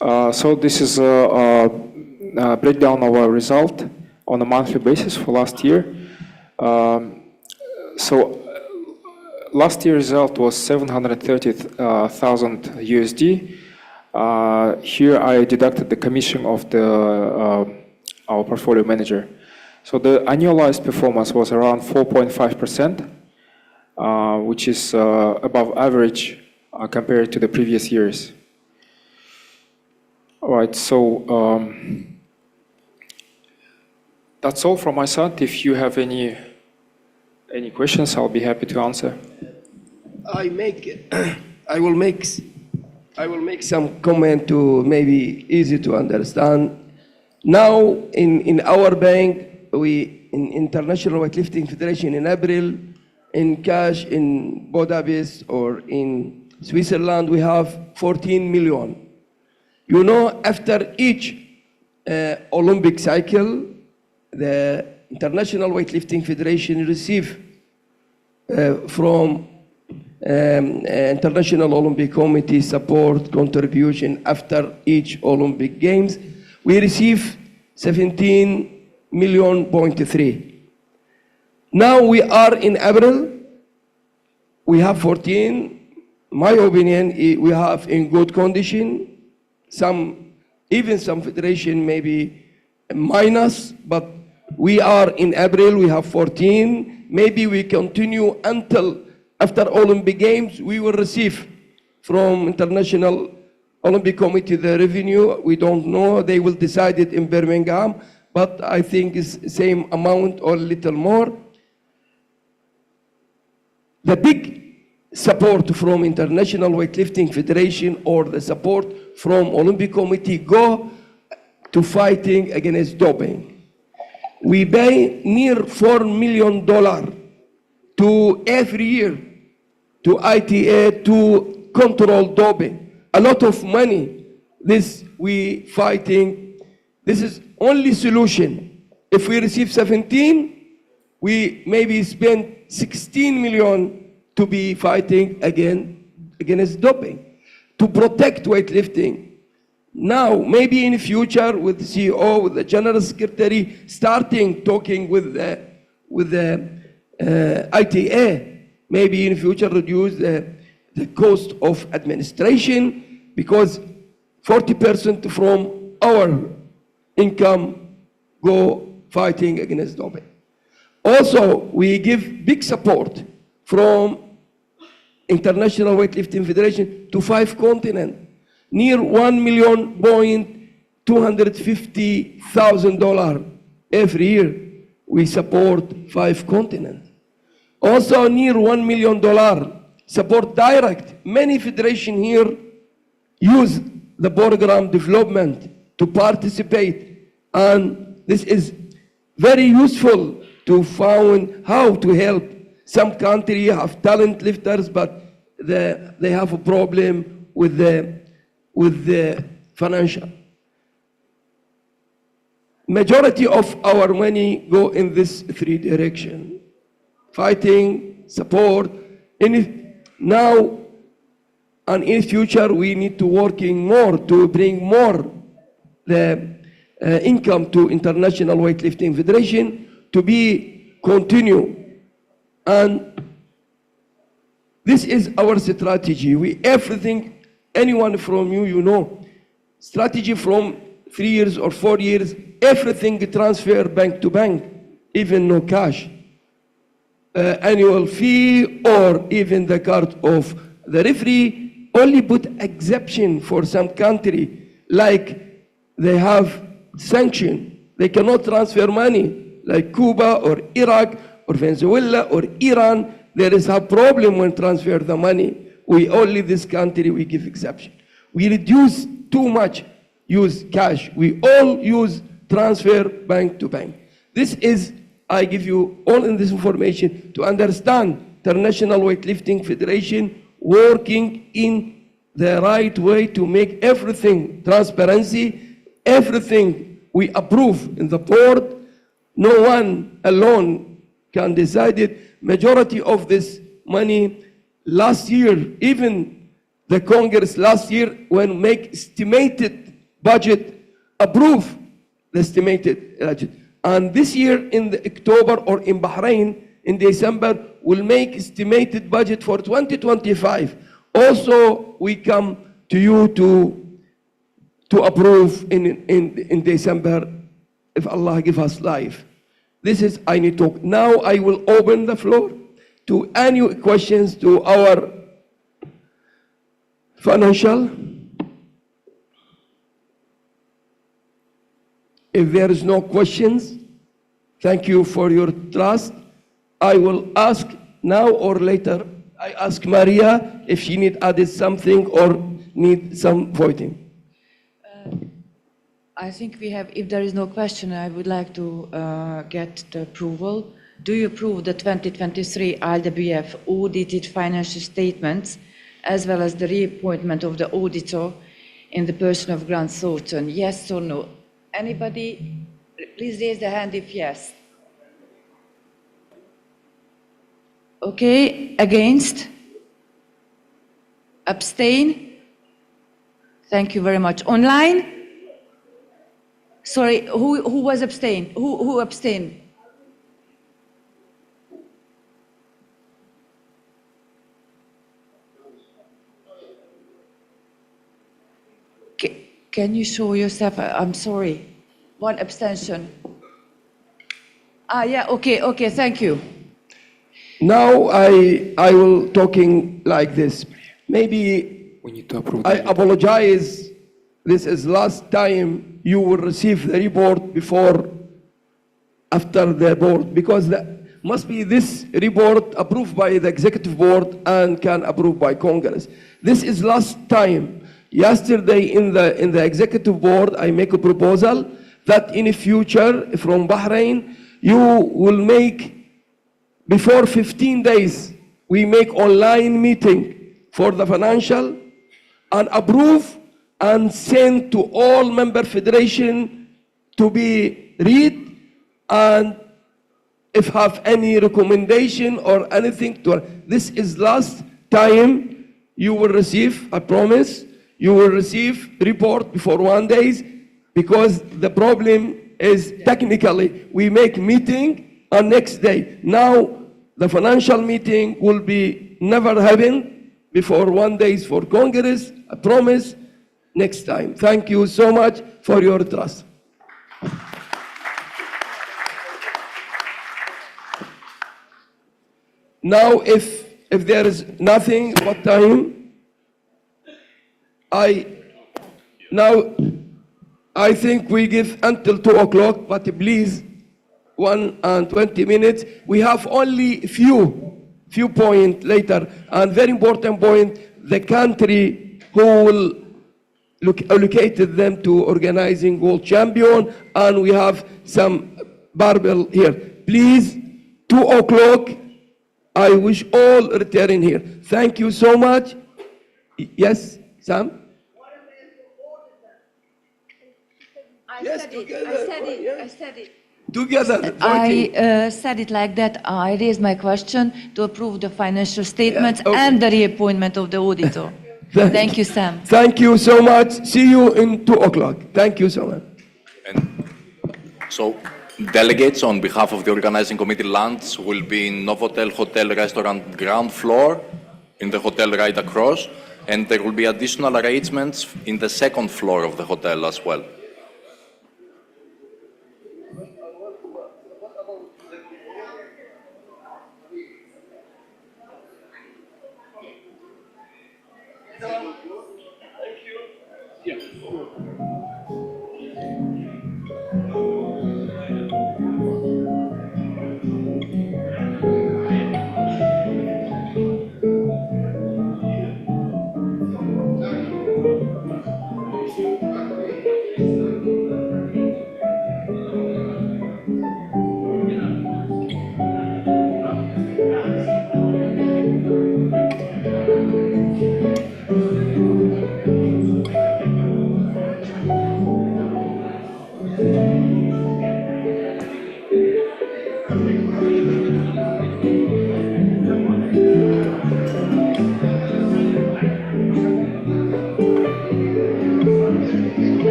So this is a breakdown of our result on a monthly basis for last year. Last year's result was 730,000 USD. Here I deducted the commission of our portfolio manager. So the annualized performance was around 4.5%, which is above average compared to the previous years. All right, so that's all from my side. If you have any questions, I'll be happy to answer. I will make some comment to maybe easy to understand. Now in our bank, in International Weightlifting Federation in April, in cash in Budapest or in Switzerland, we have 14 million. You know, after each Olympic cycle, the International Weightlifting Federation receive from International Olympic Committee support contribution after each Olympic Games. We receive 17.3 million. Now we are in April. We have 14. My opinion, we have in good condition. Even some federation maybe minus, but we are in April, we have 14. Maybe we continue until after Olympic Games, we will receive from International Olympic Committee the revenue. We don't know, they will decide it in Birmingham, but I think it's the same amount or a little more. The big support from International Weightlifting Federation or the support from Olympic Committee go to fighting against doping. We pay near $4 million to every year to ITA to control doping. A lot of money. This we fighting. This is only solution. If we receive 17, we maybe spend 16 million to be fighting against doping, to protect weightlifting. Now, maybe in the future with the CEO, with the General Secretary, starting talking with the ITA, maybe in the future reduce the cost of administration, because 40% from our income go fighting against doping. Also, we give big support from International Weightlifting Federation to 5 continents, near $1,250,000 every year. We support 5 continents. Also near $1 million support direct. Many federations here use the program development to participate, and this is very useful to find how to help. Some country have talent lifters, but they have a problem with the financial. Majority of our money go in this three direction: fighting, support. Now and in future, we need to working more to bring more the income to International Weightlifting Federation to be continue. And this is our strategy. Everything, anyone from you know, strategy from 3 years or 4 years, everything transfer bank to bank, even no cash. Annual fee or even the card of the referee, only put exception for some country, like they have sanction. They cannot transfer money, like Cuba or Iraq or Venezuela or Iran. There is a problem when transfer the money. We only this country, we give exception. We reduce too much, use cash. We all use transfer bank to bank. This is, I give you all in this information to understand International Weightlifting Federation working in the right way to make everything transparency, everything we approve in the board. No one alone can decide it. Majority of this money last year, even the Congress last year, when make estimated budget, approve the estimated budget. And this year in the October or in Bahrain in December, we'll make estimated budget for 2025. Also, we come to you to approve in December, if Allah give us life. This is I need to talk. Now I will open the floor to any questions to our financial. If there is no questions, thank you for your trust. I will ask now or later. I ask Maria if she need added something or need some voting. I think we have, if there is no question, I would like to get the approval. Do you approve the 2023 IWF audited financial statements as well as the reappointment of the auditor in the person of Grant Thornton? Yes or no? Anybody? Please raise the hand if yes. Okay, against? Abstain? Thank you very much. Online? Sorry, who was abstain? Who abstained? Can you show yourself? I'm sorry. One abstention. Yeah, okay, thank you. Now I will talking like this. Maybe I apologize. This is last time you will receive the report before, after the board, because must be this report approved by the executive board and can approved by Congress. This is last time. Yesterday in the executive board, I make a proposal that in the future from Bahrain, you will make before 15 days, we make online meeting for the financial and approve and send to all member federation to be read, and if have any recommendation or anything to, this is last time you will receive, I promise, you will receive report before 1 day, because the problem is technically we make meeting on next day. Now the financial meeting will be never happen before 1 day for Congress, I promise, next time. Thank you so much for your trust. Now if there is nothing, what time? I think we give until 2 o'clock, but please, 1 and 20 minutes. We have only few points later, and very important point, the country who will allocated them to organizing world champion, and we have some barbell here. Please, 2 o'clock, I wish all return here. Thank you so much. Yes, Sam? Yes, together. I said it. Together. I said it like that. I raised my question to approve the financial statements and the reappointment of the auditor. Thank you, Sam. Thank you so much. See you in 2 o'clock. Thank you so much. So, delegates on behalf of the organizing committee lunch will be in Novotel Hotel Restaurant ground floor, in the hotel right across, and there will be additional arrangements in the second floor of the hotel as well.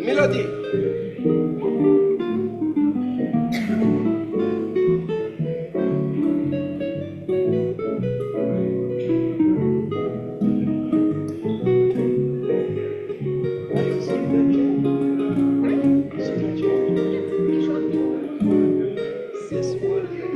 Melody. This one.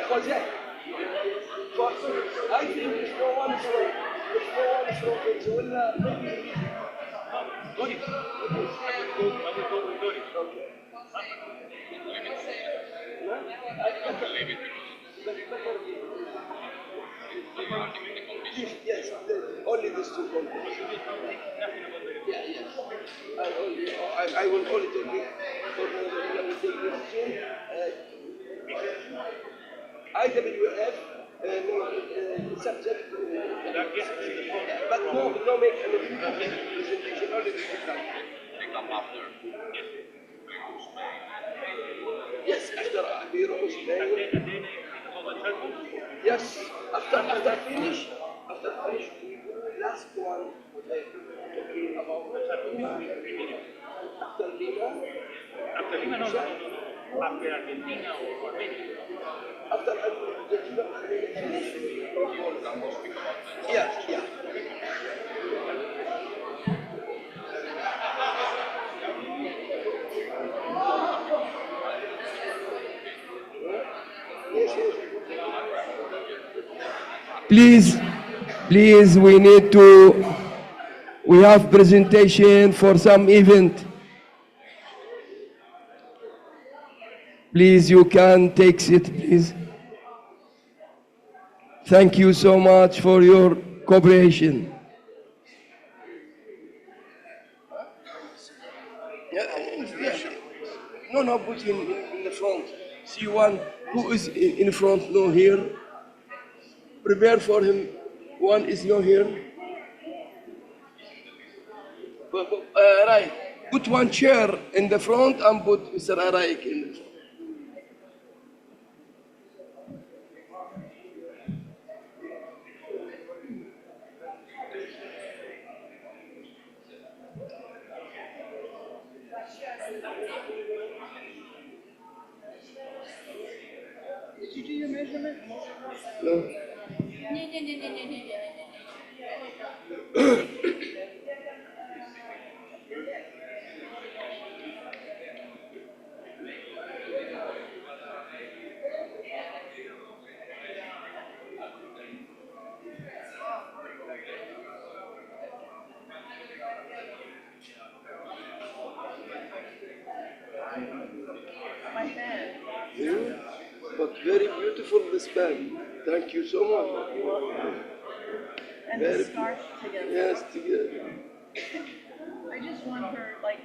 Jose, I think if no one from Venezuela, maybe. Okay. Yes, only these two countries. Yeah, yes. I will only take it for the decision. IWF, subject, but no make any presentation, only the result. Yes, after Bureau Spain. Yes, after finish, last one, talking about Lima. After Lima. After Lima, no. After Argentina or Armenia. After Argentina, finish. Yeah. Please, we have presentation for some event. Please, you can take it, please. Thank you so much for your cooperation. No, put in the front. See one who is in front, no here. Prepare for him. One is no here. Right. Put one chair in the front and put Mr. Araik in the front. Did you do your measurement? No. My fan. Yeah, but very beautiful this bag. Thank you so much. And Very the scarf together. Yes, together. I just want her, like,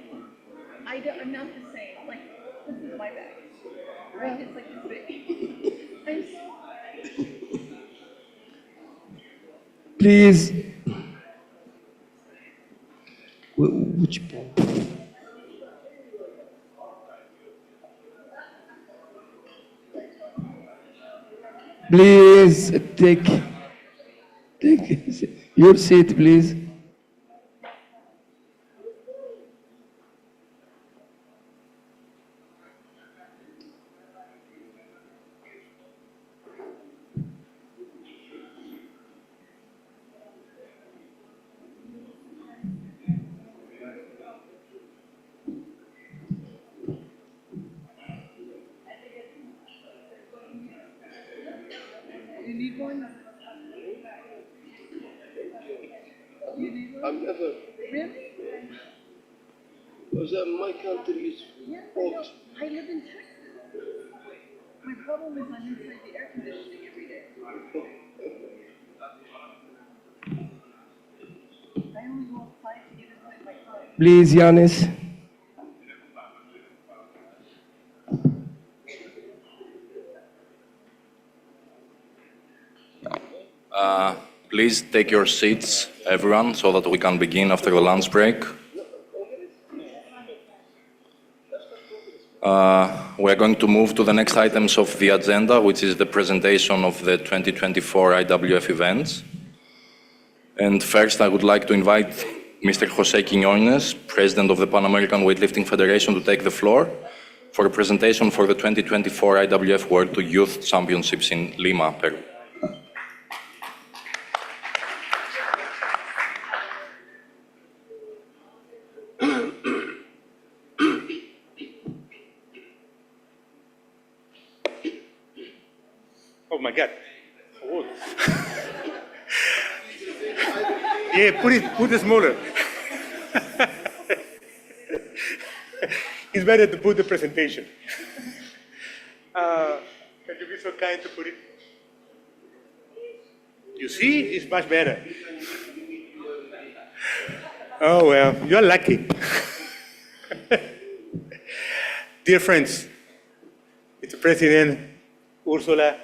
I'm not the same. Like, this is my bag. Right? It's like this big. Please. Which ball? Please take your seat, please. You need one? You need one? I'm never. Really? Because my country is hot. I live in Texas. My problem is I'm inside the air conditioning every day. I only go outside to get inside my car. Please, Yanis. Please take your seats, everyone, so that we can begin after the lunch break. We are going to move to the next items of the agenda, which is the presentation of the 2024 IWF events. And first, I would like to invite Mr. Jose Quiñones, President of the Pan American Weightlifting Federation, to take the floor for a presentation for the 2024 IWF World Youth Championships in Lima, Peru. my God. Oh. Yeah, put it smaller. It's better to put the presentation. Can you be so kind to put it? You see, it's much better. Oh, well, you're lucky. Dear friends, Mr. President, Ursula,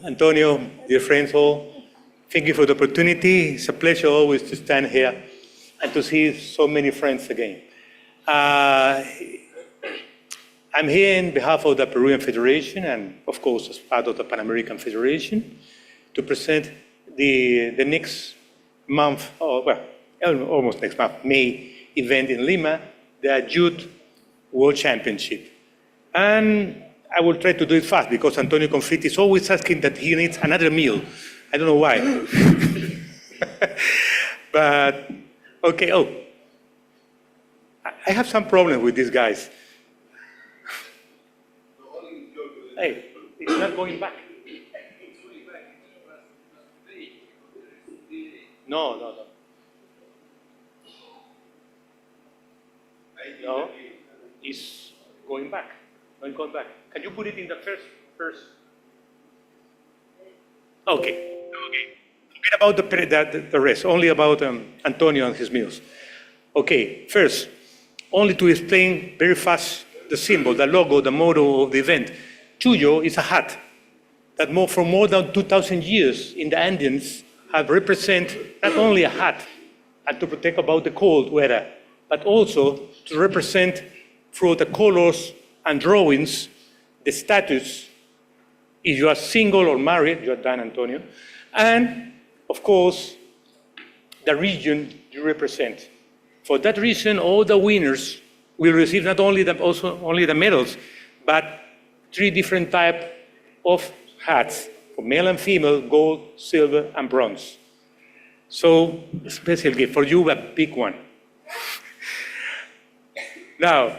Antonio, dear friends all, thank you for the opportunity. It's a pleasure always to stand here and to see so many friends again. I'm here on behalf of the Peruvian Federation and, of course, as part of the Pan American Federation to present the next month, almost next month, May event in Lima, the Youth World Championship. And I will try to do it fast because Antonio Confit is always asking that he needs another meal. I don't know why. But, okay, I have some problem with these guys. Hey, it's not going back. No. No, it's going back. Not going back. Can you put it in the first? Okay. Forget about the rest. Only about Antonio and his meals. Okay. First, only to explain very fast the symbol, the logo, the motto of the event. Chuyo is a hat that for more than 2,000 years in the Andes have represent not only a hat and to protect about the cold weather, but also to represent through the colors and drawings the status, if you are single or married, you are done, Antonio, and of course, the region you represent. For that reason, all the winners will receive not only only the medals, but 3 different types of hats, for male and female, gold, silver, and bronze. So, a special gift for you, a big one. Now,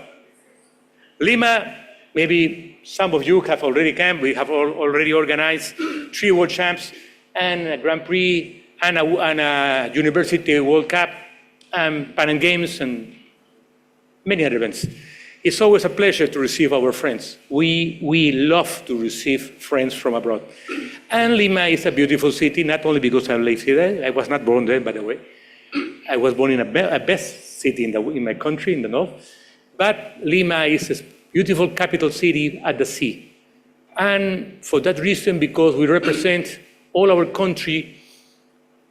Lima, maybe some of you have already come. We have already organized 3 World Champs and a Grand Prix and a University World Cup and Pan Am Games and many other events. It's always a pleasure to receive our friends. We love to receive friends from abroad. And Lima is a beautiful city, not only because I live here. I was not born there, by the way. I was born in a best city in my country, in the north. But Lima is a beautiful capital city at the sea. And for that reason, because we represent all our country,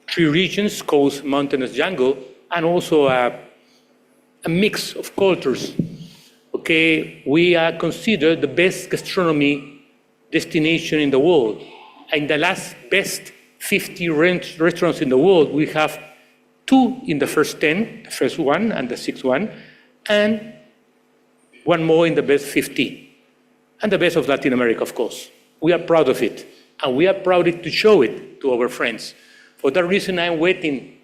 3 regions, coast, mountainous, jungle, and also a mix of cultures. Okay, we are considered the best gastronomy destination in the world. In the last best 50 restaurants in the world, we have 2 in the first 10, the first one and the 6th one, and 1 more in the best 50. And the best of Latin America, of course. We are proud of it. And we are proud to show it to our friends. For that reason, I'm waiting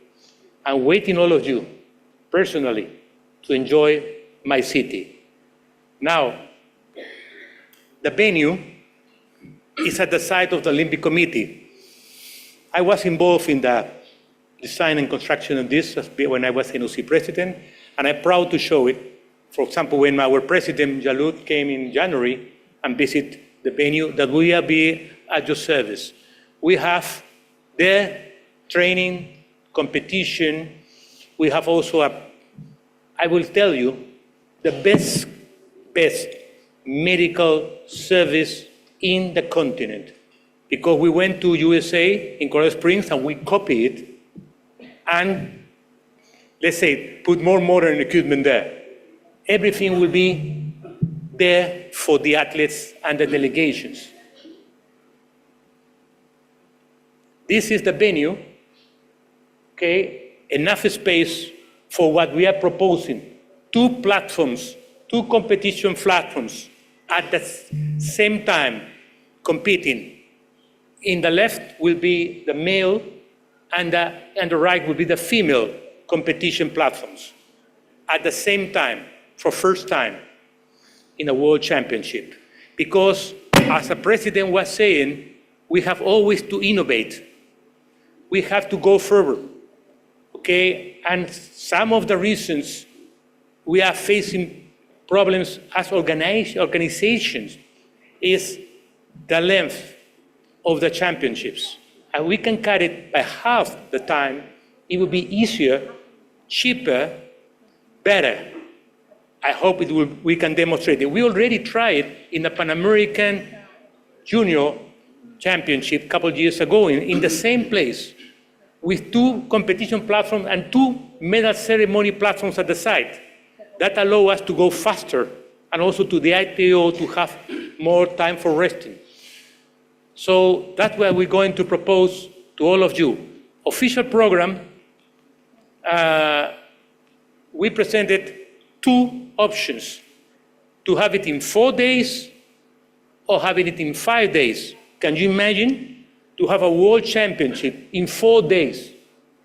all of you, personally, to enjoy my city. Now, the venue is at the site of the Olympic Committee. I was involved in the design and construction of this when I was NOC president, and I'm proud to show it. For example, when our president, Jalud, came in January and visited the venue, that we will be at your service. We have there training, competition. We have also I will tell you, the best medical service in the continent. Because we went to USA in Coral Springs and we copied it and, let's say, put more modern equipment there. Everything will be there for the athletes and the delegations. This is the venue, okay? Enough space for what we are proposing. 2 platforms, 2 competition platforms at the same time competing. In the left will be the male and the right will be the female competition platforms at the same time, for first time in a world championship. Because as the president was saying, we have always to innovate. We have to go further, okay? And some of the reasons we are facing problems as organizations is the length of the championships. And we can cut it by half the time. It will be easier, cheaper, better. I hope we can demonstrate it. We already tried in the Pan American Junior Championship a couple of years ago in the same place with 2 competition platforms and 2 medal ceremony platforms at the site. That allow us to go faster and also to the ITO to have more time for resting. So that's what we're going to propose to all of you. Official program, we presented 2 options, to have it in 4 days or having it in 5 days. Can you imagine to have a world championship in 4 days?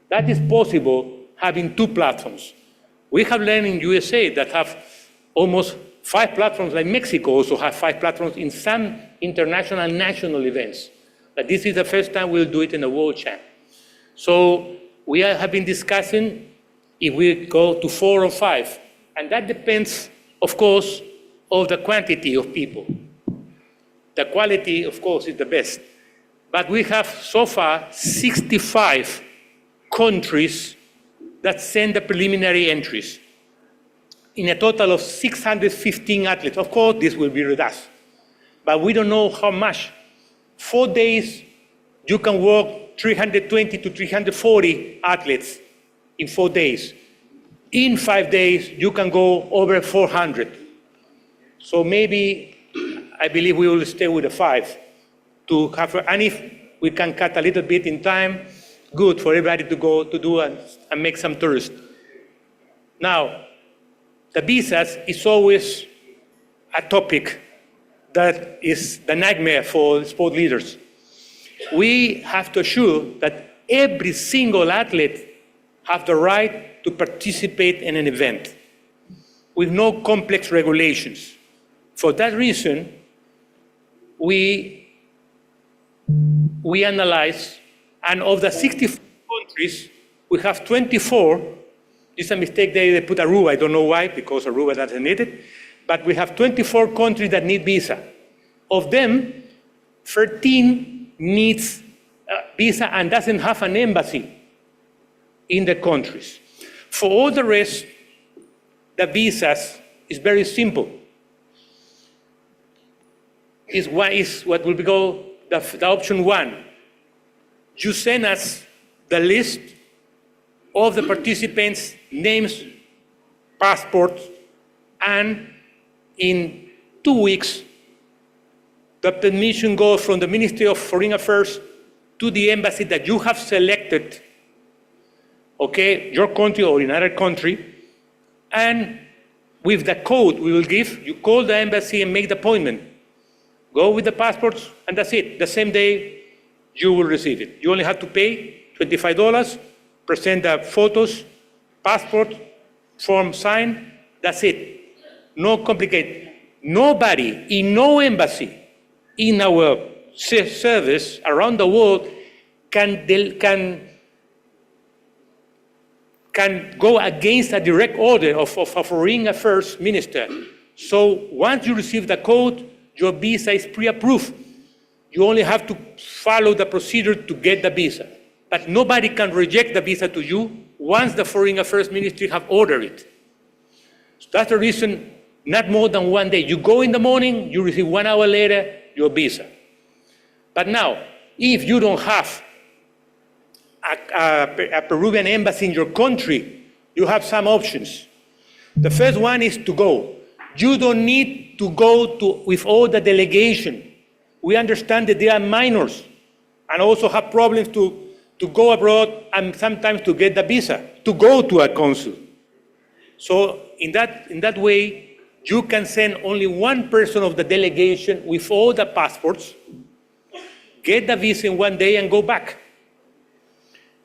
That is possible having 2 platforms. We have learned in USA that have almost 5 platforms, like Mexico also have 5 platforms in some international and national events. But this is the first time we'll do it in a world champ. So we have been discussing if we go to 4 or 5. And that depends, of course, on the quantity of people. The quality, of course, is the best. But we have so far 65 countries that send the preliminary entries in a total of 615 athletes. Of course, this will be reduced, but we don't know how much. 4 days, you can work 320 to 340 athletes in 4 days. In 5 days, you can go over 400. So maybe, I believe we will stay with the 5 to have, and if we can cut a little bit in time, good for everybody to go to do and make some tourists. Now, the visas is always a topic that is the nightmare for sport leaders. We have to assure that every single athlete have the right to participate in an event with no complex regulations. For that reason, we analyze, and of the 64 countries, we have 24. It's a mistake they put Aruba, I don't know why, because Aruba doesn't need it, but we have 24 countries that need visa. Of them, 13 needs visa and doesn't have an embassy in the countries. For all the rest, the visas is very simple. Is what will be called the option 1. You send us the list of the participants' names, passports, and in 2 weeks, the permission goes from the Ministry of Foreign Affairs to the embassy that you have selected, okay, your country or another country, and with the code we will give, you call the embassy and make the appointment. Go with the passports, and that's it. The same day, you will receive it. You only have to pay $25, present the photos, passport, form signed, that's it. No complicated. Nobody in no embassy in our service around the world can go against a direct order of a foreign affairs minister. So once you receive the code, your visa is pre-approved. You only have to follow the procedure to get the visa. But nobody can reject the visa to you once the Foreign Affairs Ministry have ordered it. So that's the reason, not more than 1 day. You go in the morning, you receive 1 hour later your visa. But now, if you don't have a Peruvian embassy in your country, you have some options. The first one is to go. You don't need to go with all the delegation. We understand that they are minors and also have problems to go abroad and sometimes to get the visa, to go to a consul. So in that way, you can send only one person of the delegation with all the passports, get the visa in 1 day and go back.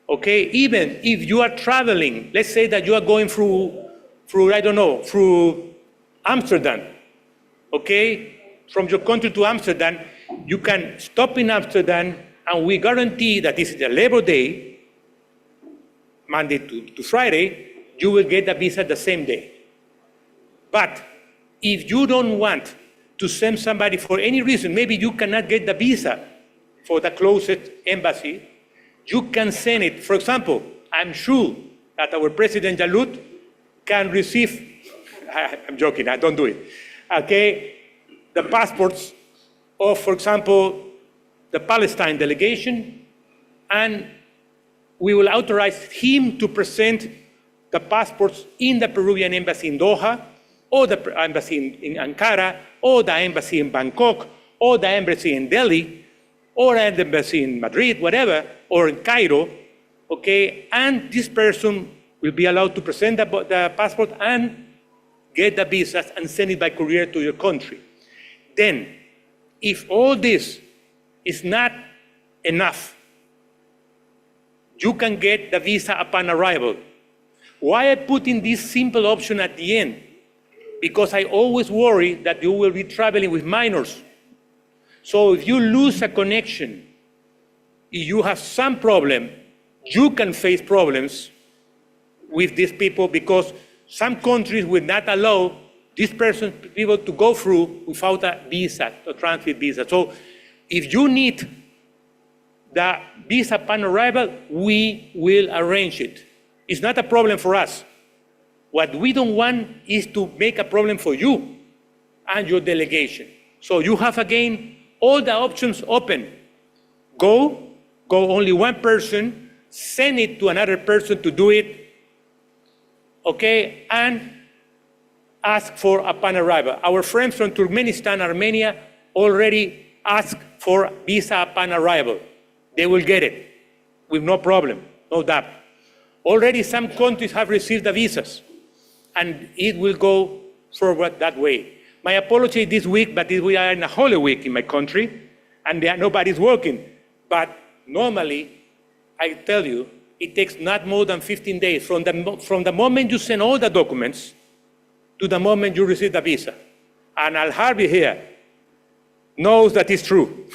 Okay, even if you are traveling, let's say that you are going through Amsterdam, okay, from your country to Amsterdam, You can stop in Amsterdam, and we guarantee that this is the Labor Day, Monday to Friday, you will get the visa the same day. But if you don't want to send somebody for any reason, maybe you cannot get the visa for the closest embassy, you can send it. For example, I'm sure that our President Jalut can receive, I'm joking, I don't do it, okay, the passports of, for example, the Palestine delegation, and we will authorize him to present the passports in the Peruvian embassy in Doha, or the embassy in Ankara, or the embassy in Bangkok, or the embassy in Delhi, or the embassy in Madrid, whatever, or in Cairo, okay? And this person will be allowed to present the passport and get the visas and send it by courier to your country. Then, if all this is not enough, you can get the visa upon arrival. Why I put in this simple option at the end? Because I always worry that you will be traveling with minors. So if you lose a connection, if you have some problem, you can face problems with these people, because some countries will not allow this person, people, to go through without a visa, a transit visa. So if you need the visa upon arrival, we will arrange it. It's not a problem for us. What we don't want is to make a problem for you and your delegation. So you have, again, all the options open. Go only one person, send it to another person to do it, okay, and ask for upon arrival. Our friends from Turkmenistan, Armenia, already asked for visa upon arrival. They will get it with no problem, no doubt. Already some countries have received the visas, and it will go forward that way. My apology this week, but we are in a Holy Week in my country, and nobody's working. But normally, I tell you, it takes not more than 15 days from the moment you send all the documents to the moment you receive the visa. And Al-Harbi here knows that it's true.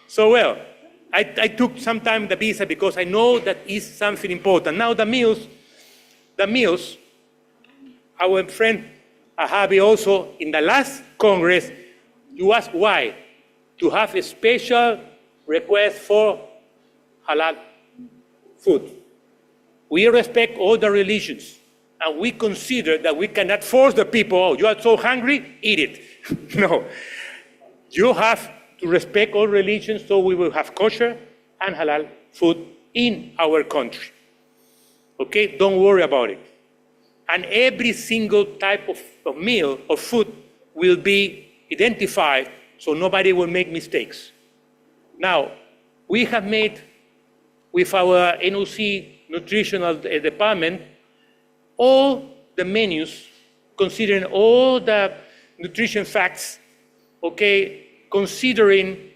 So, well, I took some time the visa because I know that is something important. Now the meals, our friend Al-Harbi also, in the last Congress, you asked why? To have a special request for halal food. We respect all the religions, and we consider that we cannot force the people, oh, you are so hungry, eat it. No, you have to respect all religions, so we will have kosher and halal food in our country. Okay, don't worry about it. And every single type of meal or food will be identified, so nobody will make mistakes. Now, we have made, with our NOC nutritional department, all the menus, considering all the nutrition facts, okay, considering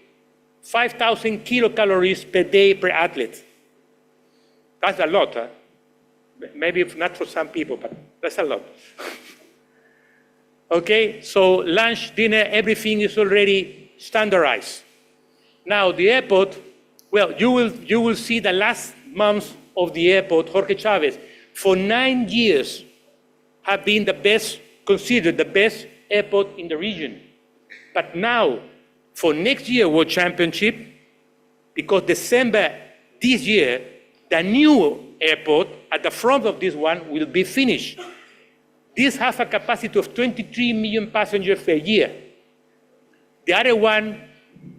5,000 kilocalories per day per athlete. That's a lot, huh? Maybe not for some people, but that's a lot. Okay, so lunch, dinner, everything is already standardized. Now the airport, well, you will see the last months of the airport, Jorge Chavez, for 9 years have been the best, considered the best airport in the region. But now, for next year World Championship, because December this year, the new airport at the front of this one will be finished. This has a capacity of 23 million passengers per year. The other one,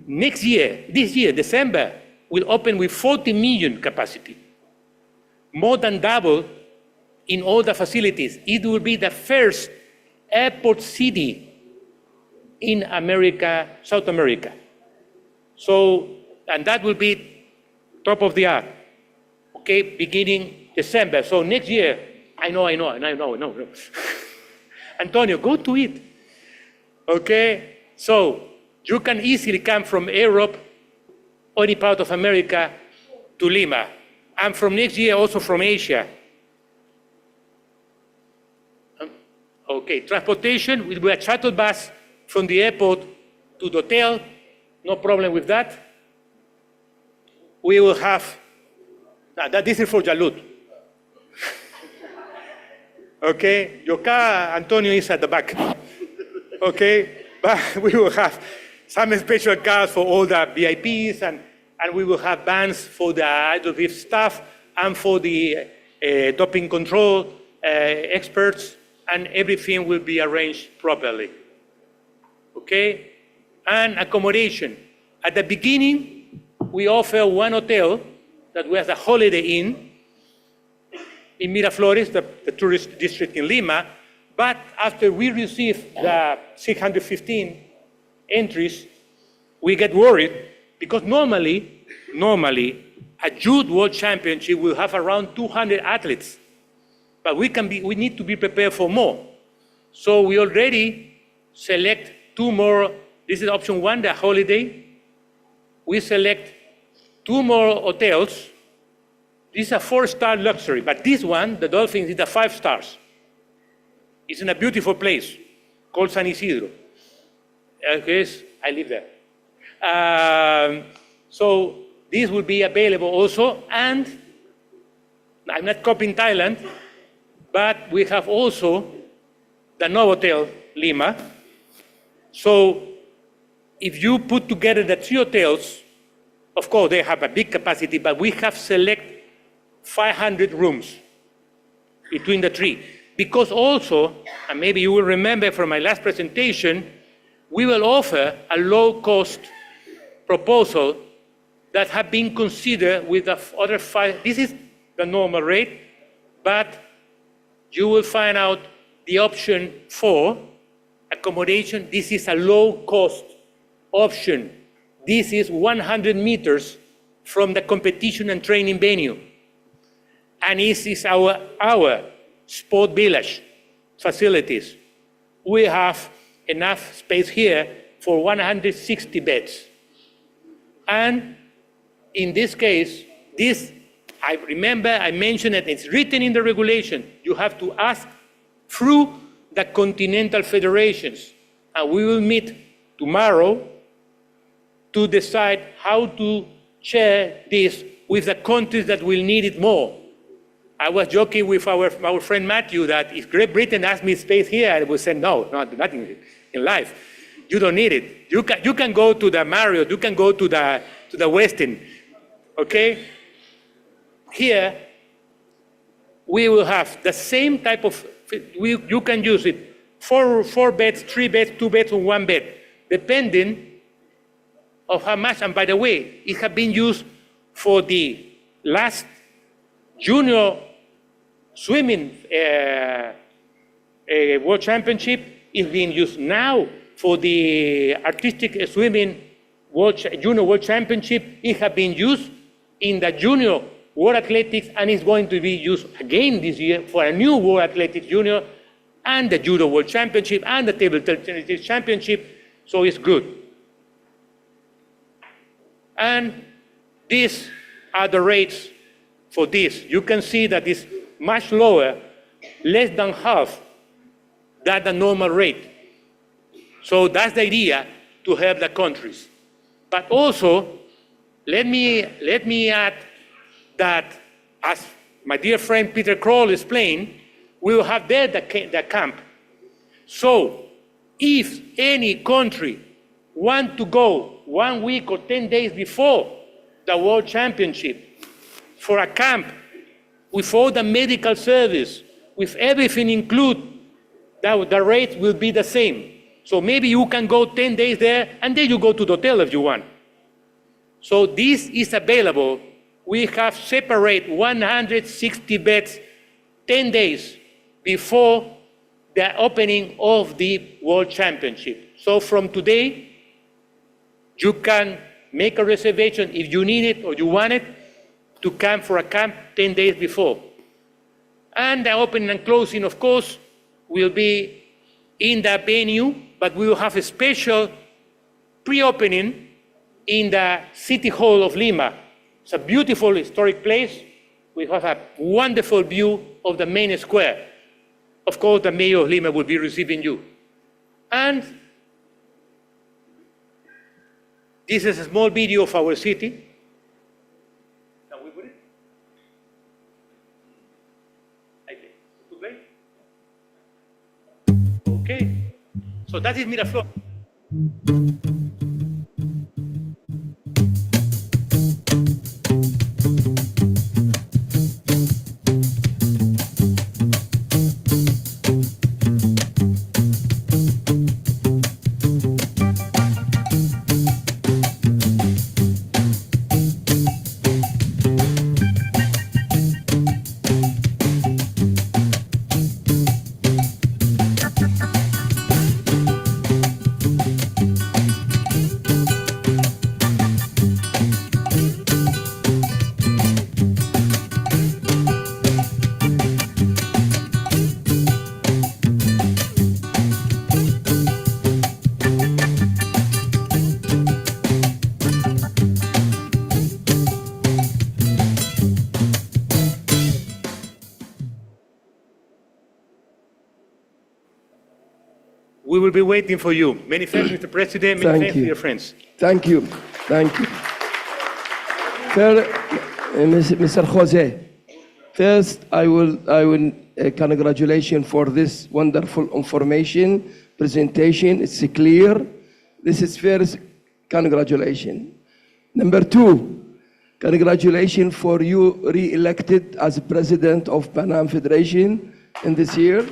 next year, this year, December, will open with 40 million capacity. More than double in all the facilities. It will be the first airport city in America, South America. So, and that will be top of the art, okay, beginning December. So next year, I know. Antonio, go to it, okay? So you can easily come from Europe or any part of America to Lima. And from next year, also from Asia. Okay, transportation will be a shuttle bus from the airport to the hotel, no problem with that. We will have, this is for Jalut. Okay, your car, Antonio, is at the back. Okay, but we will have some special cars for all the VIPs, and we will have bands for the IWF staff and for the doping control experts, and everything will be arranged properly. Okay, and accommodation. At the beginning, we offer one hotel that was a Holiday Inn in Miraflores, the tourist district in Lima, but after we received the 615 entries, we get worried because normally a Youth World Championship will have around 200 athletes, but we need to be prepared for more. So we already select 2 more. This is option 1, the holiday. We select 2 more hotels. This is a 4-star luxury, but this one, the Dolphins, is a 5 stars. It's in a beautiful place called San Isidro. Yes, I live there. So this will be available also, and I'm not copying Thailand, but we have also the Novotel Lima. So if you put together the 3 hotels, of course they have a big capacity, but we have select 500 rooms between the 3. Because also, and maybe you will remember from my last presentation, we will offer a low-cost proposal that have been considered with the other 5. This is the normal rate, but you will find out the option 4, accommodation. This is a low-cost option. This is 100 meters from the competition and training venue. And this is our sport village facilities. We have enough space here for 160 beds. And in this case, I remember I mentioned it, it's written in the regulation. You have to ask through the continental federations. And we will meet tomorrow to decide how to share this with the countries that will need it more. I was joking with our friend Matthew that if Great Britain asked me space here, I would say no, nothing in life. You don't need it. You can go to the Marriott, you can go to the Westin, okay? Here, we will have the same type of, you can use it, 4 beds, 3 beds, 2 beds, or 1 bed, depending of how much. And by the way, it has been used for the last junior swimming World Championship. It's being used now for the artistic swimming Junior World Championship. It has been used in the Junior World Athletics, and is going to be used again this year for a new World Athletics Junior and the Judo World Championship and the Table Tennis Championship. So it's good. And these are the rates for this. You can see that it's much lower, less than half than the normal rate. So that's the idea, to help the countries. But also, let me add that, as my dear friend Peter Kroll explained, we will have there the camp. So if any country want to go 1 week or 10 days before the World Championship for a camp with all the medical service, with everything included, the rates will be the same. So maybe you can go 10 days there, and then you go to the hotel if you want. So this is available. We have separate 160 beds 10 days before the opening of the World Championship. So from today, you can make a reservation if you need it or you want it to come for a camp 10 days before. And the opening and closing, of course, will be in the venue, but we will have a special pre-opening in the City Hall of Lima. It's a beautiful historic place. We have a wonderful view of the main square. Of course, the mayor of Lima will be receiving you. And This is a small video of our city. Can we put it? Okay. So that is Miraflores. We will be waiting for you. Many thanks, Mr. President. Many thanks to your friends. Thank you. Thank you. Mr. Jose, first, I will congratulate for this wonderful information presentation. It's clear. This is first congratulations. Number two, congratulations for you re-elected as president of Pan Am Federation in this year.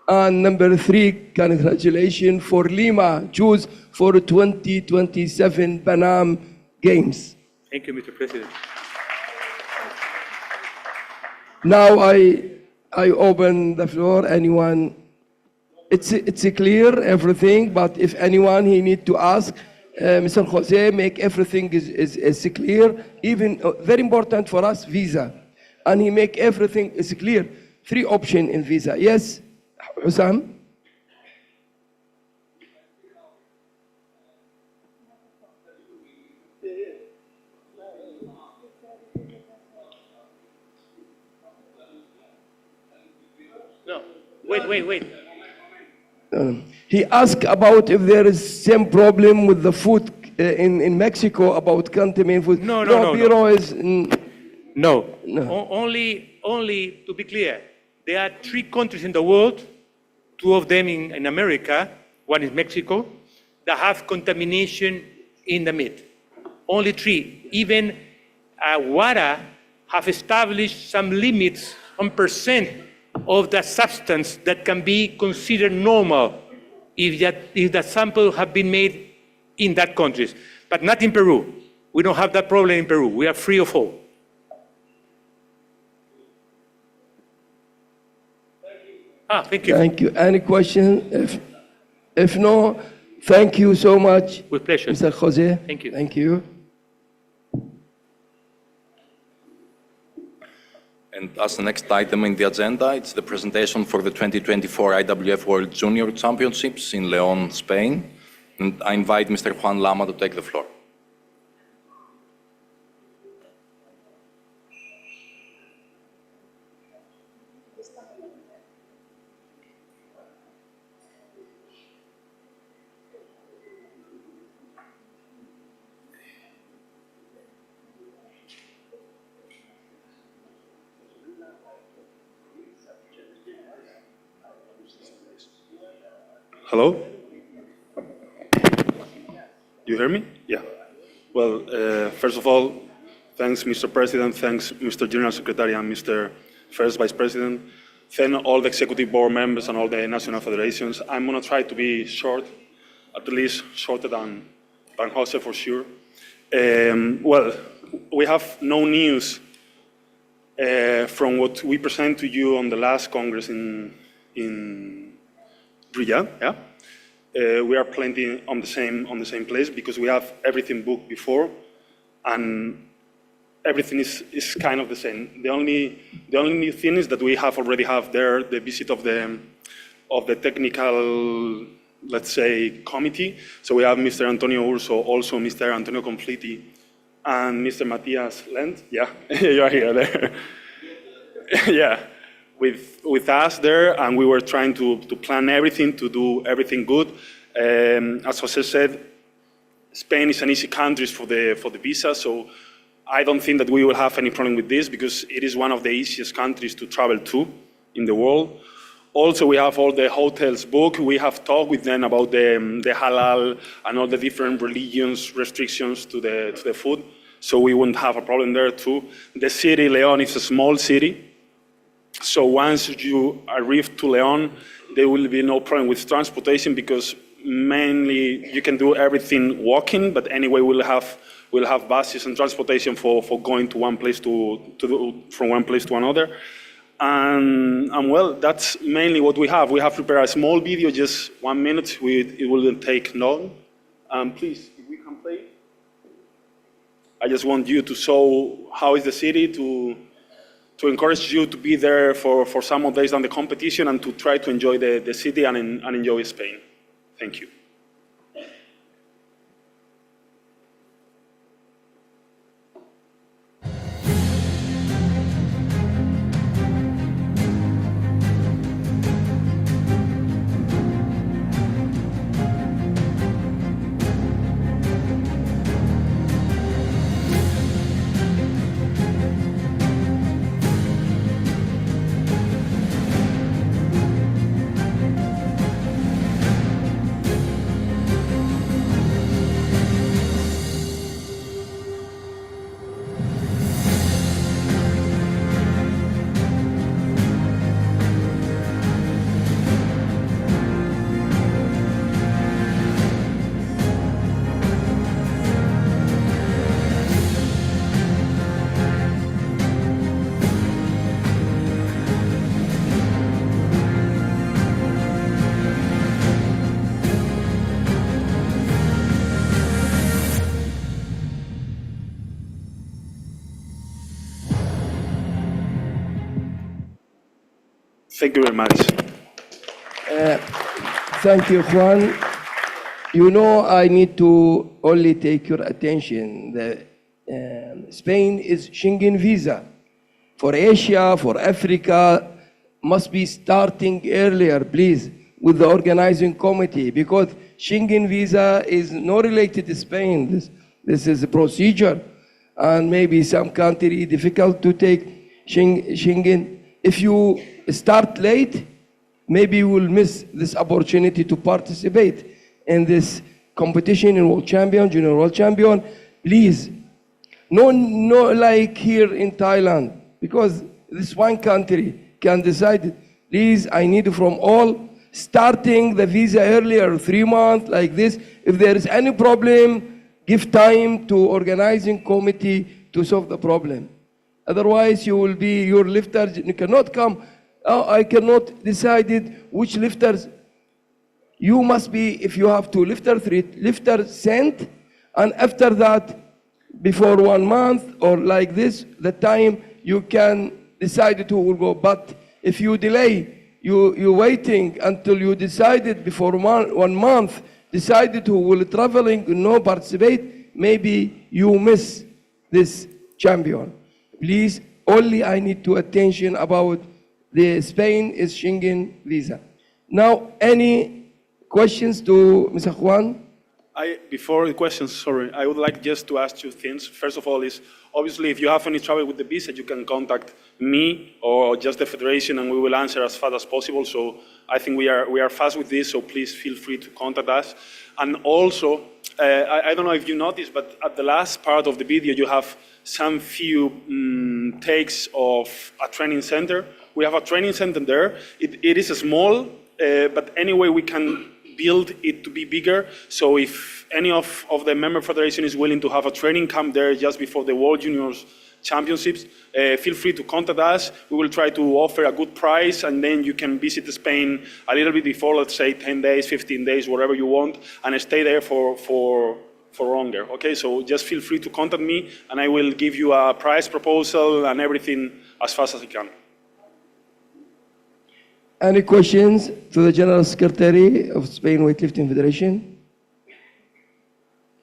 And number three, congratulations for Lima, choose for 2027 Pan Am Games. Thank you, Mr. President. Now I open the floor. Anyone? It's clear everything, but if anyone he need to ask, Mr. Jose make everything is clear. Even very important for us, visa, and he make everything is clear. 3 options in visa. Yes. Hussam? No, wait. He asked about if there is same problem with the food in Mexico about contaminated food. No. Bureau is no. Only to be clear, there are 3 countries in the world, 2 of them in America, one is Mexico, that have contamination in the meat. Only 3. Even WADA have established some limits on percent of the substance that can be considered normal if the sample have been made in that countries, but not in Peru. We don't have that problem in Peru. We are free of all. Thank you. Thank you. Any question? If no, thank you so much. With pleasure. Mr. Jose. Thank you. Thank you. And as the next item in the agenda, it's the presentation for the 2024 IWF World Junior Championships in León, Spain. And I invite Mr. Juan Lama to take the floor. Hello? You hear me? Yeah. Well, first of all, thanks, Mr. President, thanks, Mr. General Secretary and Mr. First Vice President. Thank all the executive board members and all the national federations. I'm going to try to be short, at least shorter than Jose for sure. Well, we have no news from what we presented to you on the last Congress in Riyadh, yeah? We are plenty on the same place because we have everything booked before, and everything is kind of the same. The only new thing is that we already have there the visit of the technical, let's say, committee. So we have Mr. Antonio Urso, also Mr. Antonio Confliti, and Mr. Matthias Lent. Yeah, you are here there. Yeah. with us there, and we were trying to plan everything, to do everything good. As Jose said, Spain is an easy country for the visa, so I don't think that we will have any problem with this because it is one of the easiest countries to travel to in the world. Also, we have all the hotels booked. We have talked with them about the halal and all the different religions restrictions to the food, so we won't have a problem there too. The city, León, is a small city, so once you arrive to León, there will be no problem with transportation because mainly you can do everything walking, but anyway we'll have buses and transportation for going to one place from one place to another. And well, that's mainly what we have. We have prepared a small video, just 1 minute. It wouldn't take long. Please, if we can play. I just want you to show how is the city, to encourage you to be there for some more days than the competition and to try to enjoy the city and enjoy Spain. Thank you. Thank you very much. Thank you, Juan. You know, I need to only take your attention. Spain is Schengen visa. For Asia, for Africa, must be starting earlier, please, with the organizing committee, because Schengen visa is not related to Spain. This is a procedure, and maybe some country difficult to take Schengen. If you start late, maybe you will miss this opportunity to participate in this competition in World Champion, Junior World Champion. Please, no like here in Thailand, because this one country can decide. Please, I need from all starting the visa earlier, 3 months like this. If there is any problem, give time to organizing committee to solve the problem. Otherwise, you will be your lifters. You cannot come. Oh, I cannot decide which lifters. You must be, if you have 2 lifters, 3 lifters sent, and after that, before 1 month or like this, the time you can decide who will go. But if you delay, you waiting until you decided before 1 month, decided who will traveling, no participate, maybe you miss this champion. Please, only I need to attention about the Spain is Schengen visa. Now, any questions to Mr. Juan? Before the questions, sorry, I would like just to ask 2 things. First of all is, obviously, if you have any trouble with the visa, you can contact me or just the Federation and we will answer as fast as possible. So I think we are fast with this, so please feel free to contact us. And also, I don't know if you noticed, but at the last part of the video, you have some few takes of a training center. We have a training center there. It is small, but anyway, we can build it to be bigger. So if any of the member federation is willing to have a training camp there just before the World Juniors Championships, feel free to contact us. We will try to offer a good price, and then you can visit Spain a little bit before, let's say 10 days, 15 days, whatever you want, and stay there for longer. Okay, so just feel free to contact me, and I will give you a price proposal and everything as fast as I can. Any questions to the General Secretary of Spain Weightlifting Federation?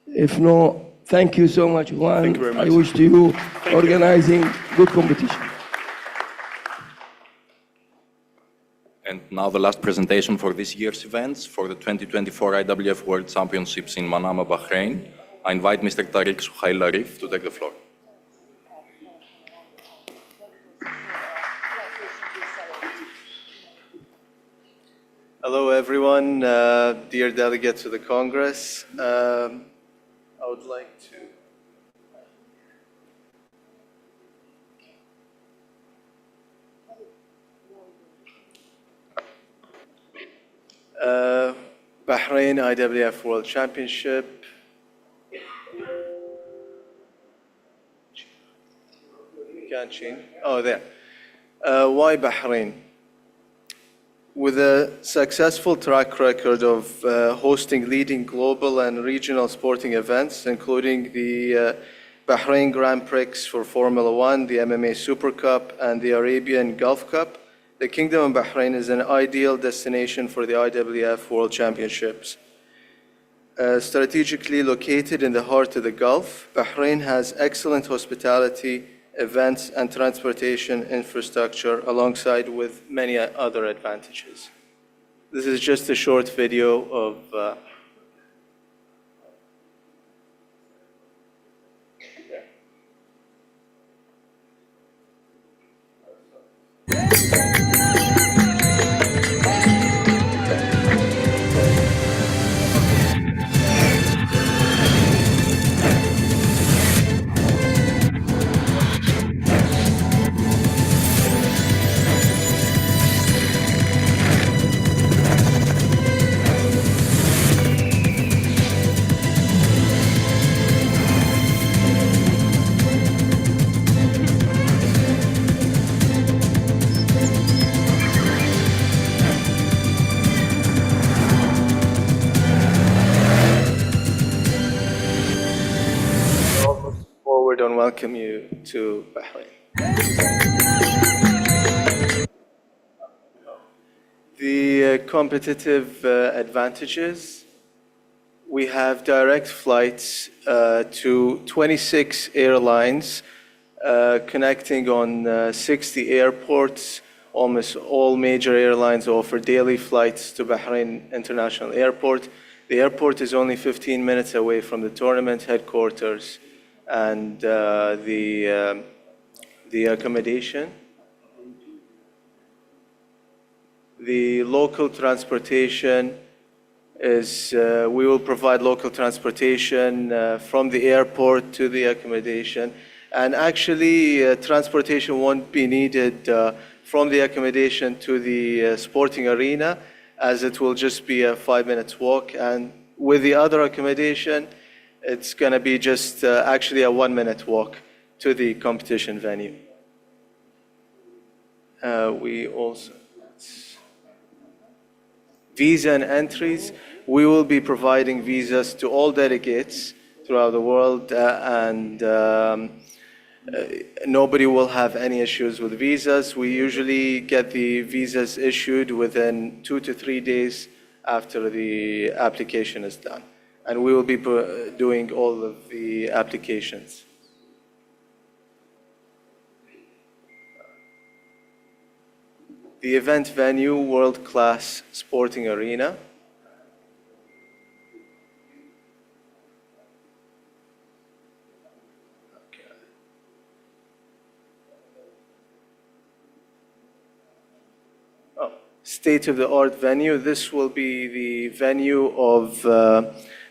If no, thank you so much, Juan. Thank you very much. I wish to you organizing good competition. And now the last presentation for this year's events for the 2024 IWF World Championships in Manama, Bahrain. I invite Mr. Tariq Suhail Arif to take the floor. Hello, everyone, dear delegates to the Congress. I would like to Bahrain IWF World Championship. Can't change. Oh, there. Why Bahrain? With a successful track record of hosting leading global and regional sporting events, including the Bahrain Grand Prix for Formula One, the MMA Super Cup, and the Arabian Gulf Cup, the Kingdom of Bahrain is an ideal destination for the IWF World Championships. Strategically located in the heart of the Gulf, Bahrain has excellent hospitality, events, and transportation infrastructure alongside with many other advantages. This is just a short video of forward and welcome you to Bahrain. The competitive advantages. We have direct flights to 26 airlines connecting on 60 airports. Almost all major airlines offer daily flights to Bahrain International Airport. The airport is only 15 minutes away from the tournament headquarters, and the accommodation. The local transportation is, we will provide local transportation from the airport to the accommodation. And actually, transportation won't be needed from the accommodation to the sporting arena, as it will just be a 5-minute walk. And with the other accommodation, it's going to be just actually a 1-minute walk to the competition venue. We also, visa and entries. We will be providing visas to all delegates throughout the world, and nobody will have any issues with visas. We usually get the visas issued within 2 to 3 days after the application is done. And we will be doing all of the applications. The event venue, world-class sporting arena. State-of-the-art venue. This will be the venue of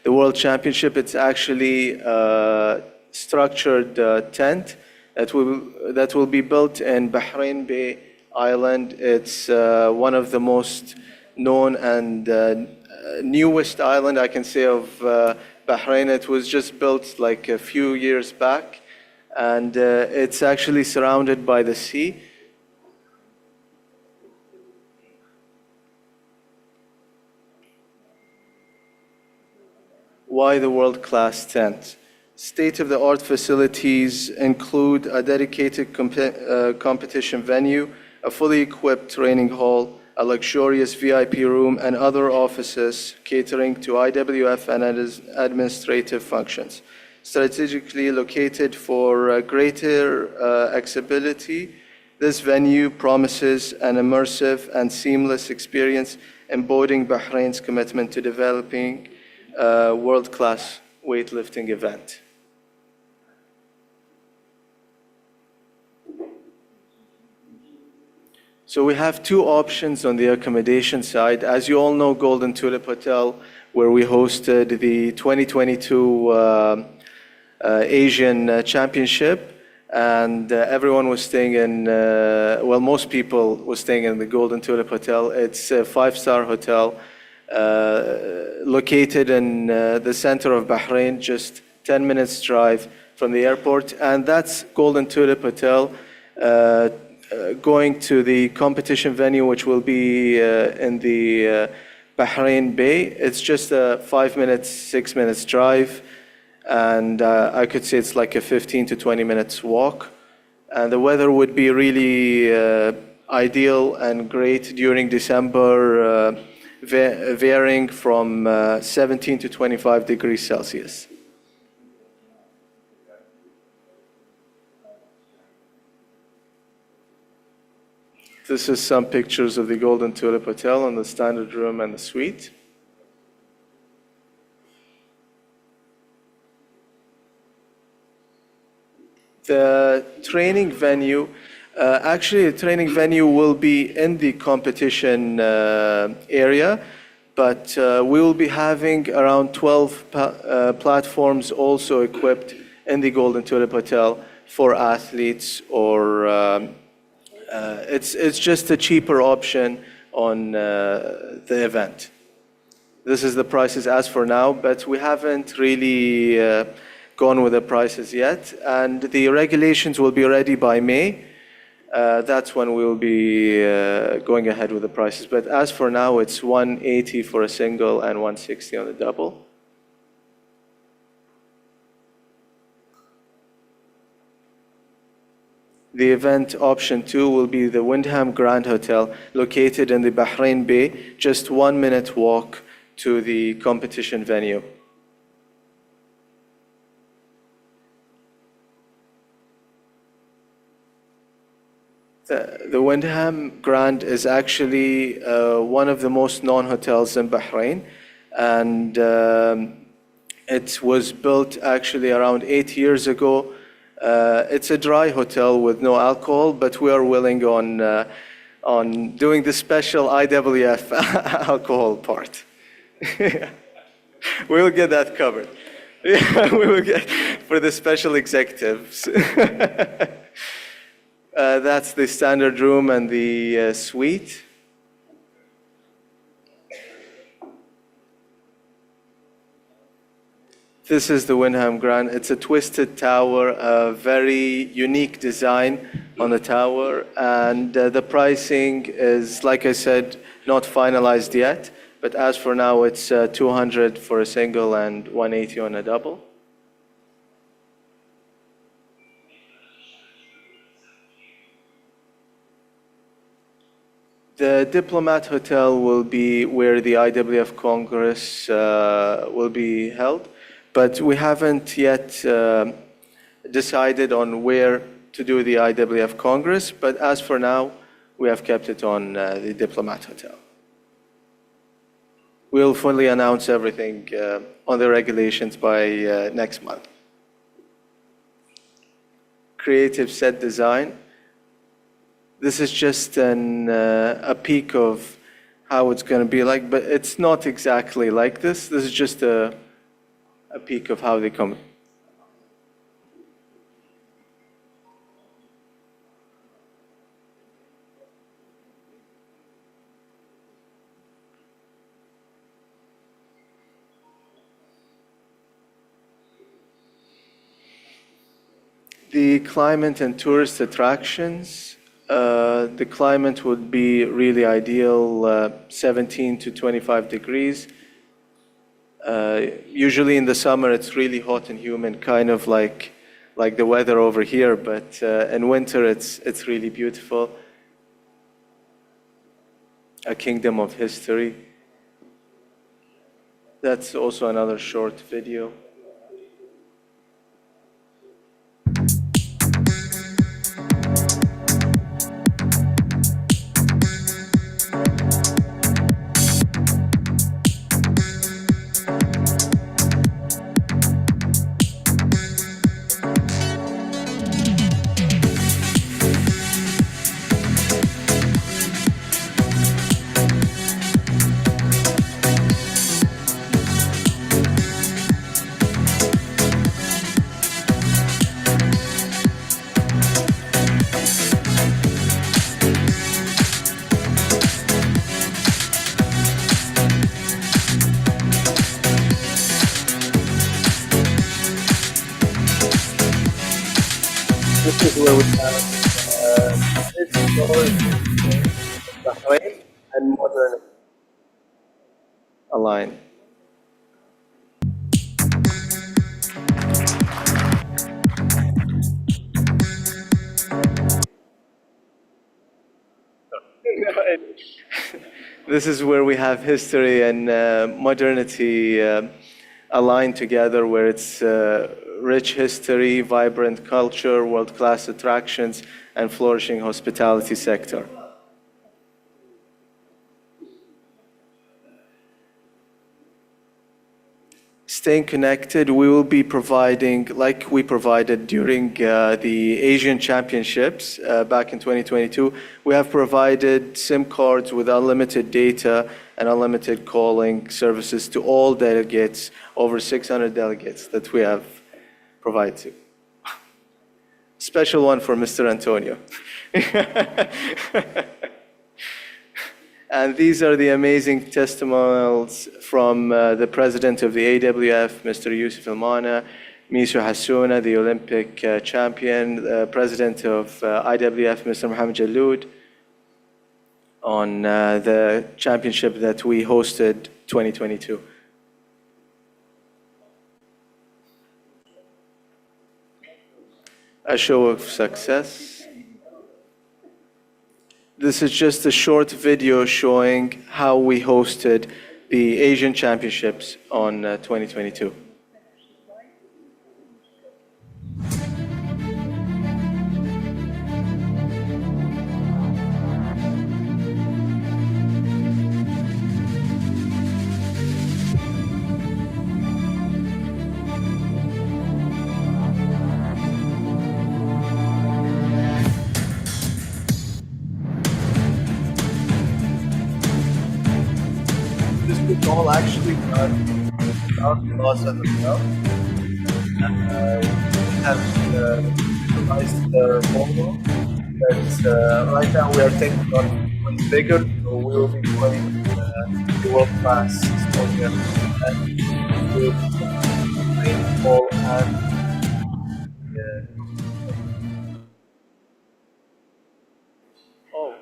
the World Championship. It's actually a structured tent that will be built in Bahrain Bay Island. It's one of the most known and newest island, I can say, of Bahrain. It was just built like a few years back, and it's actually surrounded by the sea. Why the world-class tent? State-of-the-art facilities include a dedicated competition venue, a fully equipped training hall, a luxurious VIP room, and other offices catering to IWF and administrative functions. Strategically located for greater accessibility This venue promises an immersive and seamless experience, embodying Bahrain's commitment to developing a world-class weightlifting event. So we have two options on the accommodation side. As you all know, Golden Tulip Hotel, where we hosted the 2022 Asian Championship, and everyone was staying in, well, most people were staying in the Golden Tulip Hotel. It's a five-star hotel located in the center of Bahrain, just 10 minutes drive from the airport. And that's Golden Tulip Hotel. Going to the competition venue, which will be in the Bahrain Bay. It's just a 5 minutes, 6 minutes drive. And I could say it's like a 15 to 20 minutes walk. And the weather would be really ideal and great during December, varying from 17 to 25 degrees Celsius. This is some pictures of the Golden Tulip Hotel on the standard room and the suite. The training venue, actually the training venue will be in the competition area, but we will be having around 12 platforms also equipped in the Golden Tulip Hotel for athletes, or it's just a cheaper option on the event. This is the prices as for now, but we haven't really gone with the prices yet, and the regulations will be ready by May. That's when we'll be going ahead with the prices. But as for now, it's 180 for a single and 160 on a double. The event option 2 will be the Windham Grand Hotel, located in the Bahrain Bay, just 1 minute walk to the competition venue. The Windham Grand is actually one of the most known hotels in Bahrain, and it was built actually around 8 years ago. It's a dry hotel with no alcohol, but we are willing on doing the special IWF alcohol part. We'll get that covered. Yeah, we will get for the special executives. That's the standard room and the suite. This is the Windham Grand. It's a twisted tower, a very unique design on the tower, and the pricing is, like I said, not finalized yet, but as for now, it's 200 for a single and 180 on a double. The Diplomat Hotel will be where the IWF Congress will be held, but we haven't yet decided on where to do the IWF Congress, but as for now, we have kept it on the Diplomat Hotel. We'll fully announce everything on the regulations by next month. Creative set design. This is just a peek of how it's going to be like, but it's not exactly like this. This is just a peek of how they come. The climate and tourist attractions. The climate would be really ideal, 17 to 25 degrees. Usually in the summer it's really hot and humid, kind of like the weather over here, but in winter it's really beautiful. A kingdom of history. That's also another short video. where we have historic Bahrain and modern align. This is where we have history and modernity aligned together, where it's rich history, vibrant culture, world-class attractions, and flourishing hospitality sector. Staying connected, we will be providing, like we provided during the Asian Championships back in 2022, we have provided SIM cards with unlimited data and unlimited calling services to all delegates, over 600 delegates that we have provided to. Special one for Mr. Antonio. And these are the amazing testimonials from the president of the AWF, Mr. Yusuf Ilmana, Misha Hassouna, the Olympic champion, president of IWF, Mr. Mohammed Jaloud, on the championship that we hosted 2022. A show of success. This is just a short video showing how we hosted the Asian Championships on 2022. This was all actually done without the loss of the belt. We have utilized the logo, but right now we are thinking on what's bigger, so we will be playing the world-class Estonia and with paintball and oh,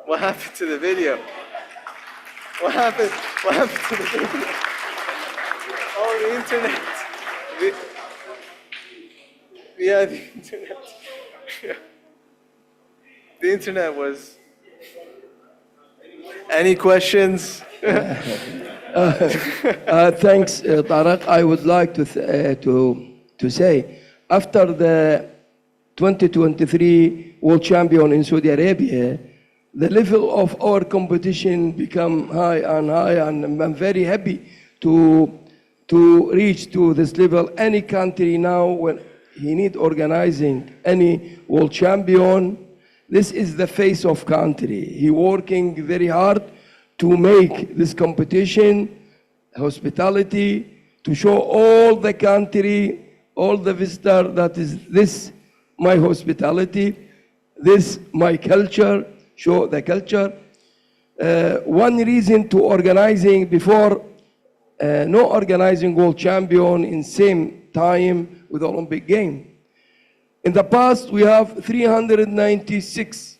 what happened to the video? What happened? What happened to the video? Oh, the internet. Yeah, the internet. Yeah. The internet was. Any questions? Thanks, Tariq. I would like to say, after the 2023 World Champion in Saudi Arabia, the level of our competition become high, and I'm very happy to reach to this level. Any country now, when he need organizing any world champion, this is the face of country. He working very hard to make this competition, hospitality, to show all the country, all the visitor that is this my hospitality, this my culture, show the culture. One reason to organizing before, no organizing world champion in same time with Olympic game. In the past, we have 296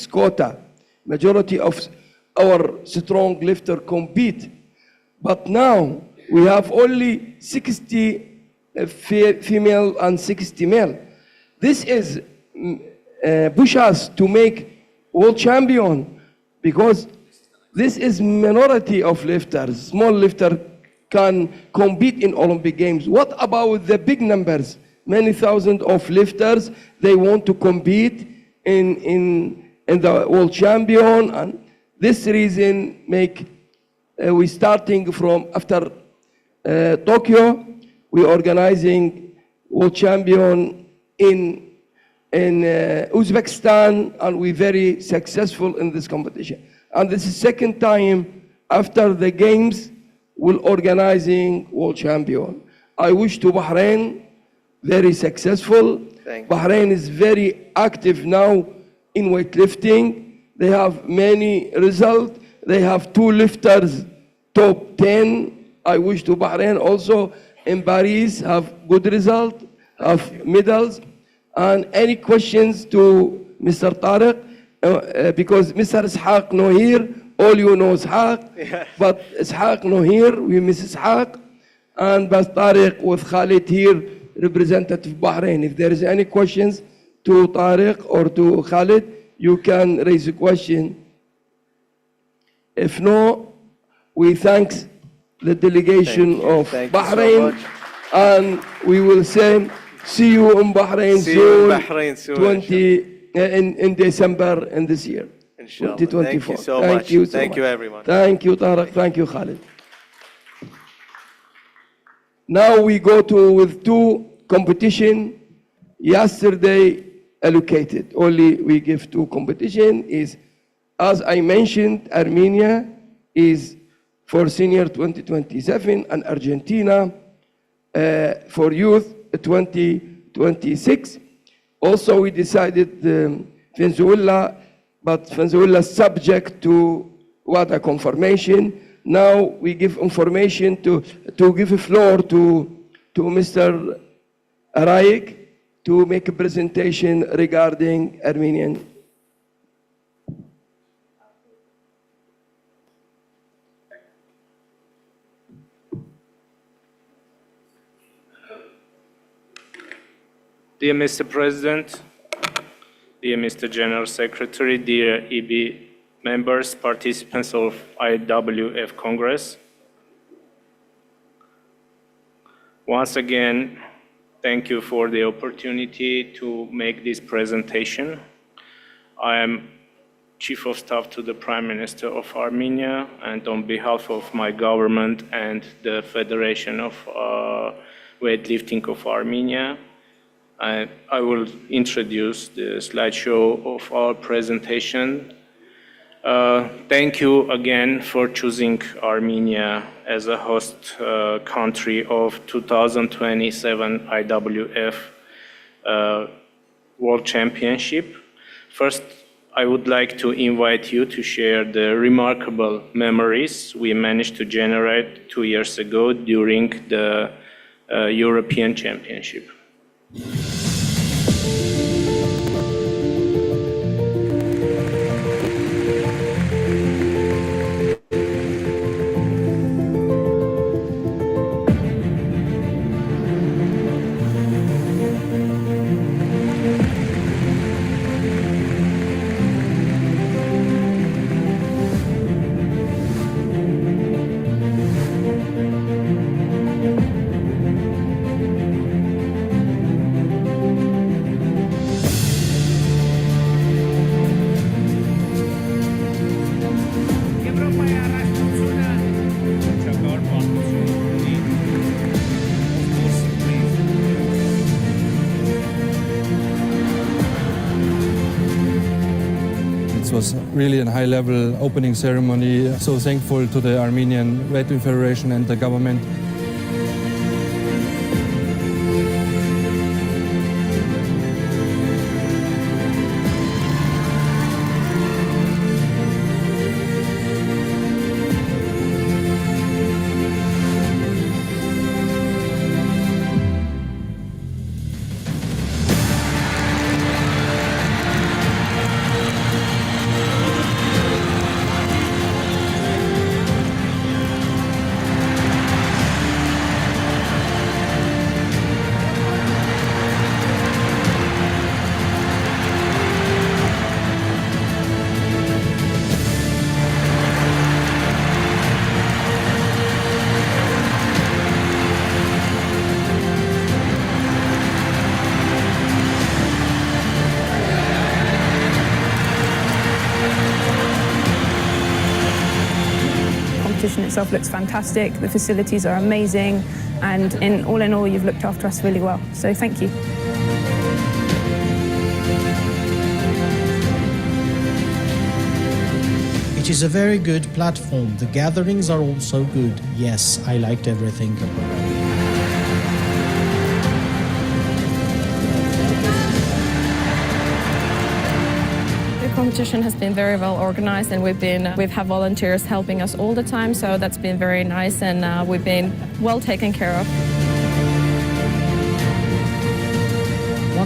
quota. Majority of our strong lifter compete. But now, we have only 60 female and 60 male. This is push us to make world champion, because this is minority of lifters. Small lifter can compete in Olympic Games. What about the big numbers? Many thousands of lifters, they want to compete in the world champion, and this reason make we starting from after Tokyo, we organizing world champion in Uzbekistan, and we very successful in this competition. And this is second time after the games we're organizing world champion. I wish to Bahrain very successful. Bahrain is very active now in weightlifting. They have many results. They have 2 lifters top 10. I wish to Bahrain also in Paris have good result, have medals. And any questions to Mr. Tariq? Because Mr. Ishaq no here, all you know Ishaq, but Ishaq no here, we miss Ishaq. And Bas Tariq with Khalid here, representative Bahrain. If there is any questions to Tariq or to Khalid, you can raise a question. If no, we thank the delegation of Bahrain, and we will say, see you in Bahrain soon. In December in this year, Inshallah. 2024. Thank you so much. Thank you, everyone. Thank you, Tariq. Thank you, Khalid. Now we go with two competition. Yesterday allocated. Only we give two competition is, as I mentioned, Armenia is for senior 2027 and Argentina for youth 2026. Also, we decided Venezuela, but Venezuela subject to WADA confirmation. Now we give information to give a floor to Mr. Araik to make a presentation regarding Armenian. Dear Mr. President, dear Mr. General Secretary, dear EB members, participants of IWF Congress, once again, thank you for the opportunity to make this presentation. I am Chief of Staff to the Prime Minister of Armenia, and on behalf of my government and the Federation of Weightlifting of Armenia, I will introduce the slideshow of our presentation. Thank you again for choosing Armenia as a host country of 2027 IWF World Championship. First, I would like to invite you to share the remarkable memories we managed to generate 2 years ago during the European Championship. It was really a high-level opening ceremony. So thankful to the Armenian Weightlifting Federation and the government. competition itself looks fantastic, the facilities are amazing, and in all, you've looked after us really well. So thank you. It is a very good platform. The gatherings are also good. Yes, I liked everything. The competition has been very well organized, and we've had volunteers helping us all the time, so that's been very nice, and we've been well taken care of.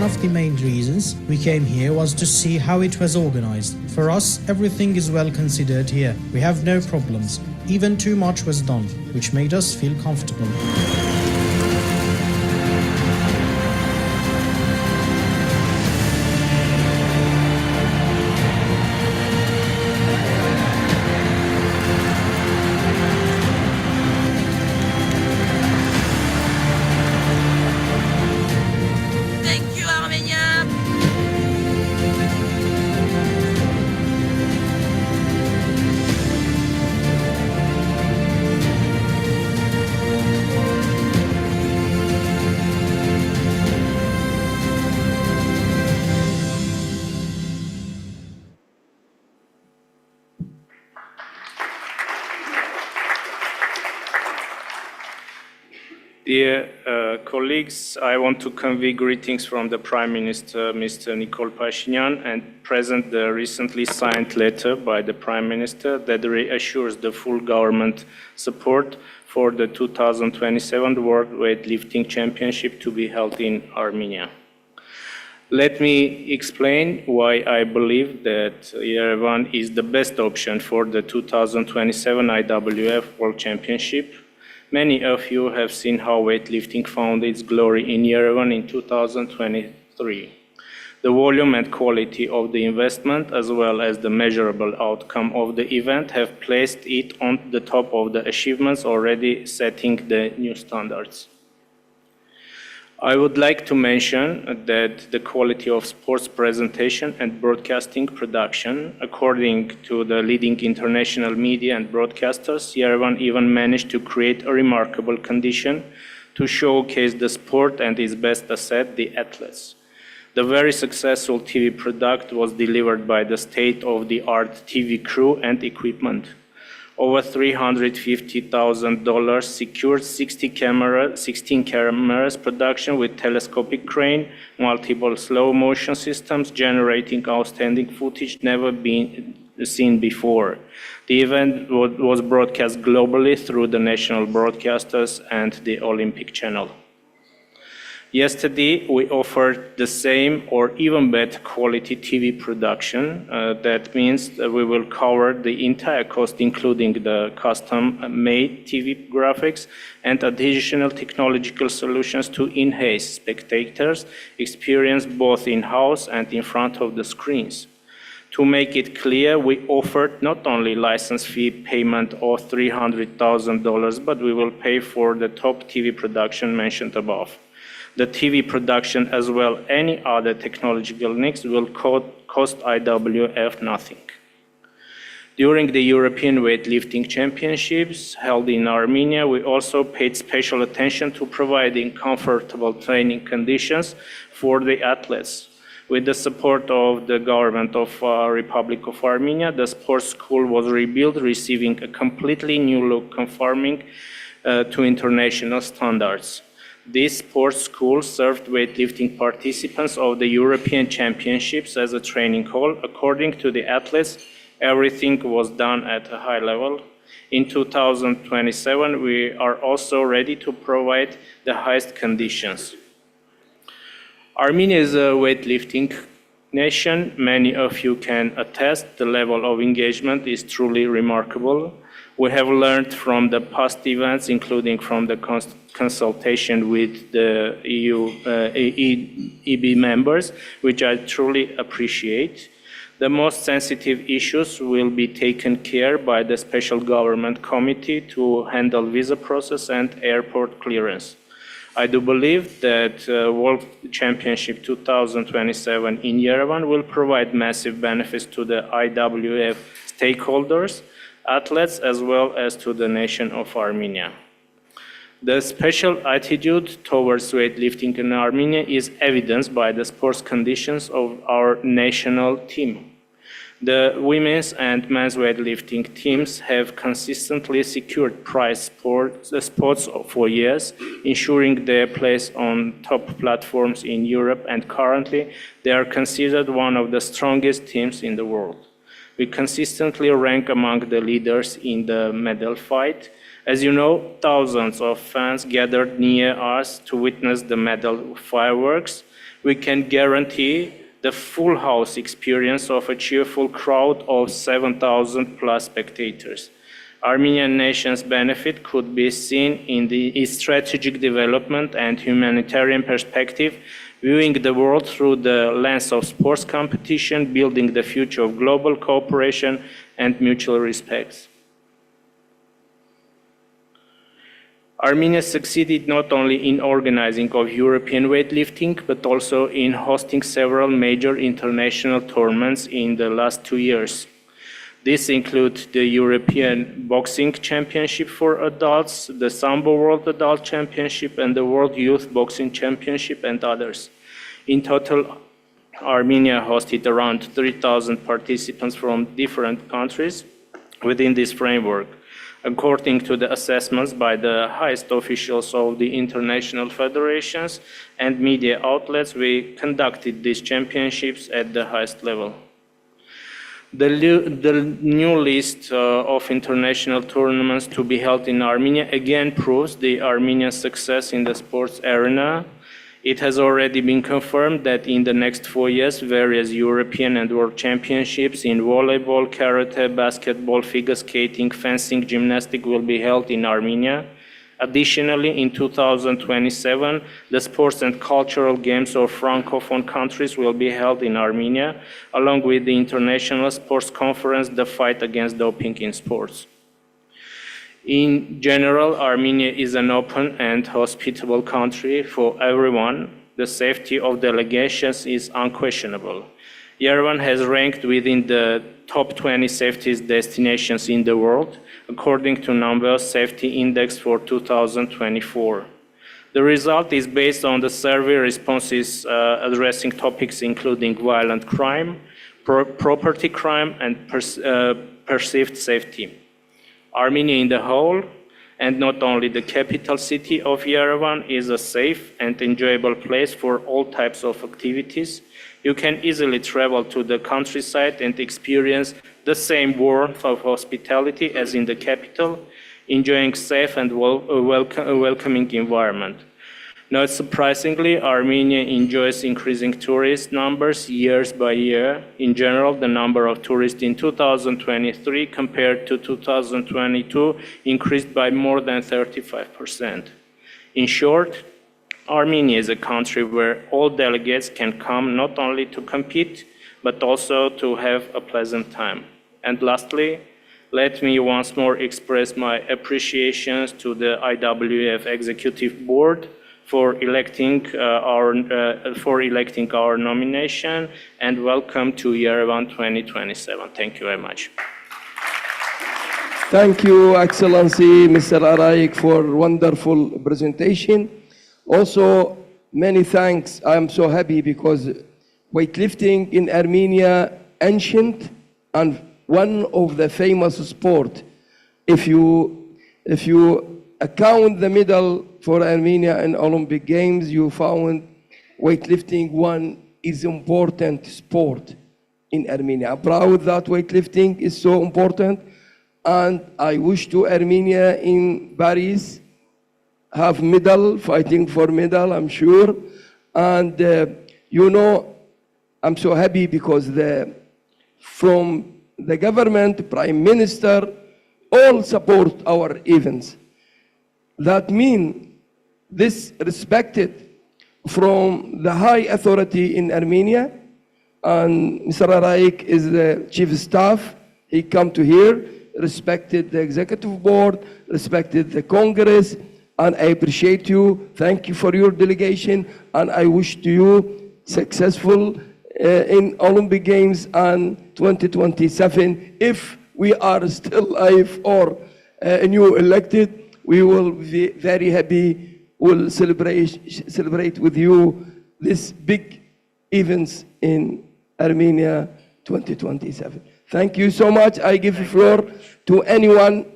one of the main reasons we came here was to see how it was organized. For us, everything is well considered here. We have no problems. Even too much was done, which made us feel comfortable. Thank you, Armenia. Dear colleagues, I want to convey greetings from the Prime Minister, Mr. Nikol Pashinyan, and present the recently signed letter by the Prime Minister that reassures the full government support for the 2027 World Weightlifting Championship to be held in Armenia. Let me explain why I believe that Yerevan is the best option for the 2027 IWF World Championship. Many of you have seen how weightlifting found its glory in Yerevan in 2023. The volume and quality of the investment, as well as the measurable outcome of the event, have placed it on the top of the achievements, already setting the new standards. I would like to mention that the quality of sports presentation and broadcasting production, according to the leading international media and broadcasters, Yerevan even managed to create a remarkable condition to showcase the sport and its best asset, the athletes. The very successful TV product was delivered by the state-of-the-art TV crew and equipment. Over $350,000 secured 16 cameras production with telescopic crane, multiple slow motion systems generating outstanding footage never been seen before. The event was broadcast globally through the national broadcasters and the Olympic Channel. Yesterday, we offered the same or even better quality TV production. That means that we will cover the entire cost, including the custom-made TV graphics and additional technological solutions to enhance spectators' experience both in-house and in front of the screens. To make it clear, we offered not only license fee payment of $300,000, but we will pay for the top TV production mentioned above. The TV production as well any other technological needs will cost IWF nothing. During the European Weightlifting Championships held in Armenia, we also paid special attention to providing comfortable training conditions for the athletes. With the support of the government of Republic of Armenia, the sports school was rebuilt, receiving a completely new look conforming to international standards. This sports school served weightlifting participants of the European Championships as a training hall. According to the athletes, everything was done at a high level. In 2027, we are also ready to provide the highest conditions. Armenia is a weightlifting nation. Many of you can attest the level of engagement is truly remarkable. We have learned from the past events, including from the consultation with the EB members, which I truly appreciate. The most sensitive issues will be taken care by the Special Government Committee to handle visa process and airport clearance. I do believe that World Championship 2027 in Yerevan will provide massive benefits to the IWF stakeholders, athletes, as well as to the nation of Armenia. The special attitude towards weightlifting in Armenia is evidenced by the sports conditions of our national team. The women's and men's weightlifting teams have consistently secured prize spots for years, ensuring their place on top platforms in Europe, and currently they are considered one of the strongest teams in the world. We consistently rank among the leaders in the medal fight. As you know, thousands of fans gathered near us to witness the medal fireworks. we can guarantee the full house experience of a cheerful crowd of 7,000 plus spectators. Armenian nation's benefit could be seen in its strategic development and humanitarian perspective, viewing the world through the lens of sports competition, building the future of global cooperation and mutual respect. Armenia succeeded not only in organizing of European weightlifting, but also in hosting several major international tournaments in the last 2 years. These include the European Boxing Championship for Adults, the Sambo World Adult Championship, and the World Youth Boxing Championship, and others. In total, Armenia hosted around 3,000 participants from different countries within this framework. According to the assessments by the highest officials of the international federations and media outlets, we conducted these championships at the highest level. The new list of international tournaments to be held in Armenia again proves the Armenian success in the sports arena. It has already been confirmed that in the next 4 years, various European and world championships in volleyball, karate, basketball, figure skating, fencing, gymnastics will be held in Armenia. Additionally, in 2027, the sports and cultural games of Francophone countries will be held in Armenia, along with the International Sports Conference, the fight against doping in sports. In general, Armenia is an open and hospitable country for everyone. The safety of delegations is unquestionable. Yerevan has ranked within the top 20 safety destinations in the world, according to Numbers Safety Index for 2024. The result is based on the survey responses addressing topics including violent crime, property crime, and perceived safety. Armenia in the whole, and not only the capital city of Yerevan, is a safe and enjoyable place for all types of activities. You can easily travel to the countryside and experience the same warmth of hospitality as in the capital, enjoying safe and welcoming environment. Not surprisingly, Armenia enjoys increasing tourist numbers years by year. In general, the number of tourists in 2023 compared to 2022 increased by more than 35%. In short, Armenia is a country where all delegates can come not only to compete, but also to have a pleasant time. And lastly, let me once more express my appreciations to the IWF Executive Board for electing our nomination, and welcome to Yerevan 2027. Thank you very much. Thank you, Excellency, Mr. Araik, for wonderful presentation. Also, many thanks. I am so happy because weightlifting in Armenia, ancient and one of the famous sport. If you account the medal for Armenia in Olympic Games, you found weightlifting one is important sport in Armenia. I'm proud that weightlifting is so important, and I wish to Armenia in Paris have medal, fighting for medal, I'm sure. And I'm so happy because from the government, Prime Minister, all support our events. That means this respected from the high authority in Armenia, and Mr. Araik is the chief staff. He come to here, respected the executive board, respected the Congress, and I appreciate you. Thank you for your delegation, and I wish to you successful in Olympic Games and 2027. If we are still alive or new elected, we will be very happy. We'll celebrate with you this big events in Armenia 2027. Thank you so much. I give the floor to anyone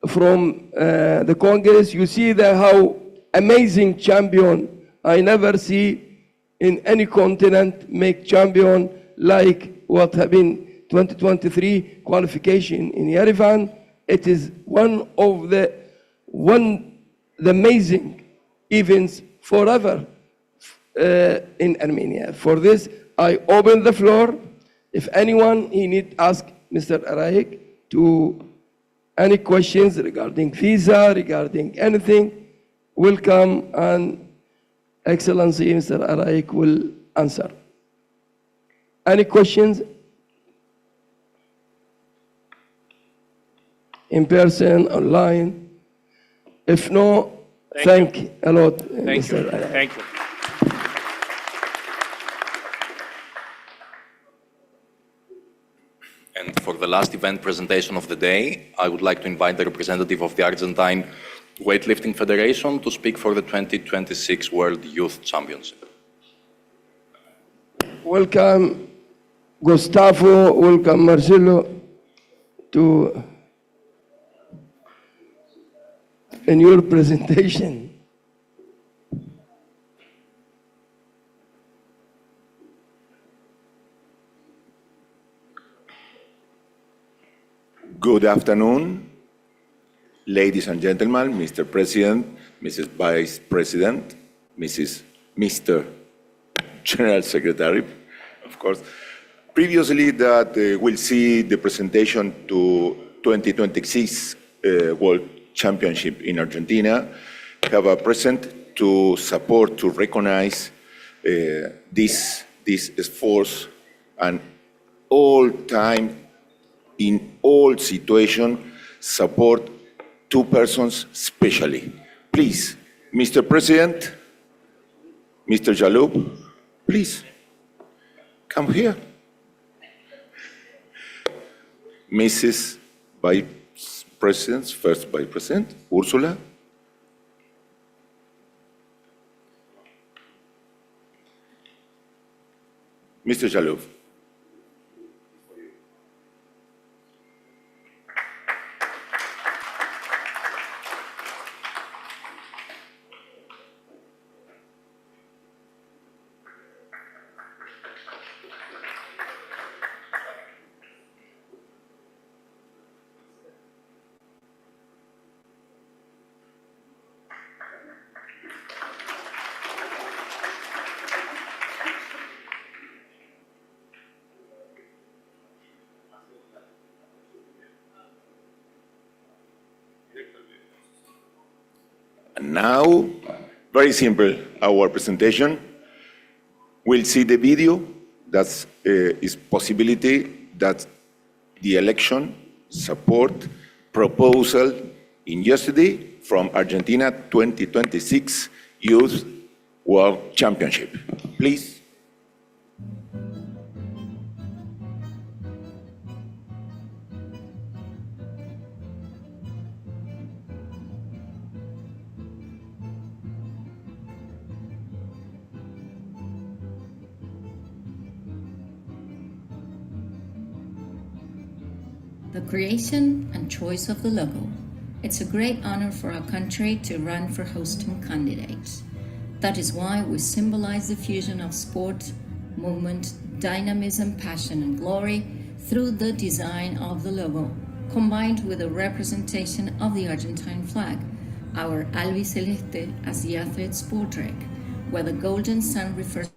from the Congress. You see how amazing champion I never see in any continent make champion like what happened 2023 qualification in Yerevan. It is one of the amazing events forever in Armenia. For this, I open the floor. If anyone he need ask Mr. Araik to any questions regarding visa, regarding anything, welcome, and Excellency Mr. Araik will answer. Any questions? In person, online? If no, thank a lot, Thank Mr. you. Araik. Thank you. And for the last event presentation of the day, I would like to invite the representative of the Argentine Weightlifting Federation to speak for the 2026 World Youth Championship. Welcome, Gustavo. Welcome, Marcelo, to in your presentation. Good afternoon, ladies and gentlemen, Mr. President, Mrs. Vice President, Mr. General Secretary, of course. Previously, that we'll see the presentation to 2026 World Championship in Argentina. Have a present to support, to recognize this efforts and all time, in all situations, support two persons especially. Please, Mr. President, Mr. Jaloub, please, come here. Mrs. Vice President, First Vice President, Ursula. Mr. Jaloub. And now, very simple, our presentation. We'll see the video. That is possibility that the election support proposal in yesterday from Argentina 2026 Youth World Championship. Please. The creation and choice of the logo. It's a great honor for our country to run for hosting candidates. That is why we symbolize the fusion of sport, movement, dynamism, passion, and glory through the design of the logo, combined with a representation of the Argentine flag, our albiceleste as the athlete's portrait, where the golden sun refers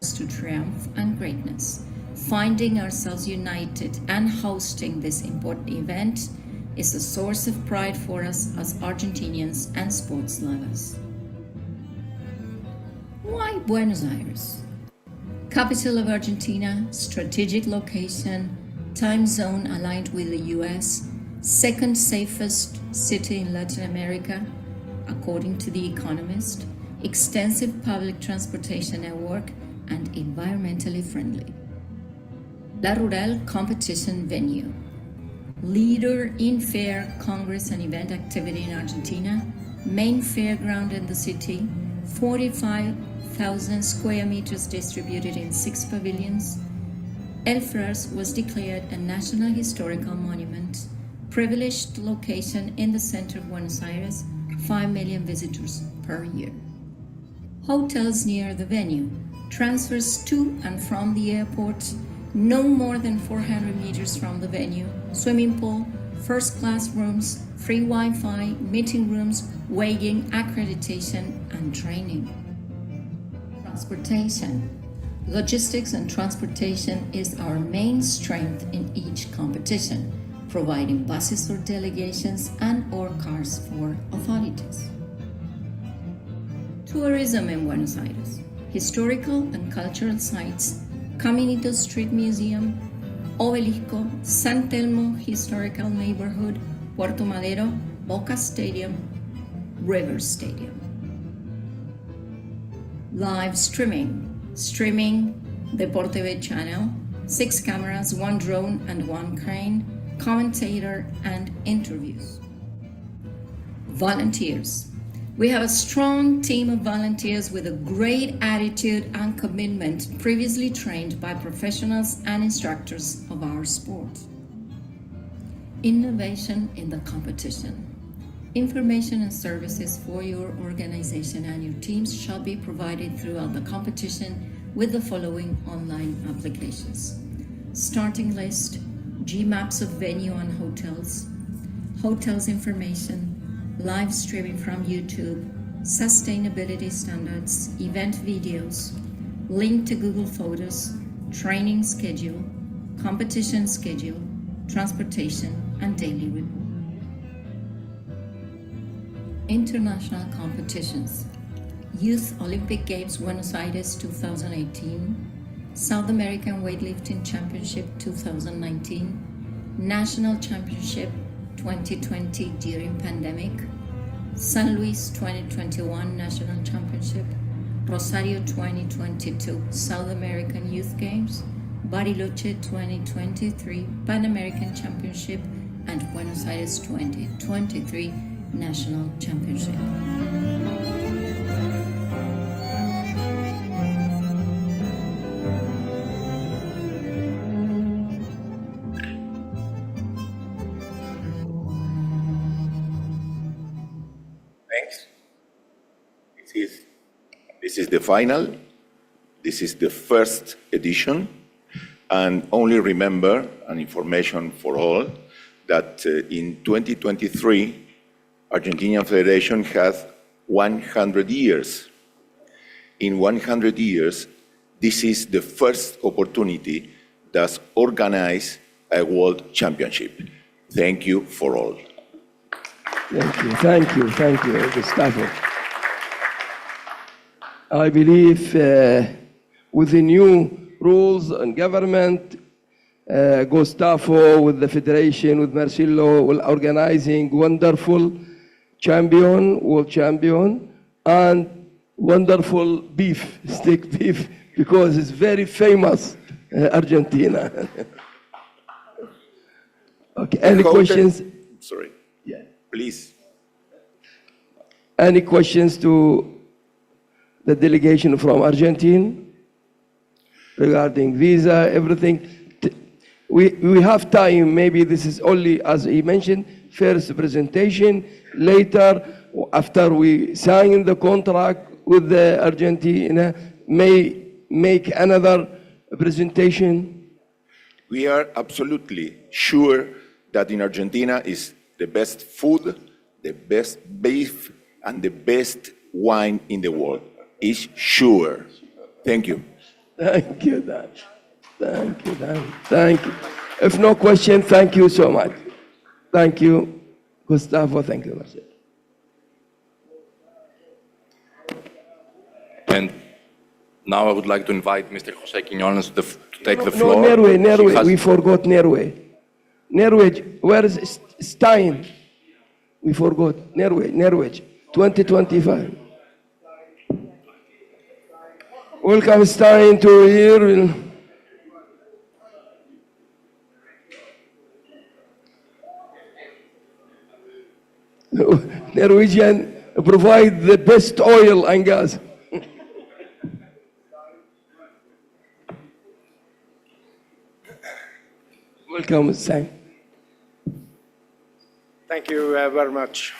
to triumph and greatness. Finding ourselves united and hosting this important event is a source of pride for us as Argentinians and sports lovers. Why Buenos Aires? Capital of Argentina, strategic location, time zone aligned with the US, second safest city in Latin America, according to The Economist, extensive public transportation network, and environmentally friendly. La Rural competition venue. Leader in fair, congress, and event activity in Argentina. Main fairground in the city. 45,000 square meters distributed in 6 pavilions. El Fras was declared a National Historical Monument. Privileged location in the center of Buenos Aires. 5 million visitors per year. Hotels near the venue. Transfers to and from the airport. No more than 400 meters from the venue, swimming pool, first-class rooms, free Wi-Fi, meeting rooms, weighing, accreditation, and training. transportation. Logistics and transportation is our main strength in each competition, providing buses for delegations and/or cars for authorities. Tourism in Buenos Aires. Historical and cultural sites, Caminito Street Museum, Obelisco, San Telmo Historical Neighborhood, Puerto Madero, Boca Stadium, River Stadium. Live streaming. Streaming Deporte B channel, 6 cameras, 1 drone and 1 crane, commentator and interviews. Volunteers. We have a strong team of volunteers with a great attitude and commitment, previously trained by professionals and instructors of our sport. Innovation in the competition. Information and services for your organization and your teams shall be provided throughout the competition with the following online applications: starting list, G-maps of venue and hotels, hotels information, live streaming from YouTube, sustainability standards, event videos, link to Google Photos, training schedule, competition schedule, transportation, and daily report. International competitions. Youth Olympic Games Buenos Aires 2018, South American Weightlifting Championship 2019, National Championship 2020 during pandemic, San Luis 2021 National Championship, Rosario 2022 South American Youth Games, Bariloche 2023 Pan American Championship, and Buenos Aires 2023 National Championship. Thanks. This is the final. This is the first edition. And only remember, an information for all, that in 2023, Argentinian Federation has 100 years. In 100 years, this is the first opportunity that's organized a world championship. Thank you for all. Thank you, Gustavo. I believe with the new rules and government, Gustavo with the federation, with Marcelo, will organizing wonderful world champion, and wonderful beef, steak beef, because it's very famous, Argentina. Okay, any questions? Sorry. Yeah. Please. Any questions to the delegation from Argentina regarding visa, everything? We have time. Maybe this is only, as he mentioned, first presentation. Later, after we sign the contract with the Argentina, may make another presentation. We are absolutely sure that in Argentina is the best food, the best beef, and the best wine in the world. Is sure. Thank you. Thank you, Dan. Thank you, Dan. Thank you. If no question, thank you so much. Thank you, Gustavo. Thank you, Marcelo. And now I would like to invite Mr. Jose Quiñones to take the floor. No, Nerwe. We forgot Nerwe. Nerwe, where is Stein? We forgot Nerwe, 2025. Welcome, Stein, to here. Norwegian provide the best oil and gas. Welcome, Stein. Thank you very much.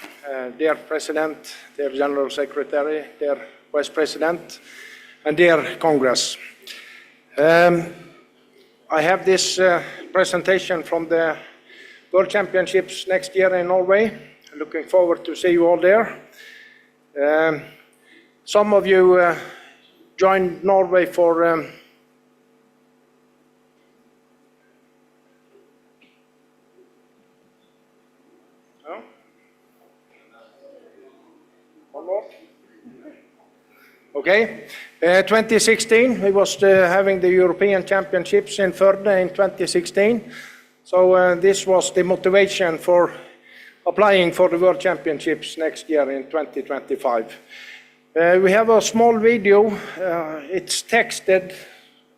Dear President, dear General Secretary, dear Vice President, and dear Congress. I have this presentation from the World Championships next year in Norway. Looking forward to see you all there. Some of you joined Norway for one more. Okay. 2016, we was having the European Championships in Førde in 2016. So this was the motivation for applying for the World Championships next year in 2025. We have a small video. It's texted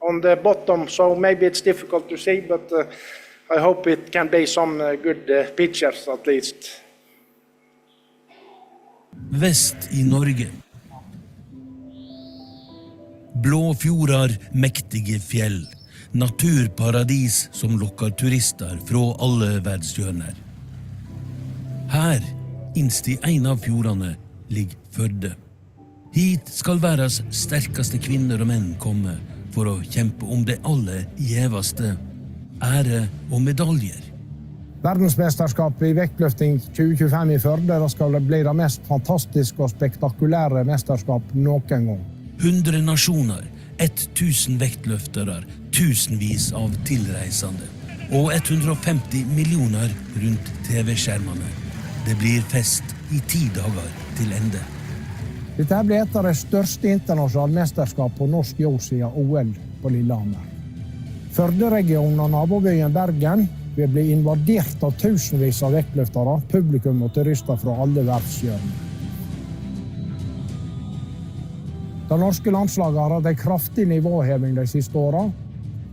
on the bottom, so maybe it's difficult to see, but I hope it can be some good pictures at least. Vest i Norge. Blå fjordar, mektige fjell. Naturparadis som lokker turister fra alle verdensjørner. Her, innst i en av fjordene, ligger Førde. Hit skal verdens sterkeste kvinner og menn komme for å kjempe om det aller gjeveste, ære og medaljer. Verdensmesterskapet i vektløfting 2025 i Førde skal bli det mest fantastiske og spektakulære mesterskap noen gang. 100 nasjoner, 1000 vektløftere, tusenvis av tilreisende og 150 millioner rundt TV-skjermene. Det blir fest i 10 dager til ende. Dette blir et av de største internasjonale mesterskap på norsk jord siden OL på Lillehammer. Førde-regionen og nabobyen Bergen vil bli invadert av tusenvis av vektløftere, publikum og turister fra alle verdensjørner. Det norske landslaget har hatt en kraftig nivåheving de siste årene.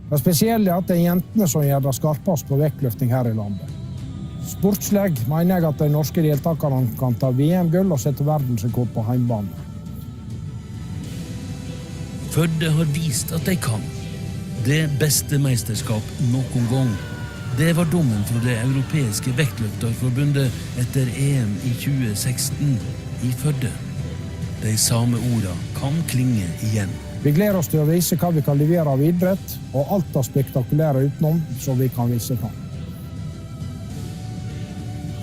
Det spesielle er at det er jentene som gjør det skarpest på vektløfting her i landet. Sportslig mener jeg at de norske deltakerne kan ta VM-gull og sette verdensrekord på heimbane. Førde har vist at de kan. Det beste mesterskap noen gang. Det var dommen for det europeiske vektløfterforbundet etter EM i 2016 i Førde. De samme ordene kan klinge igjen. Vi gleder oss til å vise hva vi kan levere av idrett, og alt det spektakulære utenom som vi kan vise fram.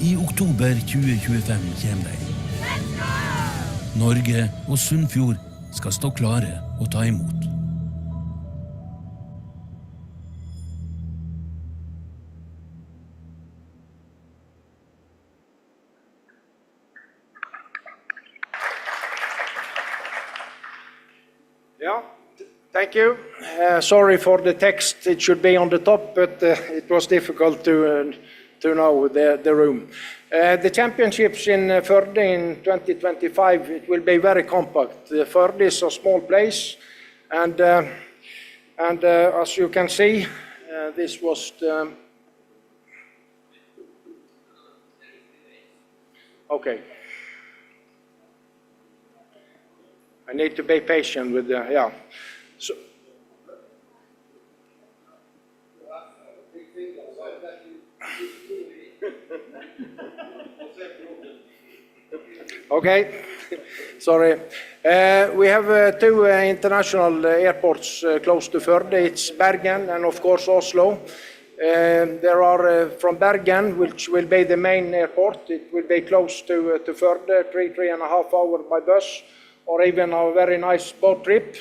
I oktober 2025 kommer de. Norge og Sunnfjord skal stå klare å ta imot. Yeah, thank you. Sorry for the text. It should be on the top, but it was difficult to know the room. The championships in Førde in 2025, it will be very compact. Førde is a small place, and as you can see, this was the... Okay. I need to be patient with the, yeah. So, okay, sorry. We have two international airports close to Førde. It's Bergen and of course Oslo. There are from Bergen, which will be the main airport. It will be close to Førde, 3.5 hours by bus, or even a very nice boat trip.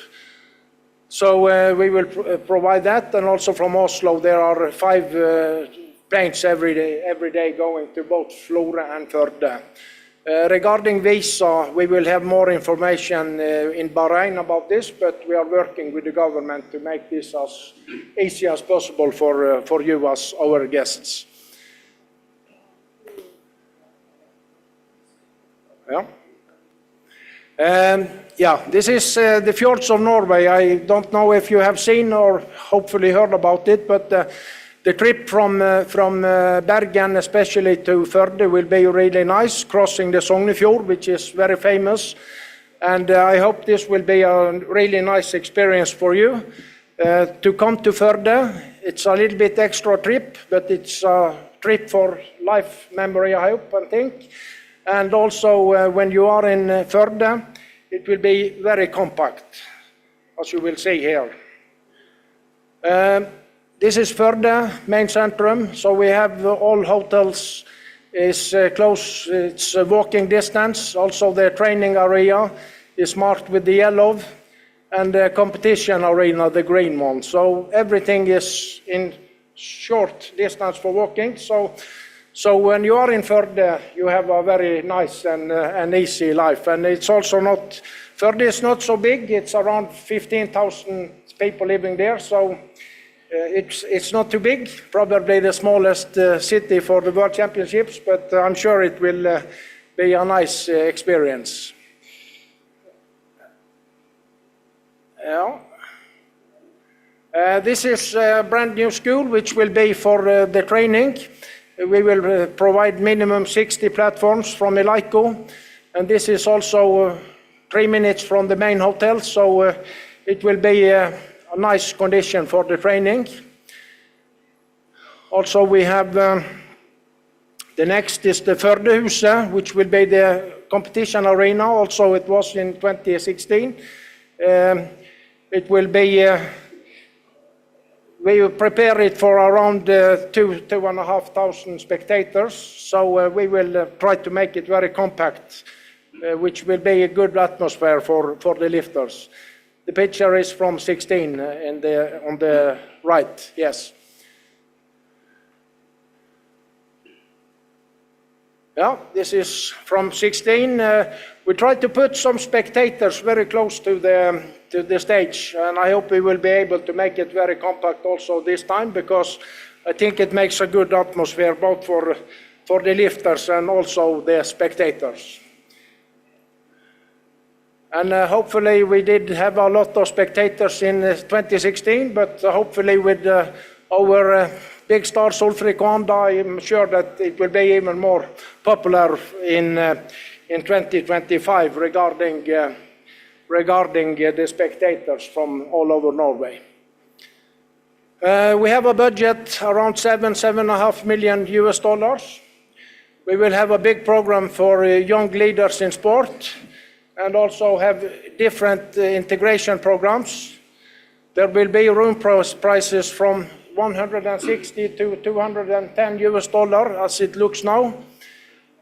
So we will provide that, and also from Oslo there are 5 planes every day going to both Florø and Førde. Regarding visa, we will have more information in Bahrain about this, but we are working with the government to make this as easy as possible for you as our guests. Yeah. Yeah, this is the fjords of Norway. I don't know if you have seen or hopefully heard about it, but the trip from Bergen, especially to Førde, will be really nice, crossing the Sognefjord, which is very famous. And I hope this will be a really nice experience for you. To come to Førde, it's a little bit extra trip, but it's a trip for life memory, I hope and think. And also, when you are in Førde, it will be very compact, as you will see here. This is Førde, main centrum, so we have all hotels is close, it's walking distance. Also the training area is marked with the yellow. and the competition arena, the green one. So everything is in short distance for walking. So when you are in Førde, you have a very nice and easy life. And it's also not, Førde is not so big. It's around 15,000 people living there. So it's not too big. Probably the smallest city for the World Championships, but I'm sure it will be a nice experience. Yeah. This is a brand new school which will be for the training. We will provide minimum 60 platforms from Elaiko, and this is also 3 minutes from the main hotel, so it will be a nice condition for the training. Also we have the next is the Førdehuset, which will be the competition arena. Also it was in 2016. It will be we will prepare it for around 2,500 spectators, so we will try to make it very compact, which will be a good atmosphere for the lifters. The picture is from 16 on the right, yes. Yeah, this is from 16. We tried to put some spectators very close to the stage, and I hope we will be able to make it very compact also this time, because I think it makes a good atmosphere both for the lifters and also the spectators. And hopefully we did have a lot of spectators in 2016, but hopefully with our big star Solfrid Kwanda, I'm sure that it will be even more popular in 2025 regarding the spectators from all over Norway. We have a budget around $7.5 million. We will have a big program for young leaders in sport, and also have different integration programs. There will be room prices from $160 to $210 as it looks now.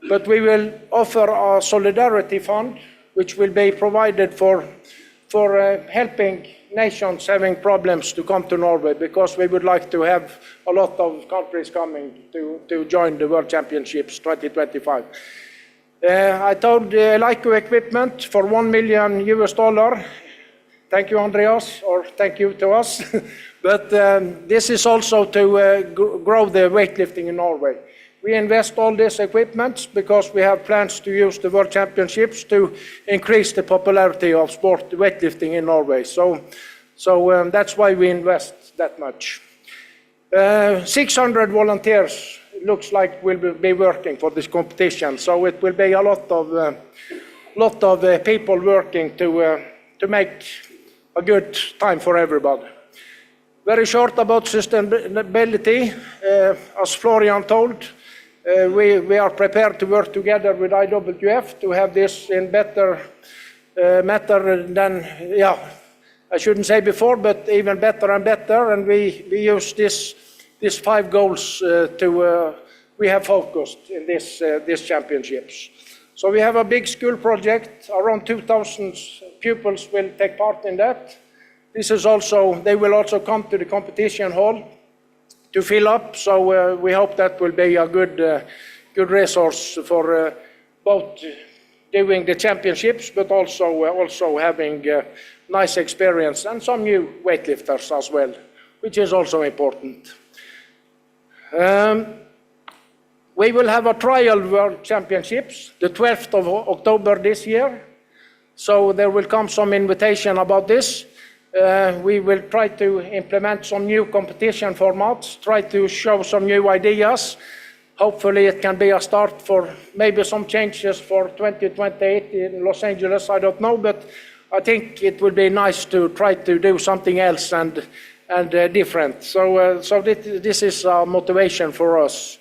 But we will offer a solidarity fund, which will be provided for helping nations having problems to come to Norway, because we would like to have a lot of countries coming to join the World Championships 2025. I told Elaiko Equipment for $1 million. Thank you, Andreas, or thank you to us. But this is also to grow the weightlifting in Norway. We invest all this equipment because we have plans to use the World Championships to increase the popularity of sport weightlifting in Norway. So that's why we invest that much. 600 volunteers looks like will be working for this competition. So it will be a lot of people working to make a good time for everybody. Very short about sustainability, as Florian told. We are prepared to work together with IWF to have this in better than, I shouldn't say before, but even better and better. And we use these 5 goals we have focused in this championships. So we have a big school project. Around 2,000 pupils will take part in that. This is also, they will also come to the competition hall to fill up, so we hope that will be a good resource for both doing the championships, but also having nice experience and some new weightlifters as well, which is also important. We will have a trial World Championships, the 12th of October this year, so there will come some invitation about this. We will try to implement some new competition formats, try to show some new ideas. Hopefully it can be a start for maybe some changes for 2028 in Los Angeles, I don't know, but I think it would be nice to try to do something else and different. So this is a motivation for us.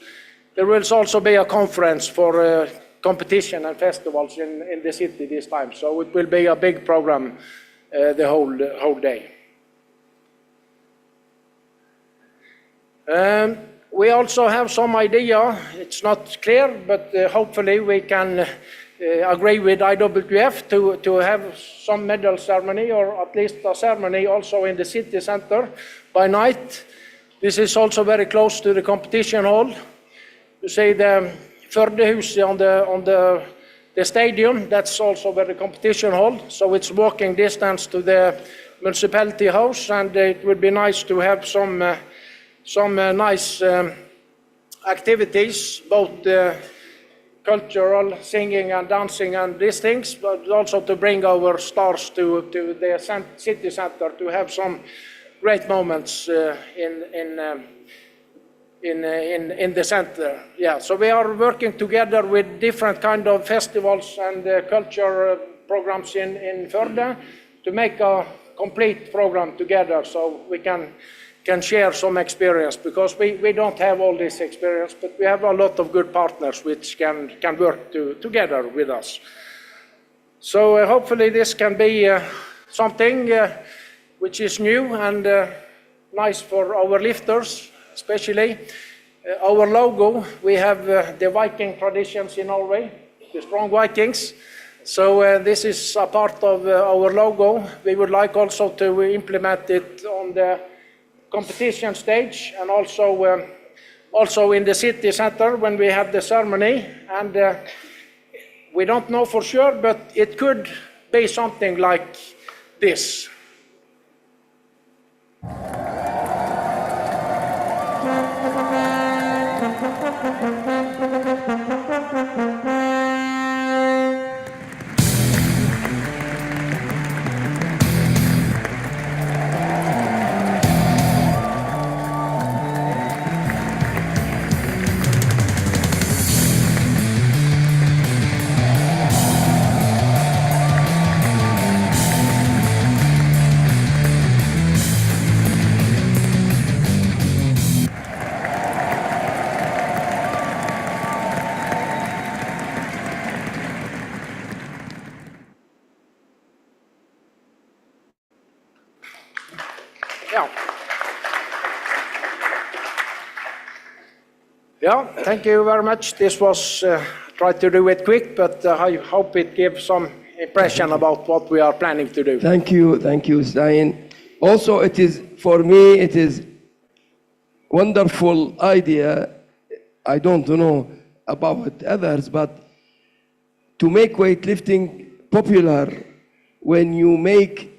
There will also be a conference for competition and festivals in the city this time, so it will be a big program the whole day. We also have some idea, it's not clear, but hopefully we can agree with IWF to have some medal ceremony, or at least a ceremony also in the city center by night. This is also very close to the competition hall. You see the Førdehuset on the stadium, that's also where the competition hall, so it's walking distance to the municipality house, and it would be nice to have some nice activities, both cultural, singing and dancing and these things, but also to bring our stars to the city center to have some great moments in the center. Yeah, so we are working together with different kind of festivals and culture programs in Førde to make a complete program together, so we can share some experience, because we don't have all this experience, but we have a lot of good partners which can work together with us. So hopefully this can be something which is new and nice for our lifters, especially. Our logo, we have the Viking traditions in Norway, the strong Vikings. So this is a part of our logo. We would like also to implement it on the competition stage, and also in the city center when we have the ceremony. And we don't know for sure, but it could be something like this. Yeah, thank you very much. This was, tried to do it quick, but I hope it gives some impression about what we are planning to do. Thank you, Stein. Also, it is, for me, it is wonderful idea. I don't know about others, but to make weightlifting popular, when you make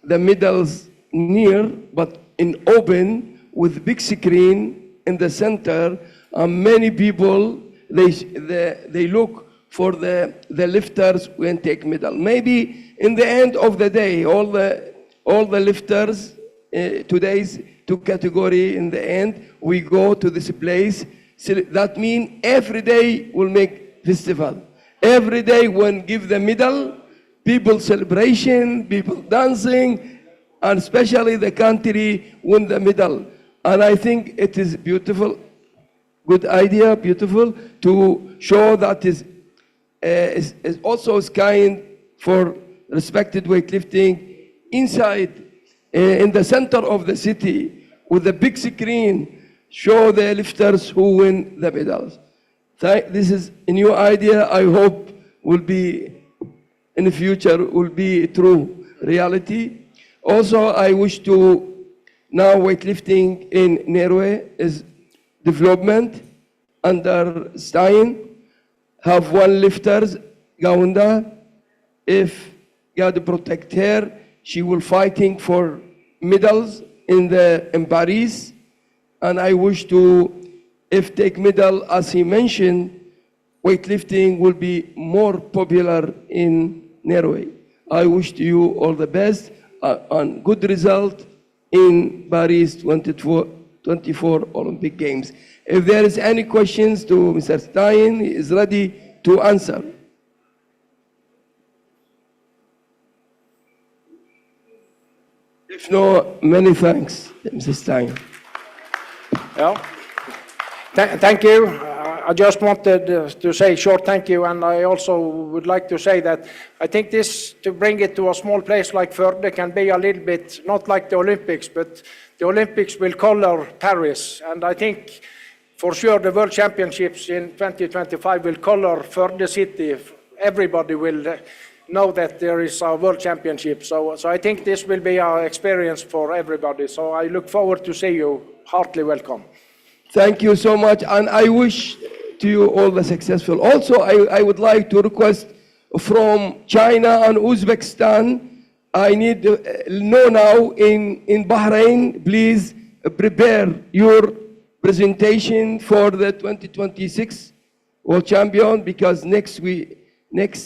the medals near, but in open, with big screen in the center, many people, they look for the lifters when take medal. Maybe in the end of the day, all the lifters, today's two category, in the end, we go to this place. So that means every day we'll make festival. Every day when give the medal, people celebration, people dancing, and especially the country win the medal. And I think it is beautiful. Good idea, beautiful, to show that is also kind for respected weightlifting inside, in the center of the city, with a big screen, show the lifters who win the medals. This is a new idea. I hope will be, in the future, will be true reality. Also, I wish to, now weightlifting in Norway is development under Stein, have one lifters, Gaunda. If God protect her, she will fighting for medals in Paris. And I wish to, if take medal, as he mentioned, weightlifting will be more popular in Norway. I wish to you all the best and good result in Paris 24 Olympic Games. If there is any questions to Mr. Stein, he is ready to answer. If no, many thanks, Mr. Stein. Yeah. Thank you. I just wanted to say short thank you, and I also would like to say that I think this, to bring it to a small place like Førde, can be a little bit, not like the Olympics, but the Olympics will color Paris, and I think for sure the World Championships in 2025 will color Førde city everybody will know that there is a world championship. So I think this will be an experience for everybody. So I look forward to see you. Heartily welcome. Thank you so much, and I wish to you all the successful. Also, I would like to request from China and Uzbekistan, I need to know now in Bahrain, please prepare your presentation for the 2026 World Champion, because next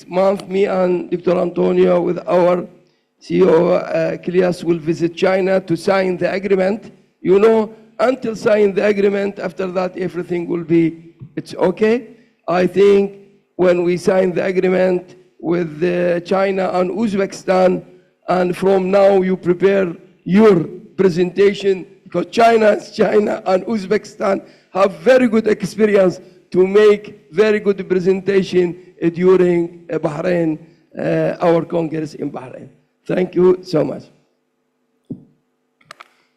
month, me and Dr. Antonio with our CEO, Kilias, will visit China to sign the agreement. You know, until sign the agreement, after that, everything will be, it's okay. I think when we sign the agreement with China and Uzbekistan, and from now you prepare your presentation, because China and Uzbekistan have very good experience to make very good presentation during Bahrain, our Congress in Bahrain. Thank you so much.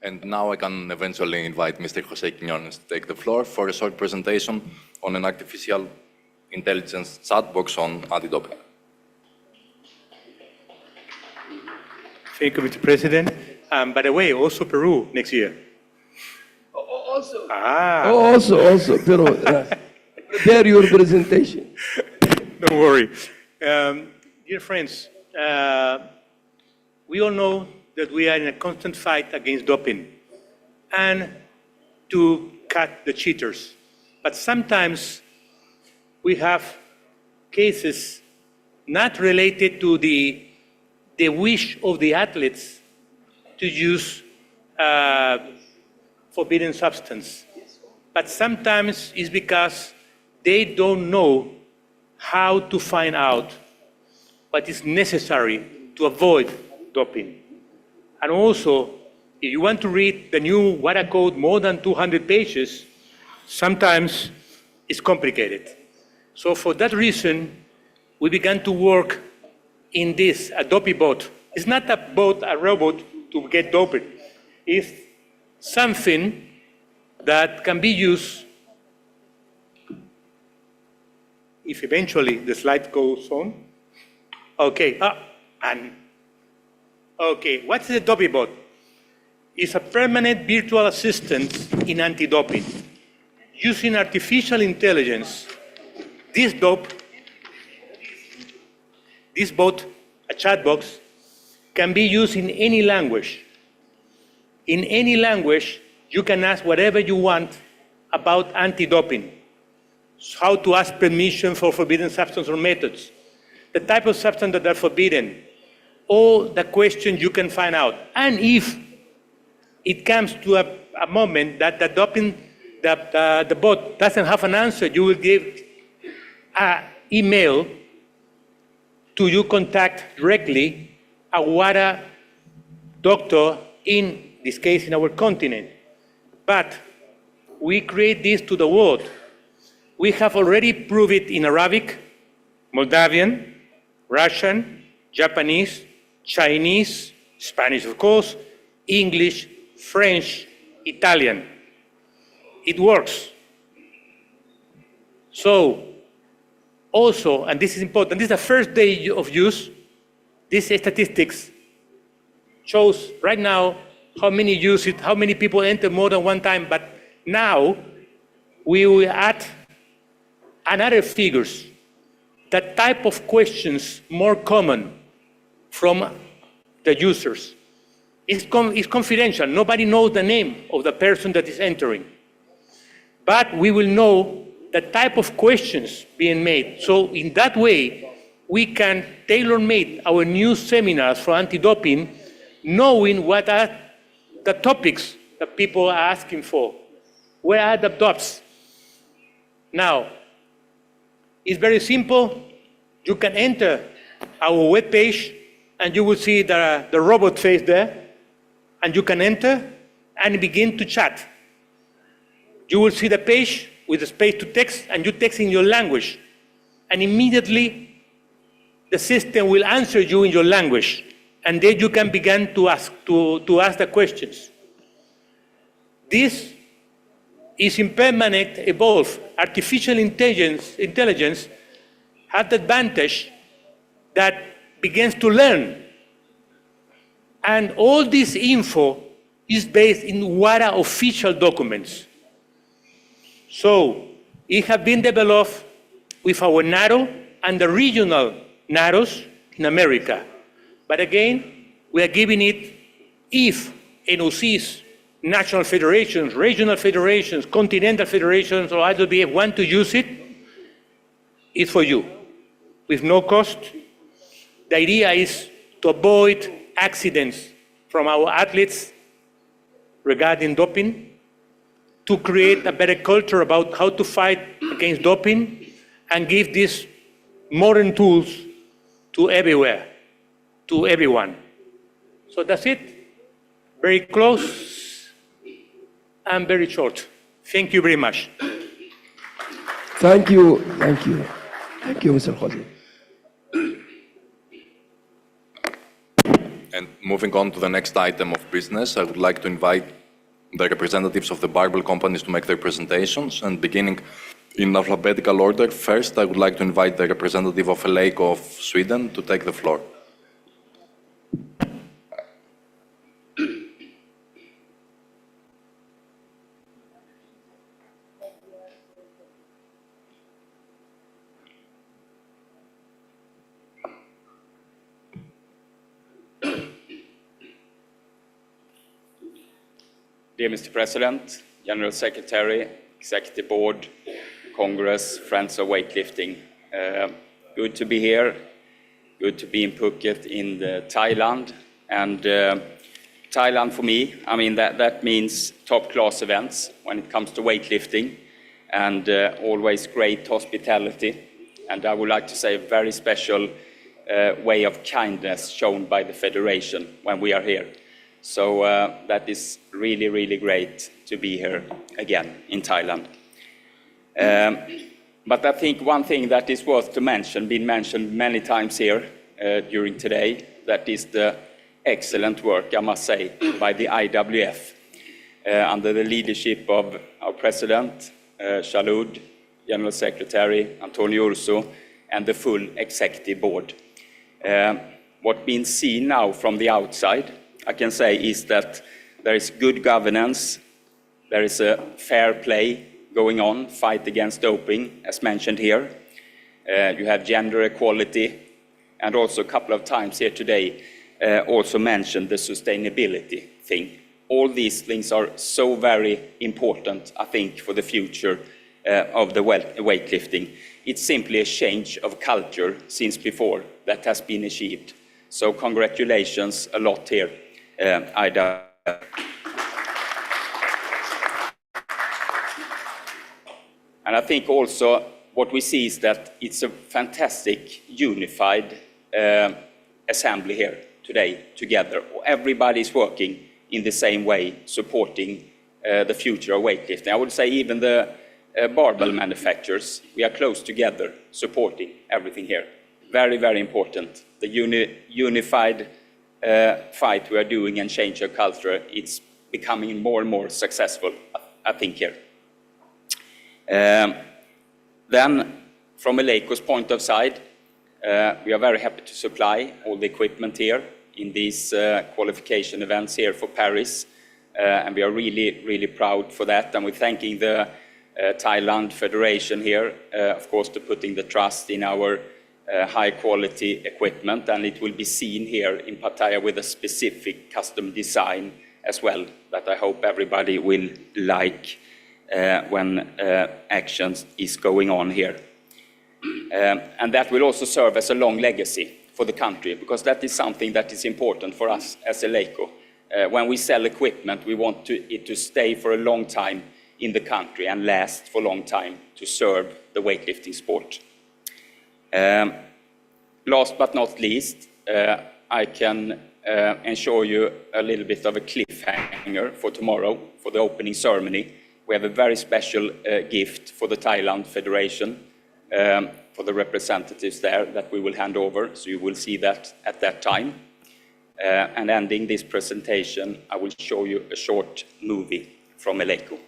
And now I can eventually invite Mr. Jose Quiñones to take the floor for a short presentation on an artificial intelligence chat box on anti-doping. Thank you, Mr. President. By the way, also Peru next year. Also. Ah. Pero prepare your presentation. Don't worry. Dear friends, we all know that we are in a constant fight against doping and to cut the cheaters. But sometimes we have cases not related to the wish of the athletes to use forbidden substance. But sometimes it's because they don't know how to find out what is necessary to avoid doping. And also, if you want to read the new WADA code more than 200 pages, sometimes it's complicated. So for that reason, we began to work in this, a dopey bot. It's not a bot, a robot to get doped. It's something that can be used if eventually the slide goes on. Okay, okay, what's the dopey bot? It's a permanent virtual assistant in anti-doping. Using artificial intelligence, this bot, a chat box, can be used in any language. In any language, you can ask whatever you want about anti-doping, how to ask permission for forbidden substance or methods, the type of substance that are forbidden, all the questions you can find out. And if it comes to a moment that the doping, the bot doesn't have an answer, you will give an email to you contact directly a WADA doctor, in this case in our continent. But we create this to the world. We have already proved it in Arabic, Moldavian, Russian, Japanese, Chinese, Spanish of course, English, French, Italian. It works. So, also, and this is important, this is the first day of use, these statistics shows right now how many use it, how many people enter more than one time, but now we will add another figures, the type of questions more common from the users. It's confidential, nobody knows the name of the person that is entering. But we will know the type of questions being made. So in that way, we can tailor-make our new seminars for anti-doping, knowing what are the topics that people are asking for. Where are the dots? Now, it's very simple. You can enter our webpage and you will see the robot face there, and you can enter and begin to chat. You will see the page with the space to text, and you text in your language, and immediately the system will answer you in your language, and then you can begin to ask the questions. This is in permanent evolve. Artificial intelligence have the advantage that begins to learn. And all this info is based in WADA official documents. So it has been developed with our NATO and the regional NATOs in America. But again, we are giving it if NOCs, national federations, regional federations, continental federations, or IWF want to use it, it's for you, with no cost. The idea is to avoid accidents from our athletes regarding doping, to create a better culture about how to fight against doping, and give these modern tools to everywhere, to everyone. So that's it. Very close and very short. Thank you very much. Thank you, thank you. Thank you, Mr. Khadi. And moving on to the next item of business, I would like to invite the representatives of the barbell companies to make their presentations. And beginning in alphabetical order, first I would like to invite the representative of Eleiko of Sweden to take the floor. Dear Mr. President, General Secretary, Executive Board, Congress, Friends of Weightlifting, good to be here, good to be in Phuket in Thailand. And Thailand for me, I mean, that means top-class events when it comes to weightlifting, and always great hospitality. And I would like to say a very special way of kindness shown by the Federation when we are here. So that is really, really great to be here again in Thailand. But I think one thing that is worth to mention, been mentioned many times here during today, that is the excellent work, I must say, by the IWF under the leadership of our President, Shalud, General Secretary, Antonio Urso, and the full Executive Board. What's been seen now from the outside, I can say, is that there is good governance, there is a fair play going on, fight against doping, as mentioned here. You have gender equality, and also a couple of times here today, also mentioned the sustainability thing. All these things are so very important, I think, for the future of the weightlifting. It's simply a change of culture since before that has been achieved. So congratulations a lot here, Ida. And I think also what we see is that it's a fantastic unified assembly here today together. Everybody's working in the same way, supporting the future of weightlifting. I would say even the barbell manufacturers, we are close together, supporting everything here. Very, very important. The unified fight we are doing and change of culture, it's becoming more and more successful, I think, here. Then, from Eleiko's point of side, we are very happy to supply all the equipment here in these qualification events here for Paris. And we are really, really proud for that. And we're thanking the Thailand Federation here, of course, to putting the trust in our high-quality equipment. And it will be seen here in Pattaya with a specific custom design as well, that I hope everybody will like when actions is going on here. And that will also serve as a long legacy for the country, because that is something that is important for us as Eleiko. When we sell equipment, we want it to stay for a long time in the country and last for a long time to serve the weightlifting sport. Last but not least, I can ensure you a little bit of a cliffhanger for tomorrow, for the opening ceremony. We have a very special gift for the Thailand Federation, for the representatives there, that we will hand over, so you will see that at that time. And ending this presentation, I will show you a short movie from Eleiko.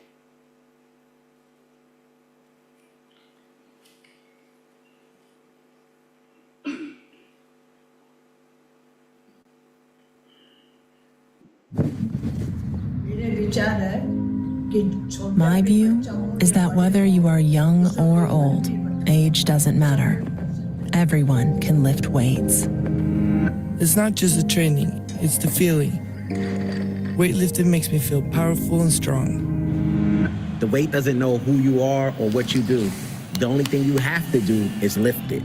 My view is that whether you are young or old, age doesn't matter. Everyone can lift weights. It's not just the training, it's the feeling. Weightlifting makes me feel powerful and strong. The weight doesn't know who you are or what you do. The only thing you have to do is lift it.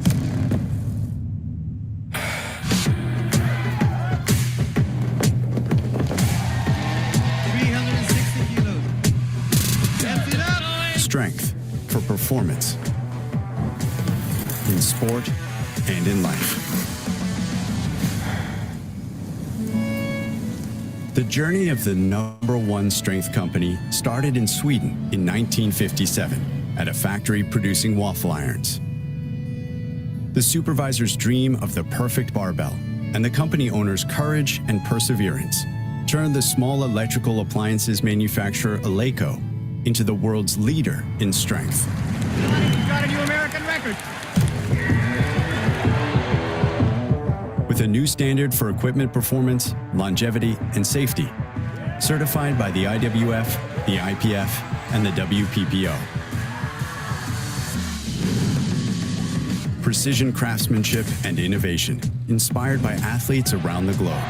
Strength for performance in sport and in life. The journey of the #1 strength company started in Sweden in 1957 at a factory producing waffle irons. The supervisor's dream of the perfect barbell and the company owner's courage and perseverance turned the small electrical appliances manufacturer Eleiko into the world's leader in strength. You got a new American record. With a new standard for equipment performance, longevity, and safety, certified by the IWF, the IPF, and the WPPO. Precision craftsmanship and innovation, inspired by athletes around the globe.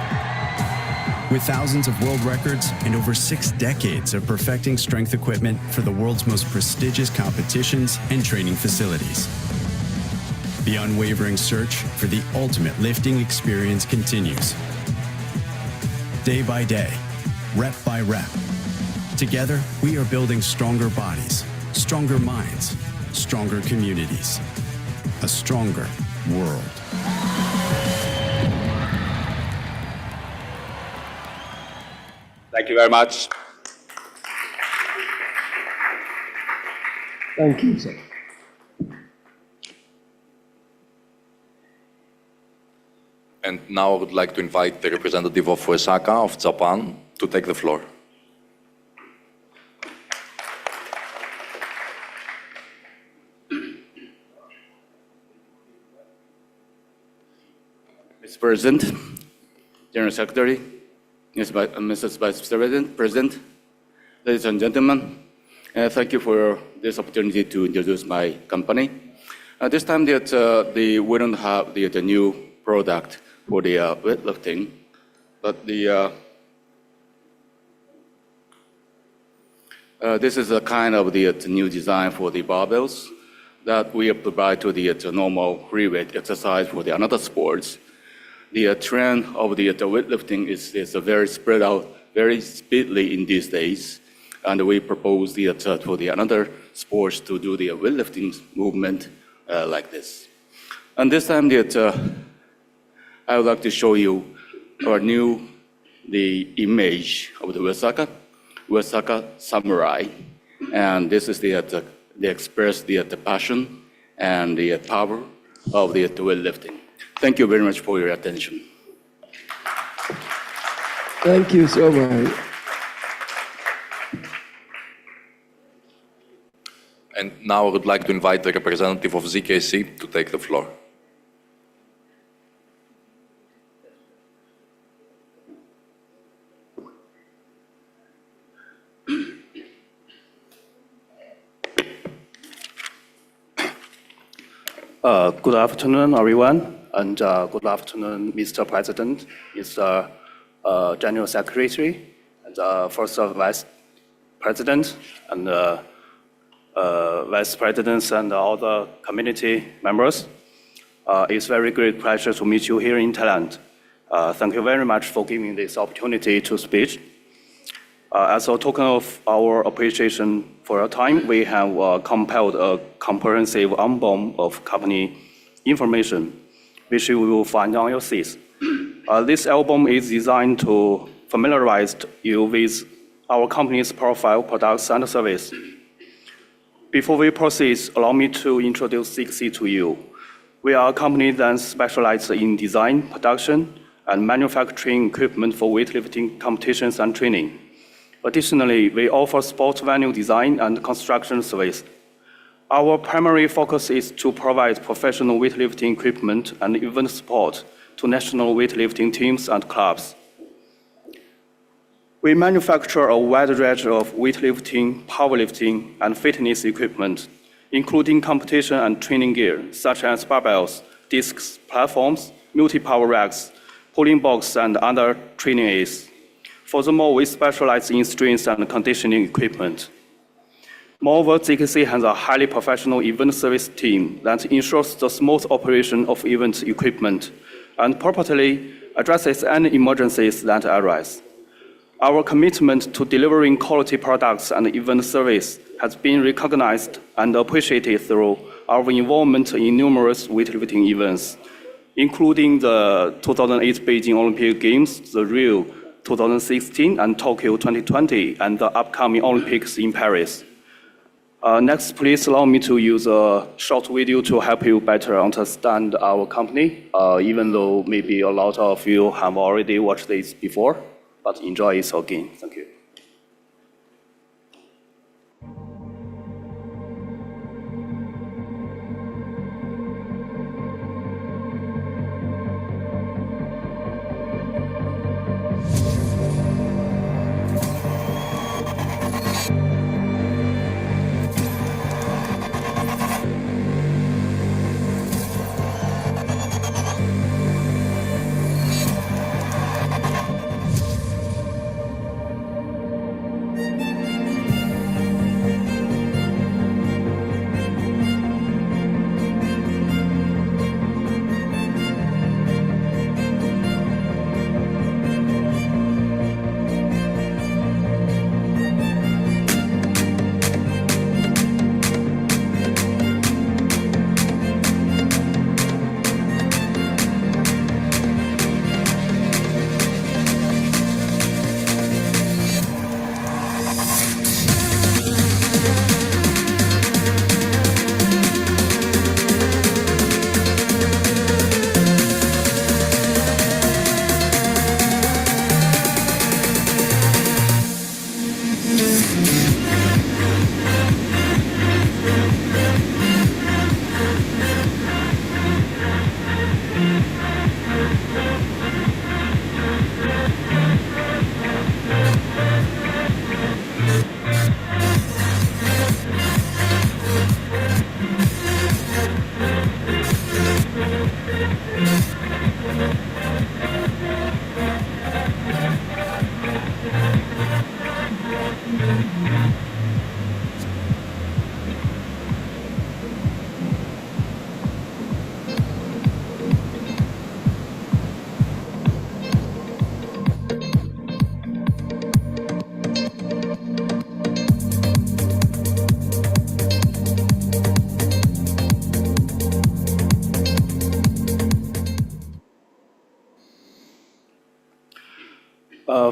With thousands of world records and over 6 decades of perfecting strength equipment for the world's most prestigious competitions and training facilities. The unwavering search for the ultimate lifting experience continues. Day by day, rep by rep. Together, we are building stronger bodies, stronger minds, stronger communities, a stronger world. Thank you very much. Thank you, sir. And now I would like to invite the representative of Osaka of Japan to take the floor. Mr. President, General Secretary, Mrs. Vice President, ladies and gentlemen, thank you for this opportunity to introduce my company. This time that we don't have the new product for the weightlifting, but this is a kind of the new design for the barbells that we provide to the normal free weight exercise for the another sports. The trend of the weightlifting is very spread out very speedily in these days, and we propose for the another sports to do the weightlifting movement like this. And this time I would like to show you our the image of the Osaka samurai, and this is they express the passion and the power of the weightlifting. Thank you very much for your attention. Thank you so much. And now I would like to invite the representative of ZKC to take the floor. Good afternoon, everyone, and good afternoon, Mr. President, Mr. General Secretary, and First Vice President, and Vice Presidents, and all the community members. It's a very great pleasure to meet you here in Thailand. Thank you very much for giving this opportunity to speak. As a token of our appreciation for your time, we have compiled a comprehensive album of company information, which you will find on your seats. This album is designed to familiarize you with our company's profile, products, and service. Before we proceed, allow me to introduce ZKC to you. We are a company that specializes in design, production, and manufacturing equipment for weightlifting competitions and training. Additionally, we offer sports venue design and construction service. Our primary focus is to provide professional weightlifting equipment and event support to national weightlifting teams and clubs. We manufacture a wide range of weightlifting, powerlifting, and fitness equipment, including competition and training gear, such as barbells, discs, platforms, multi-power racks, pulling box, and other training aids. Furthermore, we specialize in strength and conditioning equipment. Moreover, ZKC has a highly professional event service team that ensures the smooth operation of event equipment and properly addresses any emergencies that arise. Our commitment to delivering quality products and event service has been recognized and appreciated through our involvement in numerous weightlifting events, including the 2008 Beijing Olympic Games, the Rio 2016 and Tokyo 2020, and the upcoming Olympics in Paris. Next, please allow me to use a short video to help you better understand our company, even though maybe a lot of you have already watched this before, but enjoy it again. Thank you.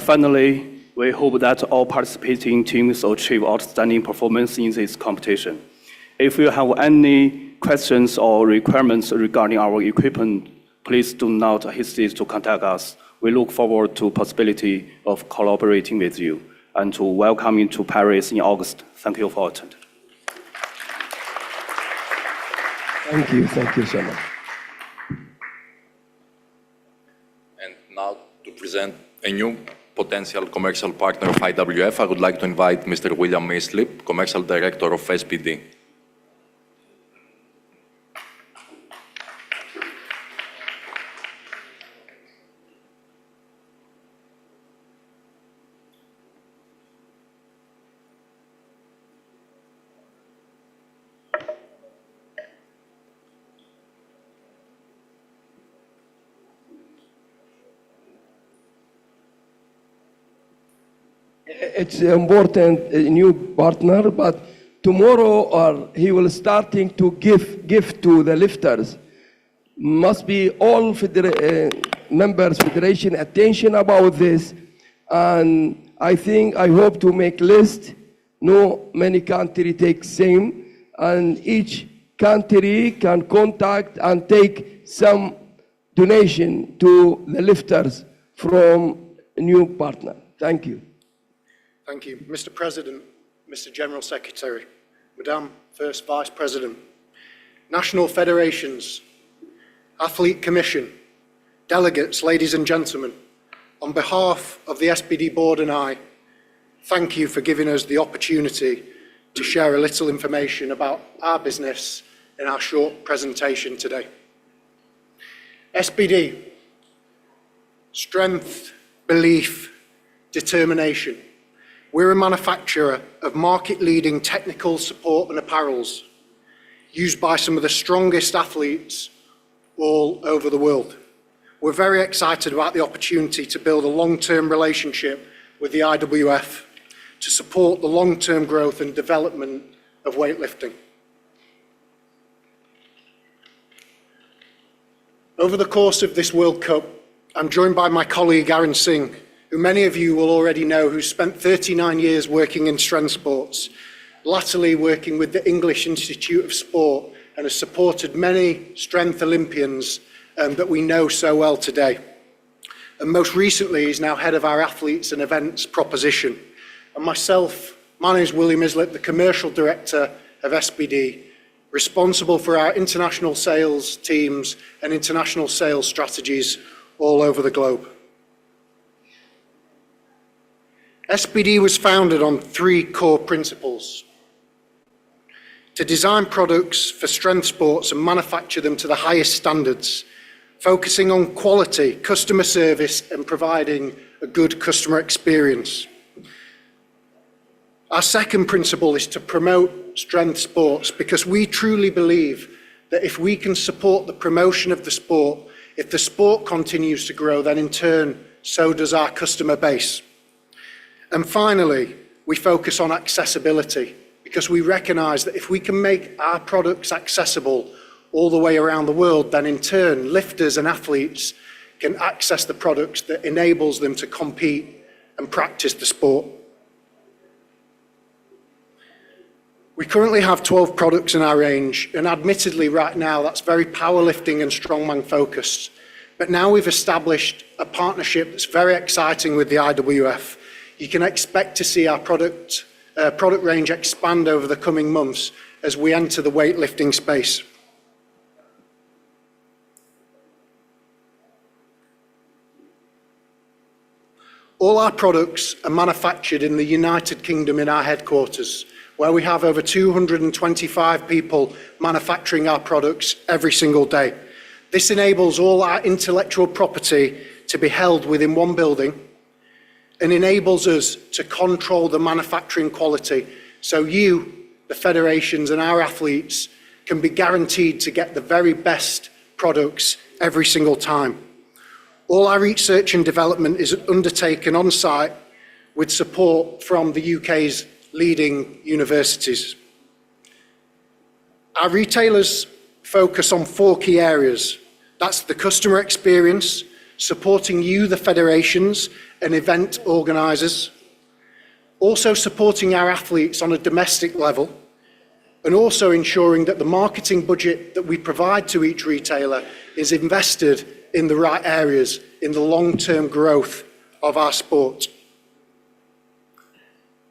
Finally, we hope that all participating teams achieve outstanding performance in this competition. If you have any questions or requirements regarding our equipment, please do not hesitate to contact us. We look forward to the possibility of collaborating with you and to welcome you to Paris in August. Thank you for attending. Thank you so much. And now to present a new potential commercial partner of IWF, I would like to invite Mr. William Maislip, Commercial Director of SPD. It's important, a new partner, but tomorrow he will starting to give to the lifters. Must be all members federation attention about this, and I hope to make list. No many country take same, and each country can contact and take some donation to the lifters from a new partner. Thank you. Thank you. Mr. President, Mr. General Secretary, Madam First Vice President, National Federations, Athlete Commission, delegates, ladies and gentlemen, on behalf of the SPD board and I, thank you for giving us the opportunity to share a little information about our business in our short presentation today. SPD, strength, belief, determination. We're a manufacturer of market-leading technical support and apparels used by some of the strongest athletes all over the world. We're very excited about the opportunity to build a long-term relationship with the IWF to support the long-term growth and development of weightlifting. Over the course of this World Cup, I'm joined by my colleague Aaron Singh, who many of you will already know, who spent 39 years working in strength sports, latterly working with the English Institute of Sport, and has supported many strength Olympians that we know so well today. And most recently, he's now head of our athletes and events proposition. And myself, my name is William Islip, the commercial director of SPD, responsible for our international sales teams and international sales strategies all over the globe. SPD was founded on 3 core principles: to design products for strength sports and manufacture them to the highest standards, focusing on quality, customer service, and providing a good customer experience. Our second principle is to promote strength sports, because we truly believe that if we can support the promotion of the sport, if the sport continues to grow, then in turn, so does our customer base. And finally, we focus on accessibility, because we recognize that if we can make our products accessible all the way around the world, then in turn, lifters and athletes can access the products that enables them to compete and practice the sport. We currently have 12 products in our range, and admittedly right now that's very powerlifting and strongman focused. But now we've established a partnership that's very exciting with the IWF. You can expect to see our product range expand over the coming months as we enter the weightlifting space. All our products are manufactured in the United Kingdom in our headquarters, where we have over 225 people manufacturing our products every single day. This enables all our intellectual property to be held within one building and enables us to control the manufacturing quality, so you, the federations and our athletes, can be guaranteed to get the very best products every single time. All our research and development is undertaken on site with support from the UK's leading universities. Our retailers focus on 4 key areas. That's the customer experience, supporting you, the federations and event organisers, also supporting our athletes on a domestic level, and also ensuring that the marketing budget that we provide to each retailer is invested in the right areas, in the long-term growth of our sport.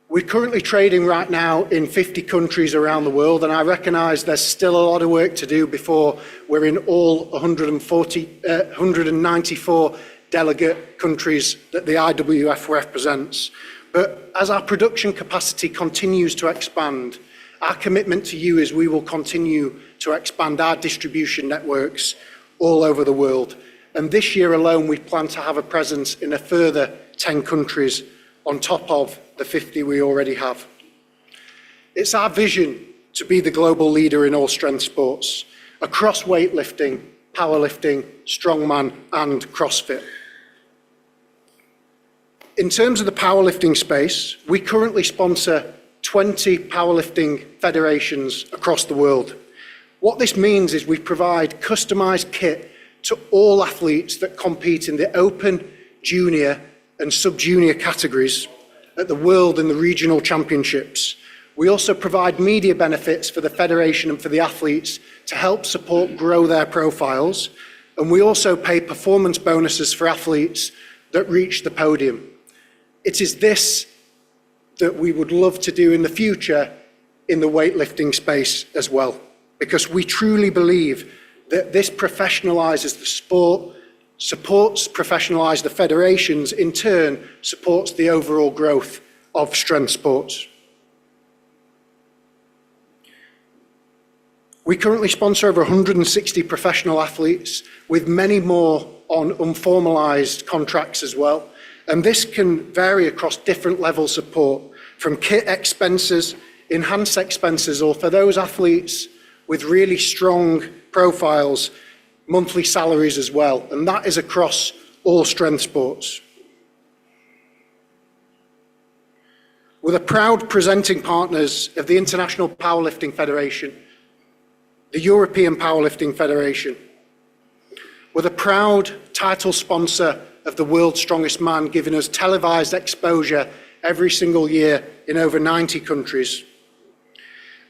We're currently trading right now in 50 countries around the world, and I recognise there's still a lot of work to do before we're in all 194 delegate countries that the IWF represents. But as our production capacity continues to expand, our commitment to you is we will continue to expand our distribution networks all over the world. And this year alone, we plan to have a presence in a further 10 countries on top of the 50 we already have. It's our vision to be the global leader in all strength sports, across weightlifting, powerlifting, strongman, and CrossFit. In terms of the powerlifting space, we currently sponsor 20 powerlifting federations across the world. What this means is we provide customized kit to all athletes that compete in the open, junior, and sub-junior categories at the world and the regional championships. We also provide media benefits for the federation and for the athletes to help support grow their profiles. And we also pay performance bonuses for athletes that reach the podium. It is this that we would love to do in the future in the weightlifting space as well, because we truly believe that this professionalizes the sport, supports professionalise the federations, in turn supports the overall growth of strength sports. We currently sponsor over 160 professional athletes, with many more on unformalised contracts as well. And this can vary across different levels of support, from kit expenses, enhanced expenses, or for those athletes with really strong profiles, monthly salaries as well. And that is across all strength sports. We're the proud presenting partners of the International Powerlifting Federation, the European Powerlifting Federation. We're the proud title sponsor of the World's Strongest Man, giving us televised exposure every single year in over 90 countries.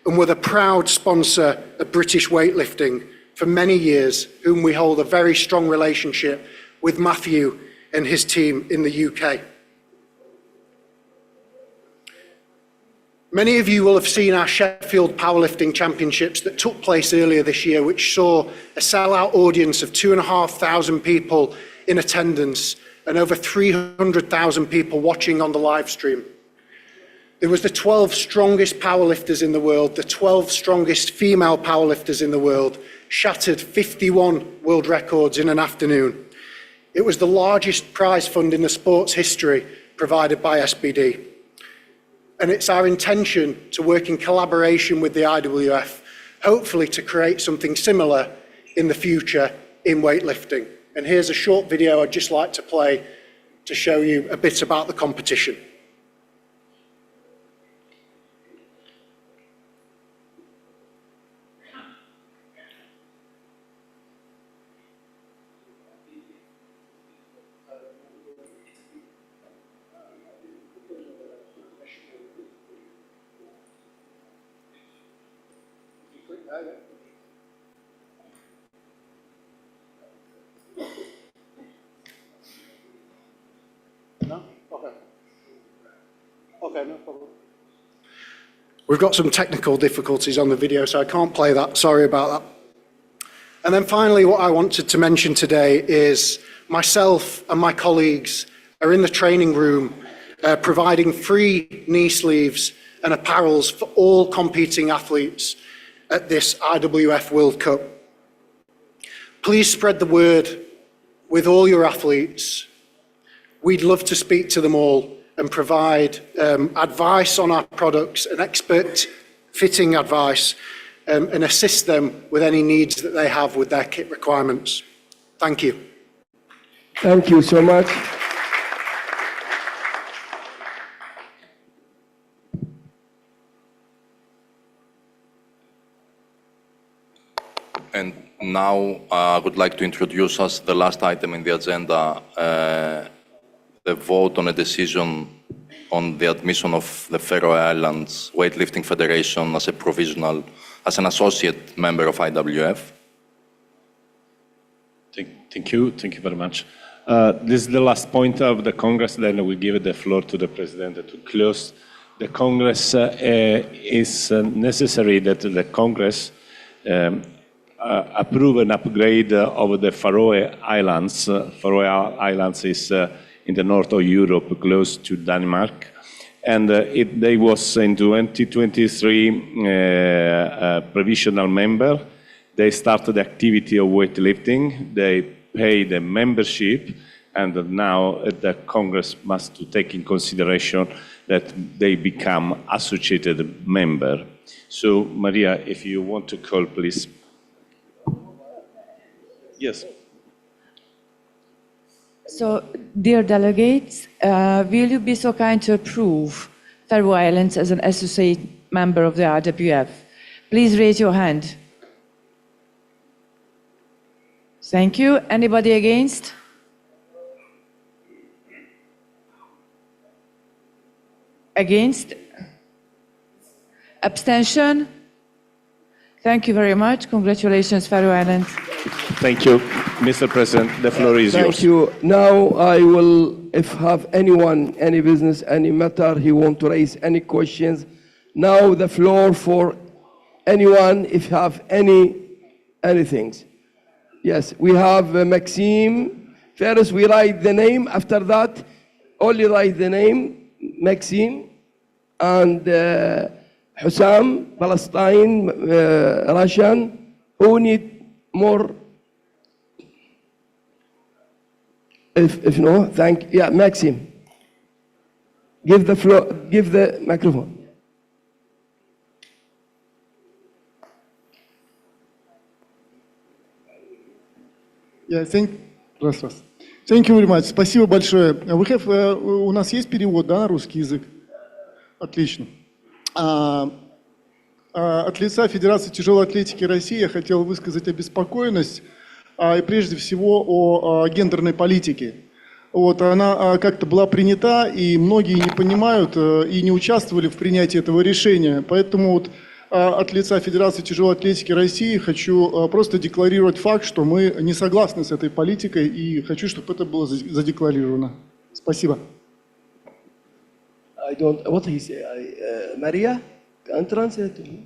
And we're the proud sponsor of British Weightlifting for many years, whom we hold a very strong relationship with Matthew and his team in the UK. Many of you will have seen our Sheffield Powerlifting Championships that took place earlier this year, which saw a sellout audience of 2,500 people in attendance and over 300,000 people watching on the live stream. There was the 12 strongest powerlifters in the world, the 12 strongest female powerlifters in the world, shattered 51 world records in an afternoon. It was the largest prize fund in the sport's history provided by SBD. And it's our intention to work in collaboration with the IWF, hopefully to create something similar in the future in weightlifting. And here's a short video I'd just like to play to show you a bit about the competition. No? Okay. Okay, no problem. We've got some technical difficulties on the video, so I can't play that. Sorry about that. And then finally, what I wanted to mention today is myself and my colleagues are in the training room providing free knee sleeves and apparels for all competing athletes at this IWF World Cup. Please spread the word with all your athletes. We'd love to speak to them all and provide advice on our products and expert fitting advice and assist them with any needs that they have with their kit requirements. Thank you. Thank you so much. And now I would like to introduce us the last item in the agenda, the vote on a decision on the admission of the Faroe Islands Weightlifting Federation as a provisional, as an associate member of IWF. Thank you very much. This is the last point of the Congress, then we give the floor to the President to close the Congress. It's necessary that the Congress approve an upgrade of the Faroe Islands. Faroe Islands is in the north of Europe, close to Denmark. And they was in 2023 a provisional member. They started the activity of weightlifting. They paid a membership, and now the Congress must take in consideration that they become associated member. So, Maria, if you want to call, please. Yes. So, dear delegates, will you be so kind to approve Faroe Islands as an associate member of the IWF? Please raise your hand. Thank you. Anybody against? Against? Abstention? Thank you very much. Congratulations, Faroe Islands. Thank you, Mr. President. The floor is yours. Thank you. Now I will, if have anyone, any business, any matter, he want to raise any questions. Now the floor for anyone, if you have anything. Yes, we have Maxime First, we write the name. After that, only write the name, Maxime, and Hussam, Palestine, Russian. Who need more? If no, yeah, Maxime. Give the floor, give the microphone. Yeah, thank you very much. Спасибо большое. У нас есть перевод, да, на русский язык? Отлично. От лица Федерации тяжелой атлетики России я хотел высказать обеспокоенность, и прежде всего о гендерной политике. Вот, она как-то была принята, и многие не понимают и не участвовали в принятии этого решения. Поэтому вот от лица Федерации тяжелой атлетики России хочу просто декларировать факт, что мы не согласны с этой политикой, и хочу, чтобы это было задекларировано. Спасибо. What he say? Maria, can translate to me?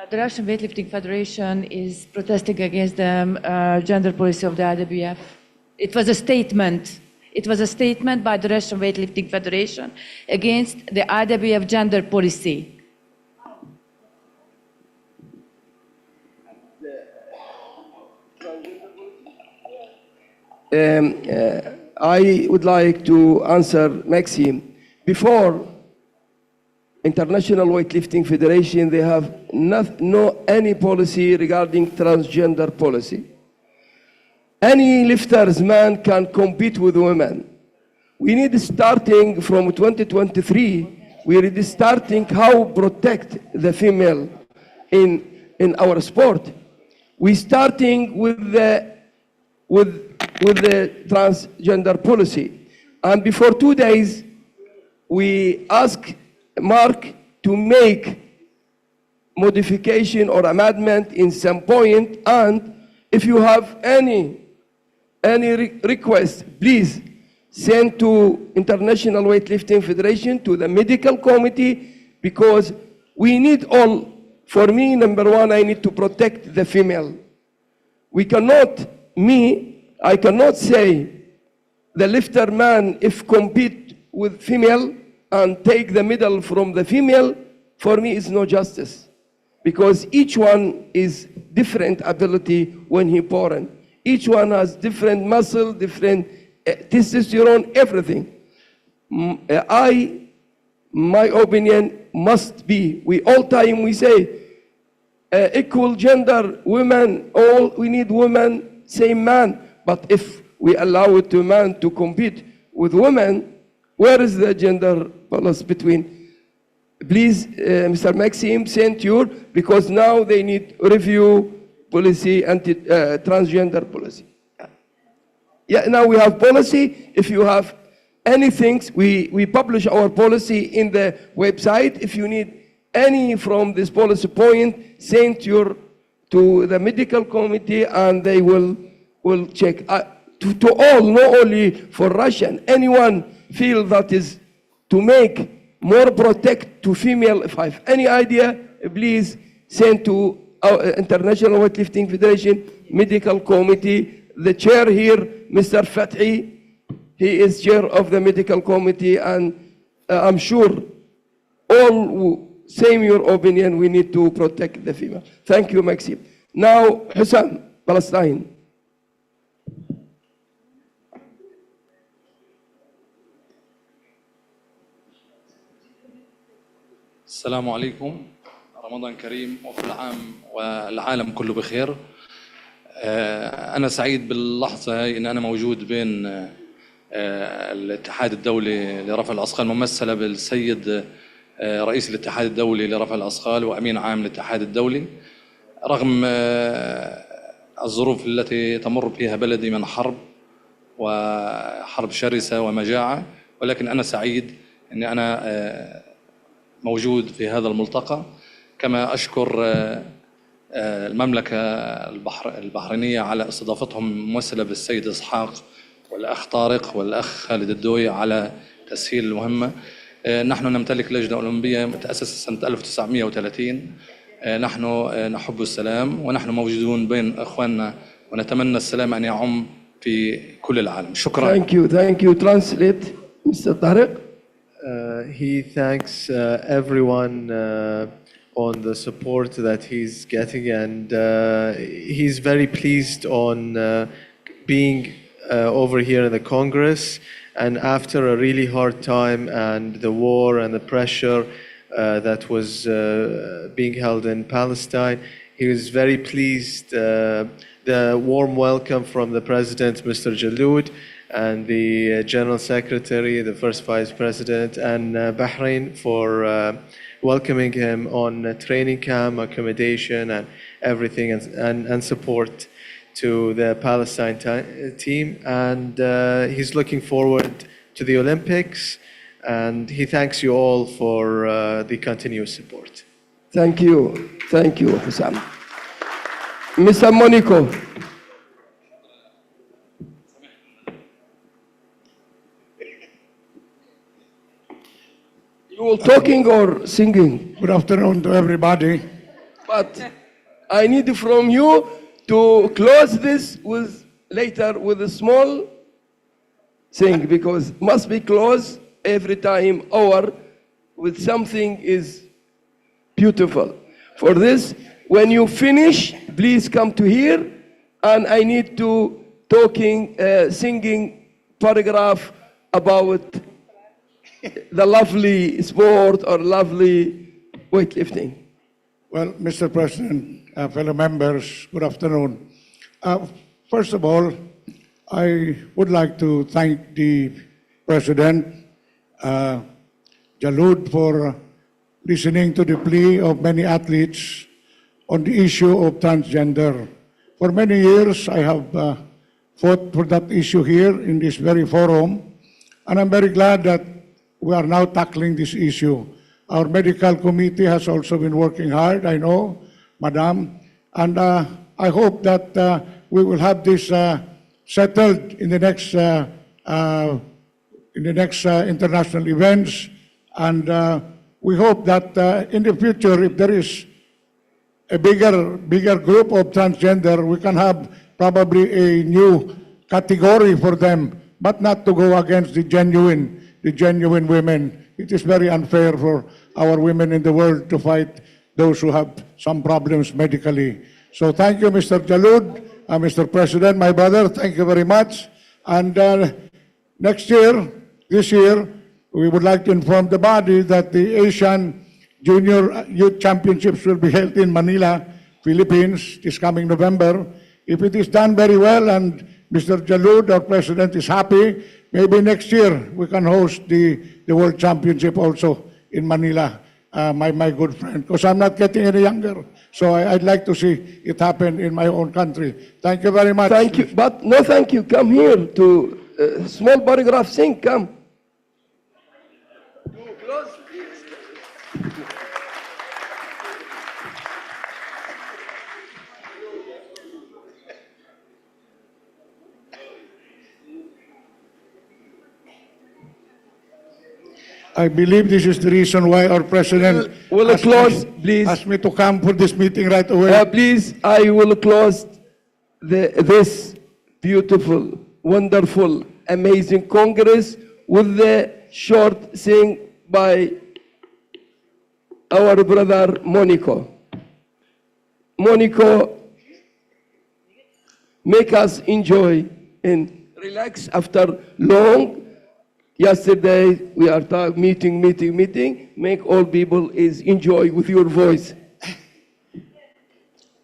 The Russian Weightlifting Federation is protesting against the gender policy of the IWF. It was a statement. It was a statement by the Russian Weightlifting Federation against the IWF gender policy. I would like to answer Maxime. Before International Weightlifting Federation, they have no any policy regarding transgender policy. Any lifters man can compete with women. We need starting from 2023. We need starting how protect the female in our sport. We starting with the transgender policy, and before 2 days, we ask Mark to make modification or amendment in some point, and if you have any request, please send to International Weightlifting Federation, to the medical committee, because we need all. For me, number one, I need to protect the female. We cannot, I cannot say the lifter man, if compete with female and take the medal from the female, for me is no justice. Because each one is different ability when he born. Each one has different muscle, different testosterone, everything. My opinion must be, all time we say, equal gender, women, all, we need women, same man. But if we allow it to man to compete with women, where is the gender balance between? Please, Mr. Maxime, send your, because now they need review policy, transgender policy. Yeah, now we have policy. If you have anything, we publish our policy in the website. If you need any from this policy point, send to the medical committee, and they will check. To all, not only for Russian, anyone feel that is to make more protect to female. If I have any idea, please send to our International Weightlifting Federation Medical Committee. The chair here, Mr. Fathi, he is chair of the medical committee, and I'm sure all same your opinion, we need to protect the female. Thank you, Maxime. Now, Hussam, Palestine. السلام عليكم، رمضان كريم وكل عام والعالم كله بخير. أنا سعيد باللحظة هاي إن أنا موجود بين الاتحاد الدولي لرفع الأثقال ممثلة بالسيد رئيس الاتحاد الدولي لرفع الأثقال وأمين عام الاتحاد الدولي، رغم الظروف التي تمر فيها بلدي من حرب وحرب شرسة ومجاعة، ولكن أنا سعيد أن أنا موجود في هذا الملتقى. كما أشكر المملكة البحرينية على استضافتهم ممثلة بالسيد إسحاق والأخ طارق والأخ خالد الدوي على تسهيل المهمة. نحن نمتلك لجنة أولمبية تأسست سنة 1930. نحن نحب السلام ونحن موجودون بين أخواننا ونتمنى السلام أن يعم في كل العالم. شكرا. Thank you. Translate, Mr. Tariq. He thanks everyone on the support that he's getting, and he's very pleased on being over here in the Congress. And after a really hard time and the war and the pressure that was being held in Palestine, he was very pleased. The warm welcome from the President, Mr. Jaloud, and the General Secretary, the First Vice President, and Bahrain for welcoming him on training camp, accommodation, and everything, and support to the Palestine team. And he's looking forward to the Olympics, and he thanks you all for the continuous support. Thank you, Hussam. Mr. Monico. You were talking or singing? Good afternoon to everybody. But I need from you to close this later with a small thing, because must be closed every time hour with something is beautiful. For this, when you finish, please come to here, and I need to singing paragraph about the lovely sport or lovely weightlifting. Well, Mr. President, fellow members, good afternoon. First of all, I would like to thank the President, Jaloud, for listening to the plea of many athletes on the issue of transgender. For many years, I have fought for that issue here in this very forum, and I'm very glad that we are now tackling this issue. Our medical committee has also been working hard, I know, Madam, and I hope that we will have this settled in the next international events, and we hope that in the future, if there is a bigger group of transgender, we can have probably a new category for them, but not to go against the genuine women. It is very unfair for our women in the world to fight those who have some problems medically. So thank you, Mr. Jaloud, Mr. President, my brother, thank you very much. And this year, we would like to inform the body that the Asian Junior Youth Championships will be held in Manila, Philippines, this coming November. If it is done very well and Mr. Jaloud, our president, is happy, maybe next year we can host the World Championship also in Manila, my good friend, because I'm not getting any younger. So I'd like to see it happen in my own country. Thank you very much. Thank you, but no thank you. Come here to small paragraph sing, come. I believe this is the reason why our president asked me to come for this meeting right away. Please, I will close this beautiful, wonderful, amazing Congress with the short thing by our brother Monico. Monico, make us enjoy and relax after long. Yesterday, we are meeting. Make all people enjoy with your voice.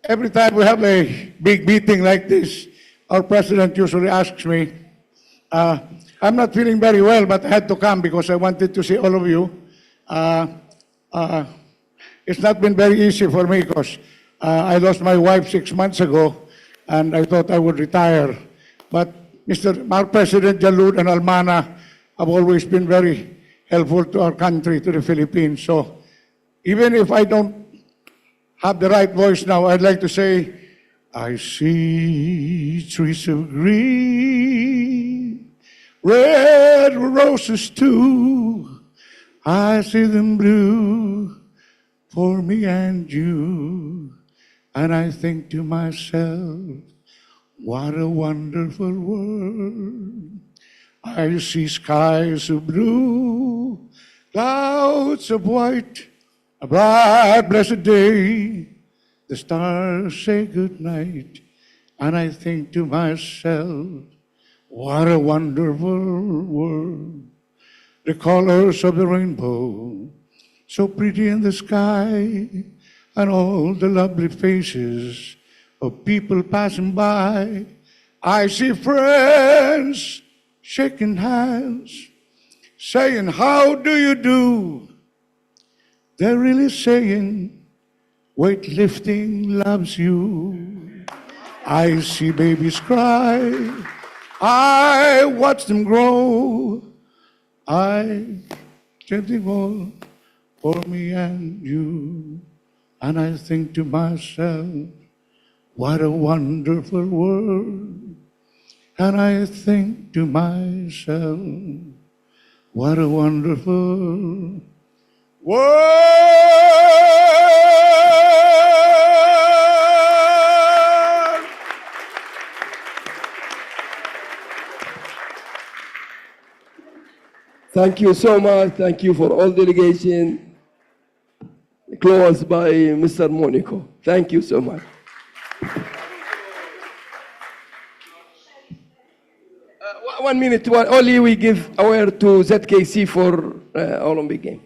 Every time we have a big meeting like this, our president usually asks me, I'm not feeling very well, but I had to come because I wanted to see all of you. It's not been very easy for me because I lost my wife 6 months ago, and I thought I would retire. But our President Jaloud and Almana have always been very helpful to our country, to the Philippines. So even if I don't have the right voice now, I'd like to say, I see trees of green, red roses too. I see them blue for me and you. And I think to myself, what a wonderful world. I see skies of blue, clouds of white, a bright, blessed day. The stars say good night, and I think to myself, what a wonderful world. The colors of the rainbow, so pretty in the sky, and all the lovely faces of people passing by. I see friends shaking hands, saying, how do you do? They're really saying, weightlifting loves you. I see babies cry, I watch them grow. I kept them all for me and you. And I think to myself, what a wonderful world. And I think to myself, what a wonderful world. Thank you so much. Thank you for all delegation. Closed by Mr. Monaco. Thank you so much. 1 minute. Only we give aware to ZKC for Olympic game.